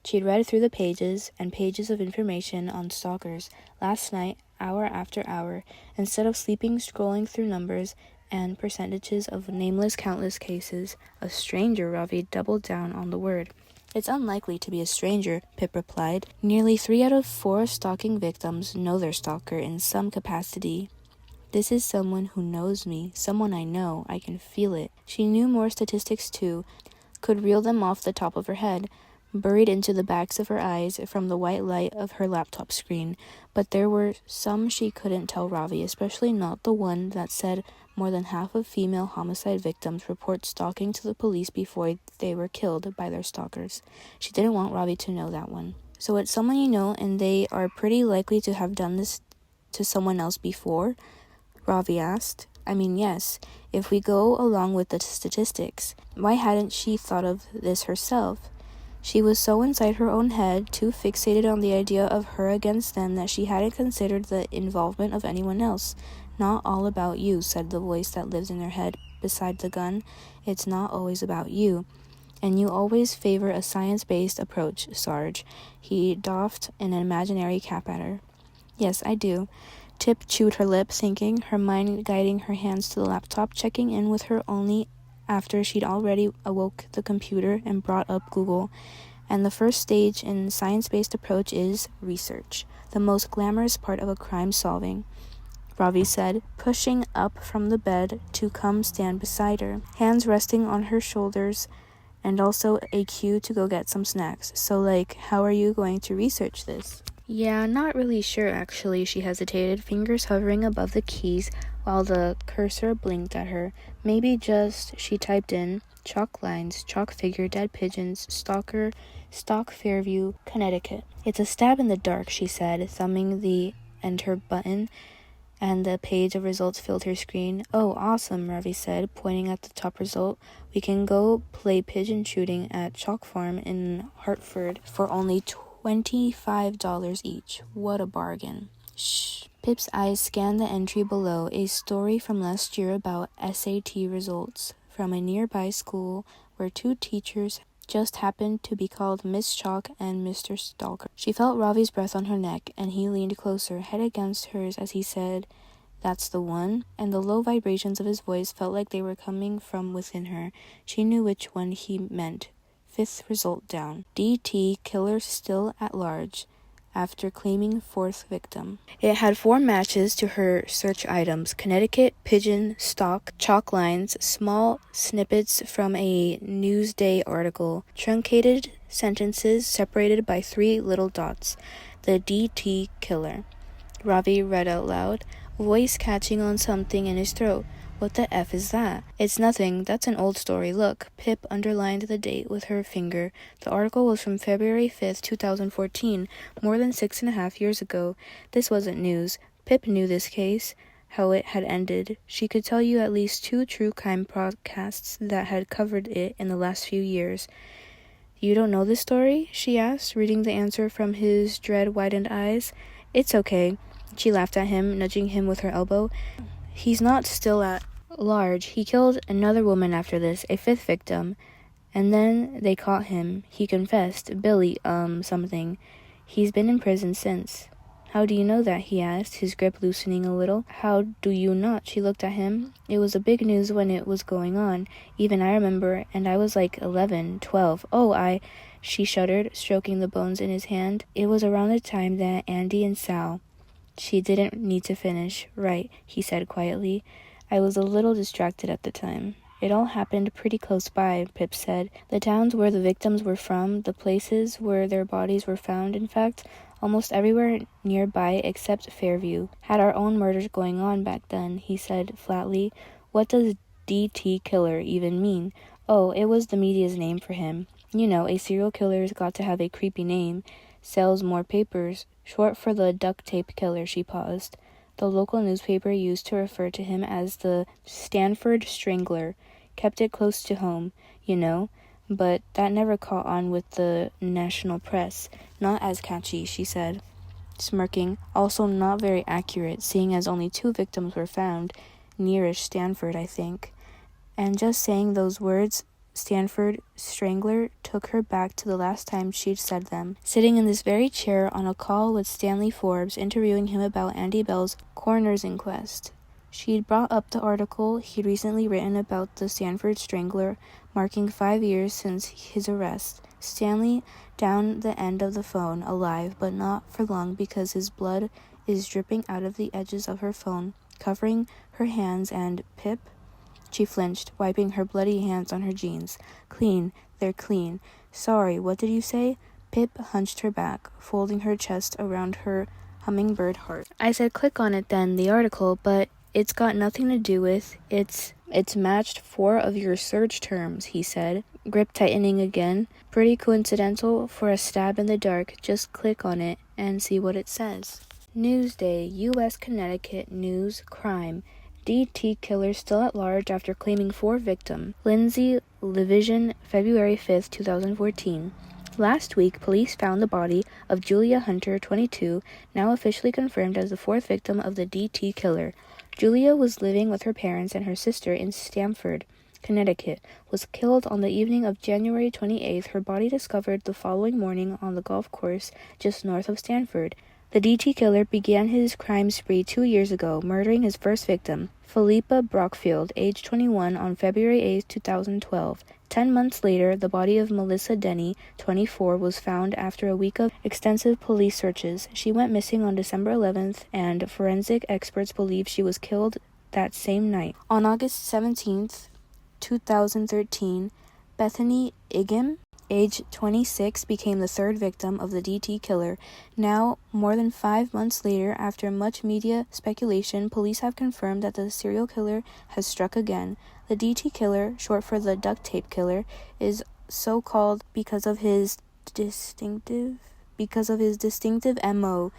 She'd read through the pages and pages of information on stalkers last night, hour after hour, instead of sleeping scrolling through numbers and percentages of nameless countless cases. A stranger, Ravi doubled down on the word. It's unlikely to be a stranger, Pip replied. Nearly 3 out of 4 stalking victims know their stalker in some capacity. This is someone who knows me, someone I know. I can feel it. She knew more statistics too, could reel them off the top of her head, buried into the backs of her eyes from the white light of her laptop screen. But there were some she couldn't tell Ravi, especially not the one that said more than half of female homicide victims report stalking to the police before they were killed by their stalkers. She didn't want Ravi to know that one. So it's someone you know, and they are pretty likely to have done this to someone else before? Ravi asked. I mean, yes, if we go along with the statistics. Why hadn't she thought of this herself? She was so inside her own head, too fixated on the idea of her against them, that she hadn't considered the involvement of anyone else. Not all about you, said the voice that lives in her head beside the gun. It's not always about you. And you always favor a science-based approach, Sarge. He doffed an imaginary cap at her. Yes, I do. Tip chewed her lip, thinking, her mind guiding her hands to the laptop, checking in with her only after she'd already awoke the computer and brought up Google. And the first stage in science-based approach is research, the most glamorous part of a crime solving, Ravi said, pushing up from the bed to come stand beside her, hands resting on her shoulders, and also a cue to go get some snacks. So, how are you going to research this? Yeah, not really sure, actually, she hesitated, fingers hovering above the keys while the cursor blinked at her. Maybe just, she typed in, chalk lines, chalk figure, dead pigeons, stalker, stock Fairview, Connecticut. It's a stab in the dark, she said, thumbing the enter button, and the page of results filled her screen. Oh, awesome, Ravi said, pointing at the top result. We can go play pigeon shooting at Chalk Farm in Hartford for only $25 each. What a bargain. Shh. Pip's eyes scanned the entry below, a story from last year about SAT results from a nearby school where 2 teachers just happened to be called Miss Chalk and Mr. Stalker. She felt Ravi's breath on her neck, and he leaned closer, head against hers as he said, "That's the one?" And the low vibrations of his voice felt like they were coming from within her. She knew which one he meant. 5th result down. DT killer still at large after claiming 4th victim. It had 4 matches to her search items: Connecticut, pigeon, stalk, chalk lines, small snippets from a Newsday article, truncated sentences separated by 3 little dots. The DT killer. Ravi read out loud, voice catching on something in his throat. What the F is that? It's nothing. That's an old story. Look. Pip underlined the date with her finger. The article was from February 5th, 2014, more than 6.5 years ago. This wasn't news. Pip knew this case, how it had ended. She could tell you at least 2 true crime podcasts that had covered it in the last few years. You don't know this story? She asked, reading the answer from his dread-widened eyes. It's okay. She laughed at him, nudging him with her elbow. He's not still at large. He killed another woman after this, a 5th victim, and then they caught him. He confessed. Billy, something. He's been in prison since. How do you know that? He asked, his grip loosening a little. How do you not? She looked at him. It was a big news when it was going on. Even I remember, and I was 11, 12. She shuddered, stroking the bones in his hand. It was around the time that Andy and Sal. She didn't need to finish. Right, he said quietly. I was a little distracted at the time. It all happened pretty close by, Pip said. The towns where the victims were from, the places where their bodies were found, in fact, almost everywhere nearby except Fairview, had our own murders going on back then, he said flatly. What does DT killer even mean? Oh, it was the media's name for him. You know, a serial killer's got to have a creepy name. Sells more papers. Short for the duct tape killer, she paused. The local newspaper used to refer to him as the Stanford Strangler. Kept it close to home, you know, but that never caught on with the national press. Not as catchy, she said, smirking. Also not very accurate, seeing as only 2 victims were found. Nearish Stanford, I think. And just saying those words, Stanford Strangler, took her back to the last time she'd said them, sitting in this very chair on a call with Stanley Forbes, interviewing him about Andy Bell's coroner's inquest. She'd brought up the article he'd recently written about the Stanford Strangler, marking 5 years since his arrest. Stanley down the end of the phone, alive, but not for long because his blood is dripping out of the edges of her phone, covering her hands, and Pip? She flinched, wiping her bloody hands on her jeans. Clean, they're clean. Sorry, what did you say? Pip hunched her back, folding her chest around her hummingbird heart. I said click on it then, the article, but it's got nothing to do with it's matched 4 of your search terms, he said, grip tightening again. Pretty coincidental for a stab in the dark. Just click on it and see what it says. Newsday, U.S. Connecticut News, Crime. DT killer still at large after claiming 4 victims. Lindsay Levision, February 5, 2014. Last week, police found the body of Julia Hunter, 22, now officially confirmed as the 4th victim of the DT killer. Julia was living with her parents and her sister in Stamford, Connecticut, was killed on the evening of January 28th. Her body discovered the following morning on the golf course just north of Stamford. The DT killer began his crime spree 2 years ago, murdering his first victim, Philippa Brockfield, age 21, on February 8, 2012. 10 months later, the body of Melissa Denny, 24, was found after a week of extensive police searches. She went missing on December 11th, and forensic experts believe she was killed that same night. On August 17th, 2013, Bethany Igem, age 26, became the 3rd victim of the DT killer. Now, more than 5 months later, after much media speculation, police have confirmed that the serial killer has struck again. The DT killer, short for the duct tape killer, is so called because of his distinctive MO.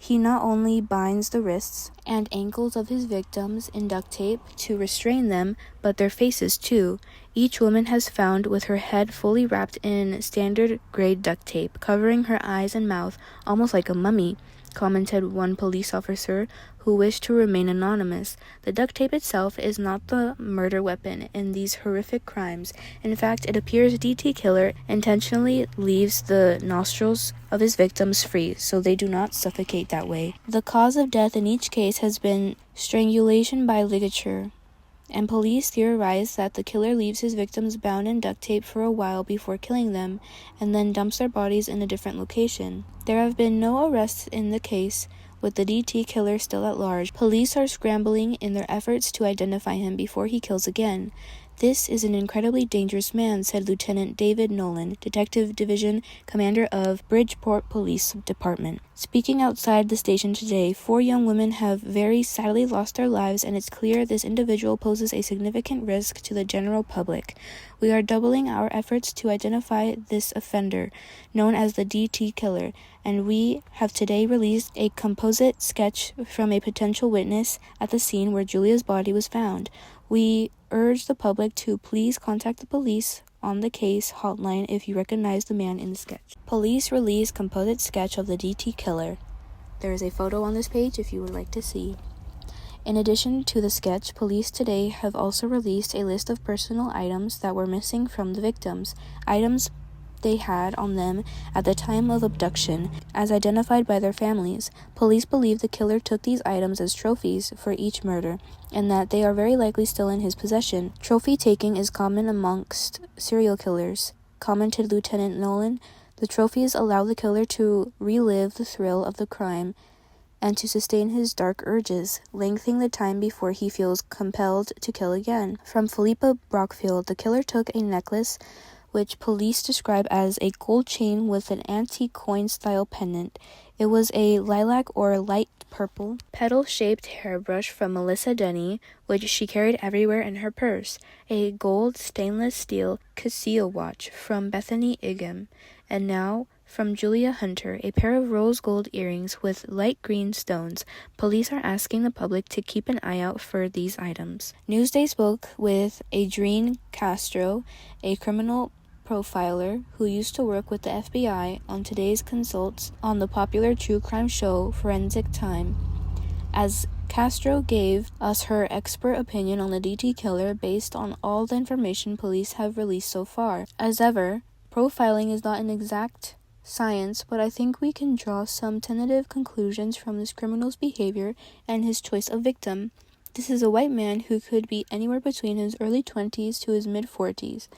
He not only binds the wrists and ankles of his victims in duct tape to restrain them, but their faces too. Each woman has found with her head fully wrapped in standard grade duct tape, covering her eyes and mouth, almost like a mummy, commented one police officer who wished to remain anonymous. The duct tape itself is not the murder weapon in these horrific crimes. In fact, it appears DT killer intentionally leaves the nostrils of his victims free, so they do not suffocate that way. The cause of death in each case has been strangulation by ligature, and police theorize that the killer leaves his victims bound in duct tape for a while before killing them, and then dumps their bodies in a different location. There have been no arrests in the case, with the DT killer still at large. Police are scrambling in their efforts to identify him before he kills again. This is an incredibly dangerous man, said Lieutenant David Nolan, Detective Division Commander of Bridgeport Police Department. Speaking outside the station today, 4 young women have very sadly lost their lives, and it's clear this individual poses a significant risk to the general public. We are doubling our efforts to identify this offender, known as the DT killer, and we have today released a composite sketch from a potential witness at the scene where Julia's body was found. We urge the public to please contact the police on the case hotline if you recognize the man in the sketch. Police release composite sketch of the DT killer. There is a photo on this page if you would like to see. In addition to the sketch, police today have also released a list of personal items that were missing from the victims, items they had on them at the time of abduction, as identified by their families. Police believe the killer took these items as trophies for each murder, and that they are very likely still in his possession. Trophy taking is common amongst serial killers, commented Lieutenant Nolan. The trophies allow the killer to relive the thrill of the crime and to sustain his dark urges, lengthening the time before he feels compelled to kill again. From Philippa Brockfield, the killer took a necklace which police describe as a gold chain with an antique coin-style pendant. It was a lilac or light purple, petal-shaped hairbrush from Melissa Denny, which she carried everywhere in her purse, a gold stainless steel Casio watch from Bethany Igem, and now, from Julia Hunter, a pair of rose gold earrings with light green stones. Police are asking the public to keep an eye out for these items. Newsday spoke with Adrienne Castro, a criminal profiler who used to work with the FBI on today's consults on the popular true crime show Forensic Time. As Castro gave us her expert opinion on the DT killer based on all the information police have released so far. As ever, profiling is not an exact science, but I think we can draw some tentative conclusions from this criminal's behavior and his choice of victim. This is a white man who could be anywhere between his early 20s to his mid-40s.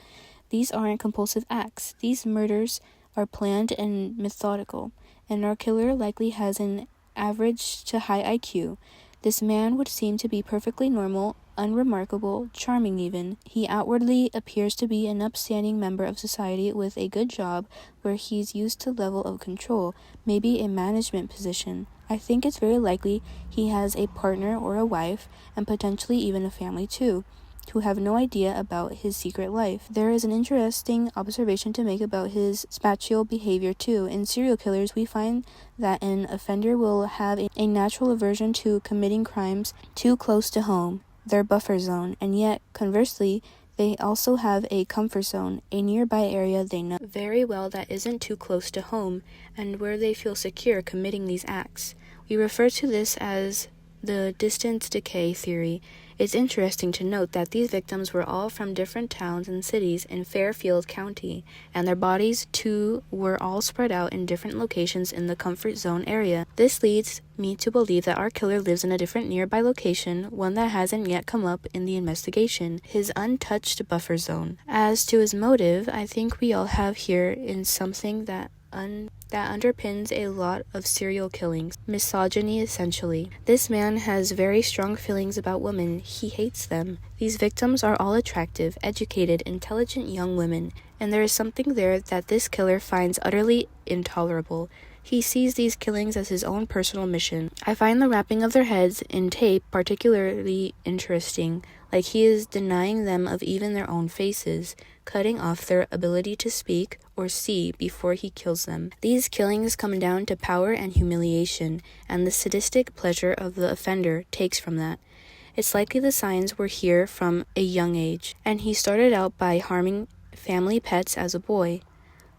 These aren't compulsive acts. These murders are planned and methodical, and our killer likely has an average to high IQ. This man would seem to be perfectly normal, unremarkable, charming even. He outwardly appears to be an upstanding member of society with a good job where he's used to level of control, maybe a management position. I think it's very likely he has a partner or a wife, and potentially even a family too, who have no idea about his secret life. There is an interesting observation to make about his spatial behavior too. In serial killers, we find that an offender will have a natural aversion to committing crimes too close to home, their buffer zone, and yet, conversely, they also have a comfort zone, a nearby area they know very well that isn't too close to home, and where they feel secure committing these acts. We refer to this as the distance decay theory. It's interesting to note that these victims were all from different towns and cities in Fairfield County, and their bodies too were all spread out in different locations in the comfort zone area. This leads me to believe that our killer lives in a different nearby location, one that hasn't yet come up in the investigation, his untouched buffer zone. As to his motive, I think we all have here in something that underpins a lot of serial killings. Misogyny, essentially. This man has very strong feelings about women. He hates them. These victims are all attractive, educated, intelligent young women, and there is something there that this killer finds utterly intolerable. He sees these killings as his own personal mission. I find the wrapping of their heads in tape particularly interesting, like he is denying them of even their own faces, cutting off their ability to speak or see before he kills them. These killings come down to power and humiliation, and the sadistic pleasure of the offender takes from that. It's likely the signs were here from a young age, and he started out by harming family pets as a boy.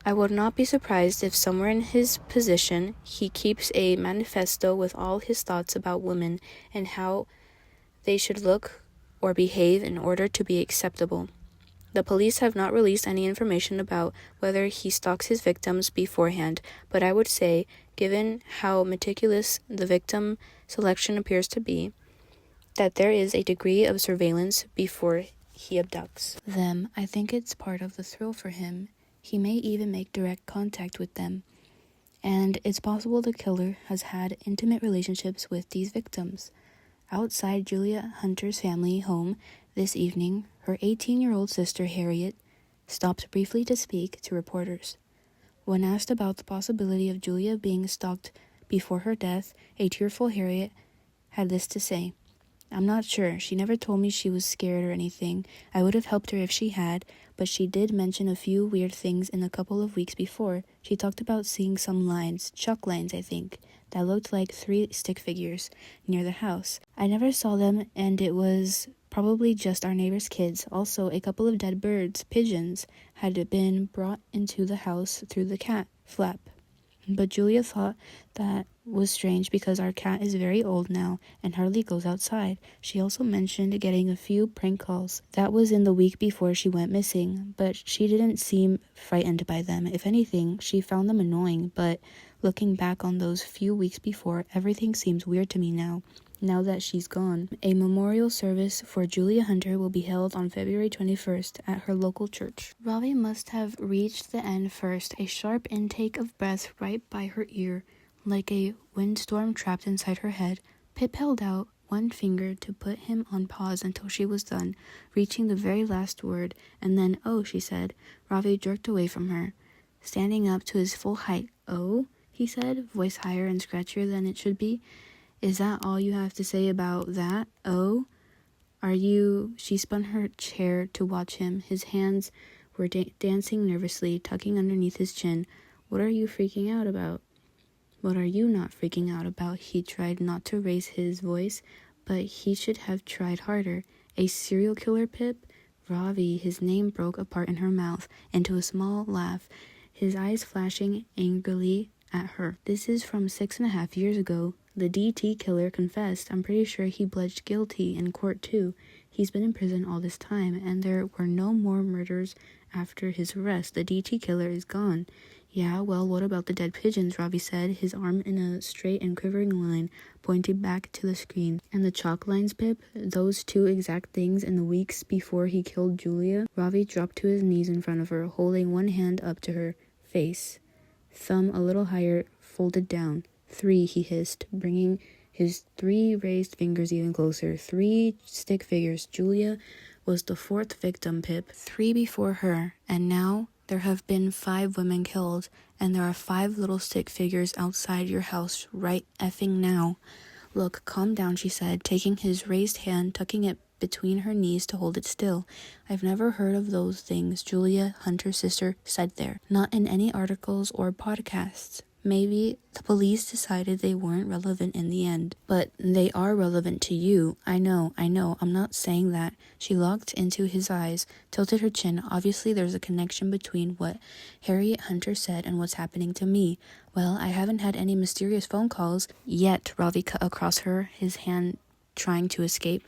I would not be surprised if somewhere in his position he keeps a manifesto with all his thoughts about women and how they should look or behave in order to be acceptable. The police have not released any information about whether he stalks his victims beforehand, but I would say, given how meticulous the victim selection appears to be, that there is a degree of surveillance before he abducts them. I think it's part of the thrill for him. He may even make direct contact with them, and it's possible the killer has had intimate relationships with these victims. Outside Julia Hunter's family home this evening, her 18-year-old sister Harriet stopped briefly to speak to reporters. When asked about the possibility of Julia being stalked before her death, a tearful Harriet had this to say: "I'm not sure. She never told me she was scared or anything. I would have helped her if she had, but she did mention a few weird things in a couple of weeks before. She talked about seeing some lines, chalk lines I think, that looked like 3 stick figures near the house. I never saw them, and it was probably just our neighbor's kids. Also, a couple of dead birds, pigeons, had been brought into the house through the cat flap. But Julia thought that was strange because our cat is very old now and hardly goes outside. She also mentioned getting a few prank calls. That was in the week before she went missing, but she didn't seem frightened by them. If anything, she found them annoying, but looking back on those few weeks before, everything seems weird to me now that she's gone." A memorial service for Julia Hunter will be held on February 21st at her local church. Ravi must have reached the end first, a sharp intake of breath right by her ear, like a windstorm trapped inside her head. Pip held out one finger to put him on pause until she was done, reaching the very last word, and then, "Oh," she said. Ravi jerked away from her, standing up to his full height. "Oh?" he said, voice higher and scratchier than it should be. "Is that all you have to say about that? Oh? Are you—" She spun her chair to watch him. His hands were dancing nervously, tucking underneath his chin. "What are you freaking out about?" "What are you not freaking out about?" He tried not to raise his voice, but he should have tried harder. "A serial killer, Pip?" Ravi, his name broke apart in her mouth into a small laugh, his eyes flashing angrily at her. "This is from 6.5 years ago. The DT killer confessed. I'm pretty sure he pledged guilty in court too. He's been in prison all this time, and there were no more murders after his arrest. The DT killer is gone. Yeah, well, what about the dead pigeons? Ravi said, his arm in a straight and quivering line pointing back to the screen. And the chalk lines, Pip? Those two exact things in the weeks before he killed Julia? Ravi dropped to his knees in front of her, holding one hand up to her face, thumb a little higher, folded down. 3, he hissed, bringing his 3 raised fingers even closer. 3 stick figures. Julia was the 4th victim, Pip. 3 before her, and now there have been 5 women killed, and there are 5 little stick figures outside your house right effing now. Look, calm down, she said, taking his raised hand, tucking it between her knees to hold it still. I've never heard of those things Julia, Hunter's sister, said there. Not in any articles or podcasts. Maybe the police decided they weren't relevant in the end. But they are relevant to you. I know, I'm not saying that. She looked into his eyes, tilted her chin. Obviously there's a connection between what Harriet Hunter said and what's happening to me. Well, I haven't had any mysterious phone calls yet. Ravi cut across her, his hand trying to escape.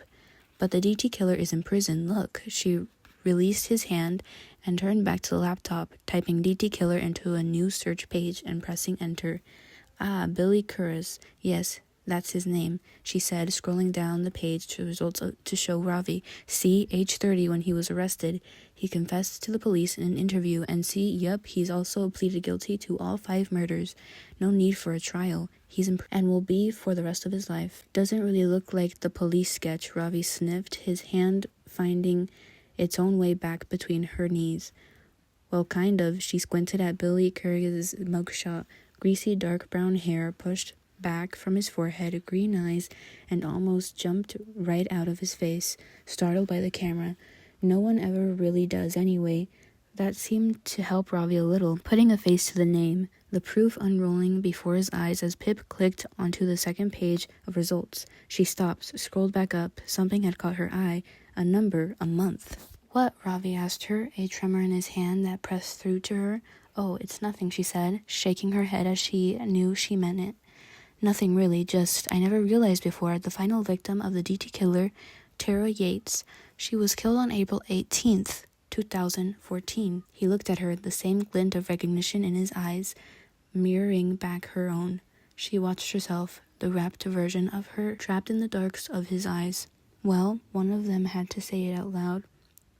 But the DT killer is in prison. Look, she released his hand and turned back to the laptop, typing DT killer into a new search page and pressing enter. Ah, Billy Curris. Yes, that's his name, she said, scrolling down the page to results to show Ravi. See, age 30 when he was arrested. He confessed to the police in an interview, and see, yup, he's also pleaded guilty to all 5 murders. No need for a trial. He's and will be for the rest of his life. Doesn't really look like the police sketch, Ravi sniffed, his hand finding its own way back between her knees. Well, kind of. She squinted at Billy Curris's mugshot. Greasy dark brown hair pushed back from his forehead, green eyes, and almost jumped right out of his face, startled by the camera. No one ever really does anyway. That seemed to help Ravi a little, putting a face to the name, the proof unrolling before his eyes as Pip clicked onto the second page of results. She stopped, scrolled back up. Something had caught her eye. A number, a month. What? Ravi asked her, a tremor in his hand that pressed through to her. Oh, it's nothing, she said, shaking her head as she knew she meant it. Nothing really, just, I never realized before, the final victim of the DT killer, Tara Yates. She was killed on April 18th, 2014. He looked at her, the same glint of recognition in his eyes, mirroring back her own. She watched herself, the rapt version of her, trapped in the darks of his eyes. Well, one of them had to say it out loud.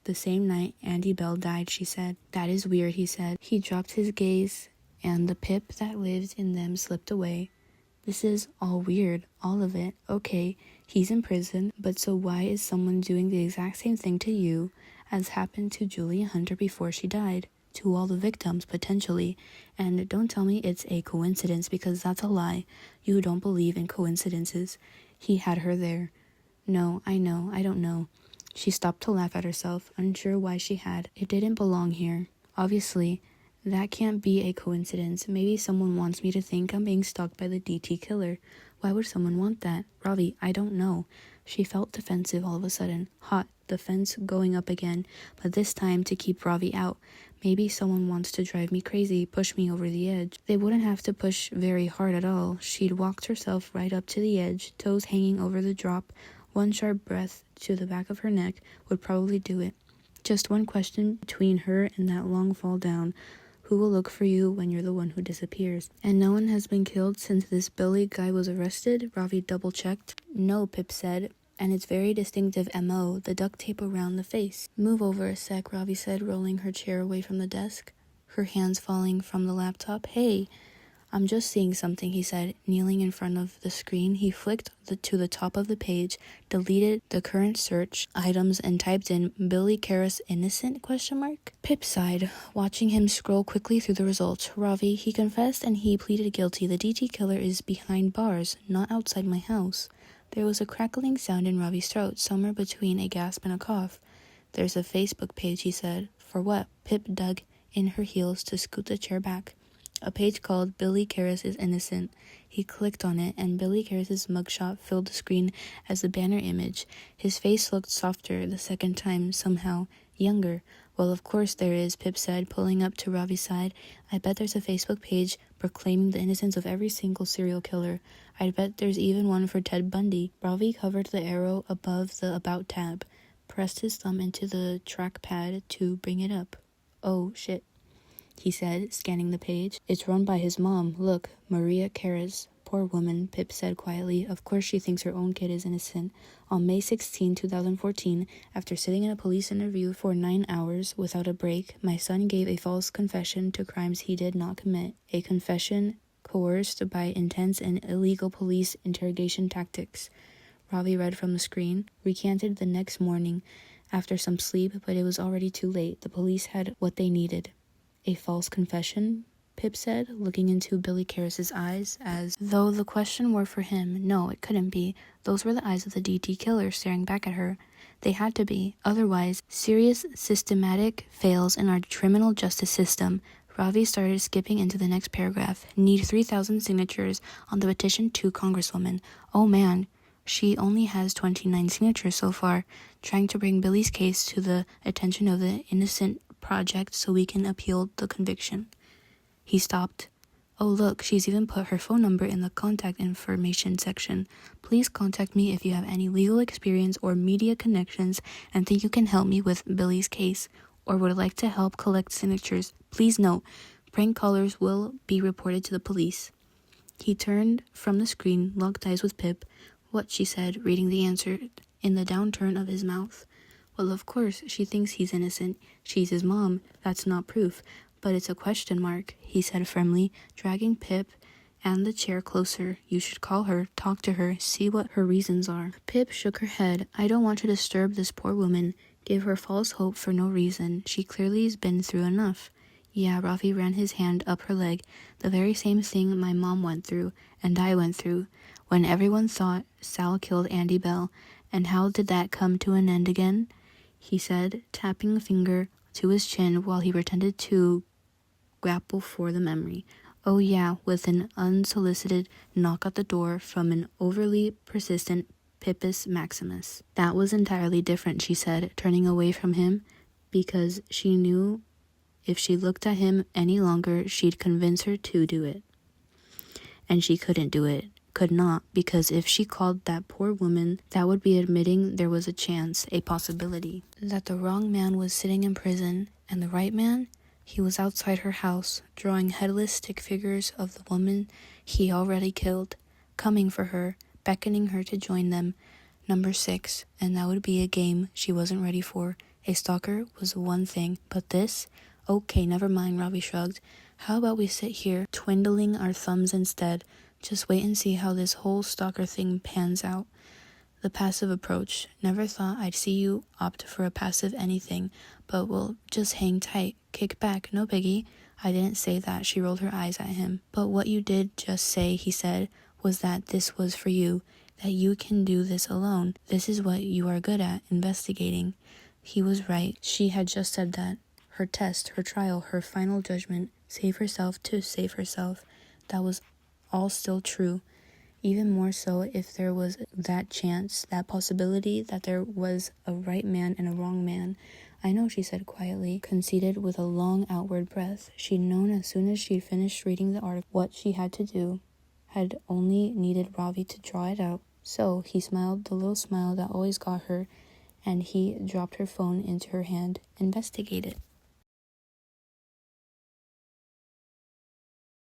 The same night Andy Bell died, she said. That is weird, he said. He dropped his gaze, and the Pip that lived in them slipped away. This is all weird, all of it. Okay, he's in prison, but so why is someone doing the exact same thing to you as happened to Julia Hunter before she died? To all the victims, potentially. And don't tell me it's a coincidence, because that's a lie. You don't believe in coincidences. He had her there. No, I know, I don't know. She stopped to laugh at herself, unsure why she had. It didn't belong here. Obviously, that can't be a coincidence. Maybe someone wants me to think I'm being stalked by the DT killer. Why would someone want that? Ravi, I don't know. She felt defensive all of a sudden. Hot, defense going up again, but this time to keep Ravi out. Maybe someone wants to drive me crazy, push me over the edge. They wouldn't have to push very hard at all. She'd walked herself right up to the edge, toes hanging over the drop. One sharp breath to the back of her neck would probably do it. Just one question between her and that long fall down. Who will look for you when you're the one who disappears? And no one has been killed since this Billy guy was arrested? Ravi double-checked. No, Pip said. And it's very distinctive MO, the duct tape around the face. Move over a sec, Ravi said, rolling her chair away from the desk, her hands falling from the laptop. Hey, I'm just seeing something, he said, kneeling in front of the screen. He flicked to the top of the page, deleted the current search items, and typed in Billy Curris innocent? Pip sighed, watching him scroll quickly through the results. Ravi, he confessed and he pleaded guilty. The DT killer is behind bars, not outside my house. There was a crackling sound in Ravi's throat, somewhere between a gasp and a cough. There's a Facebook page, he said. For what? Pip dug in her heels to scoot the chair back. A page called Billy Curris is Innocent. He clicked on it, and Billy Curris's mugshot filled the screen as the banner image. His face looked softer the second time, somehow. Younger. Well, of course there is, Pip said, pulling up to Ravi's side. I bet there's a Facebook page proclaiming the innocence of every single serial killer. I'd bet there's even one for Ted Bundy. Ravi covered the arrow above the About tab, pressed his thumb into the trackpad to bring it up. Oh, shit. he said, scanning the page. It's run by his mom. Look, Maria Carras. Poor woman, Pip said quietly. Of course she thinks her own kid is innocent. On May 16, 2014, after sitting in a police interview for 9 hours without a break, my son gave a false confession to crimes he did not commit. A confession coerced by intense and illegal police interrogation tactics. Ravi read from the screen, recanted the next morning after some sleep, but it was already too late. The police had what they needed. A false confession? Pip said, looking into Billy Carras's eyes as though the question were for him. No, it couldn't be. Those were the eyes of the DT killer staring back at her. They had to be. Otherwise, serious systematic fails in our criminal justice system. Ravi started skipping into the next paragraph. Need 3,000 signatures on the petition to Congresswoman. Oh man, she only has 29 signatures so far. Trying to bring Billy's case to the attention of the Innocent Project so we can appeal the conviction. He stopped. Oh look, she's even put her phone number in the contact information section. Please contact me if you have any legal experience or media connections and think you can help me with Billy's case or would like to help collect signatures. Please note, prank callers will be reported to the police. He turned from the screen, locked eyes with Pip. What, she said, reading the answer in the downturn of his mouth. Well, of course, she thinks he's innocent. She's his mom. That's not proof. But it's a question mark, he said firmly, dragging Pip and the chair closer. You should call her, talk to her, see what her reasons are. Pip shook her head. I don't want to disturb this poor woman, give her false hope for no reason. She clearly has been through enough. Yeah, Ravi ran his hand up her leg. The very same thing my mom went through, and I went through, when everyone thought Sal killed Andy Bell. And how did that come to an end again? He said, tapping a finger to his chin while he pretended to grapple for the memory. Oh yeah, with an unsolicited knock at the door from an overly persistent Pippus Maximus. That was entirely different, she said, turning away from him, because she knew if she looked at him any longer, she'd convince her to do it. And she couldn't do it. Could not, because if she called that poor woman, that would be admitting there was a chance, a possibility, that the wrong man was sitting in prison, and the right man, he was outside her house, drawing headless stick figures of the woman he already killed, coming for her, beckoning her to join them. Number 6, and that would be a game she wasn't ready for. A stalker was one thing, but this? Okay, never mind, Ravi shrugged. How about we sit here, twiddling our thumbs instead? Just wait and see how this whole stalker thing pans out. The passive approach. Never thought I'd see you opt for a passive anything, but we'll just hang tight. Kick back, no biggie. I didn't say that, she rolled her eyes at him. But what you did just say, he said, was that this was for you, that you can do this alone. This is what you are good at, investigating. He was right. She had just said that. Her test, her trial, her final judgment. Save herself to save herself. That was all still true. Even more so if there was that chance, that possibility that there was a right man and a wrong man. I know, she said quietly, conceited with a long outward breath. She'd known as soon as she'd finished reading the article what she had to do, had only needed Ravi to draw it out. So he smiled the little smile that always got her, and he dropped her phone into her hand. Investigate it.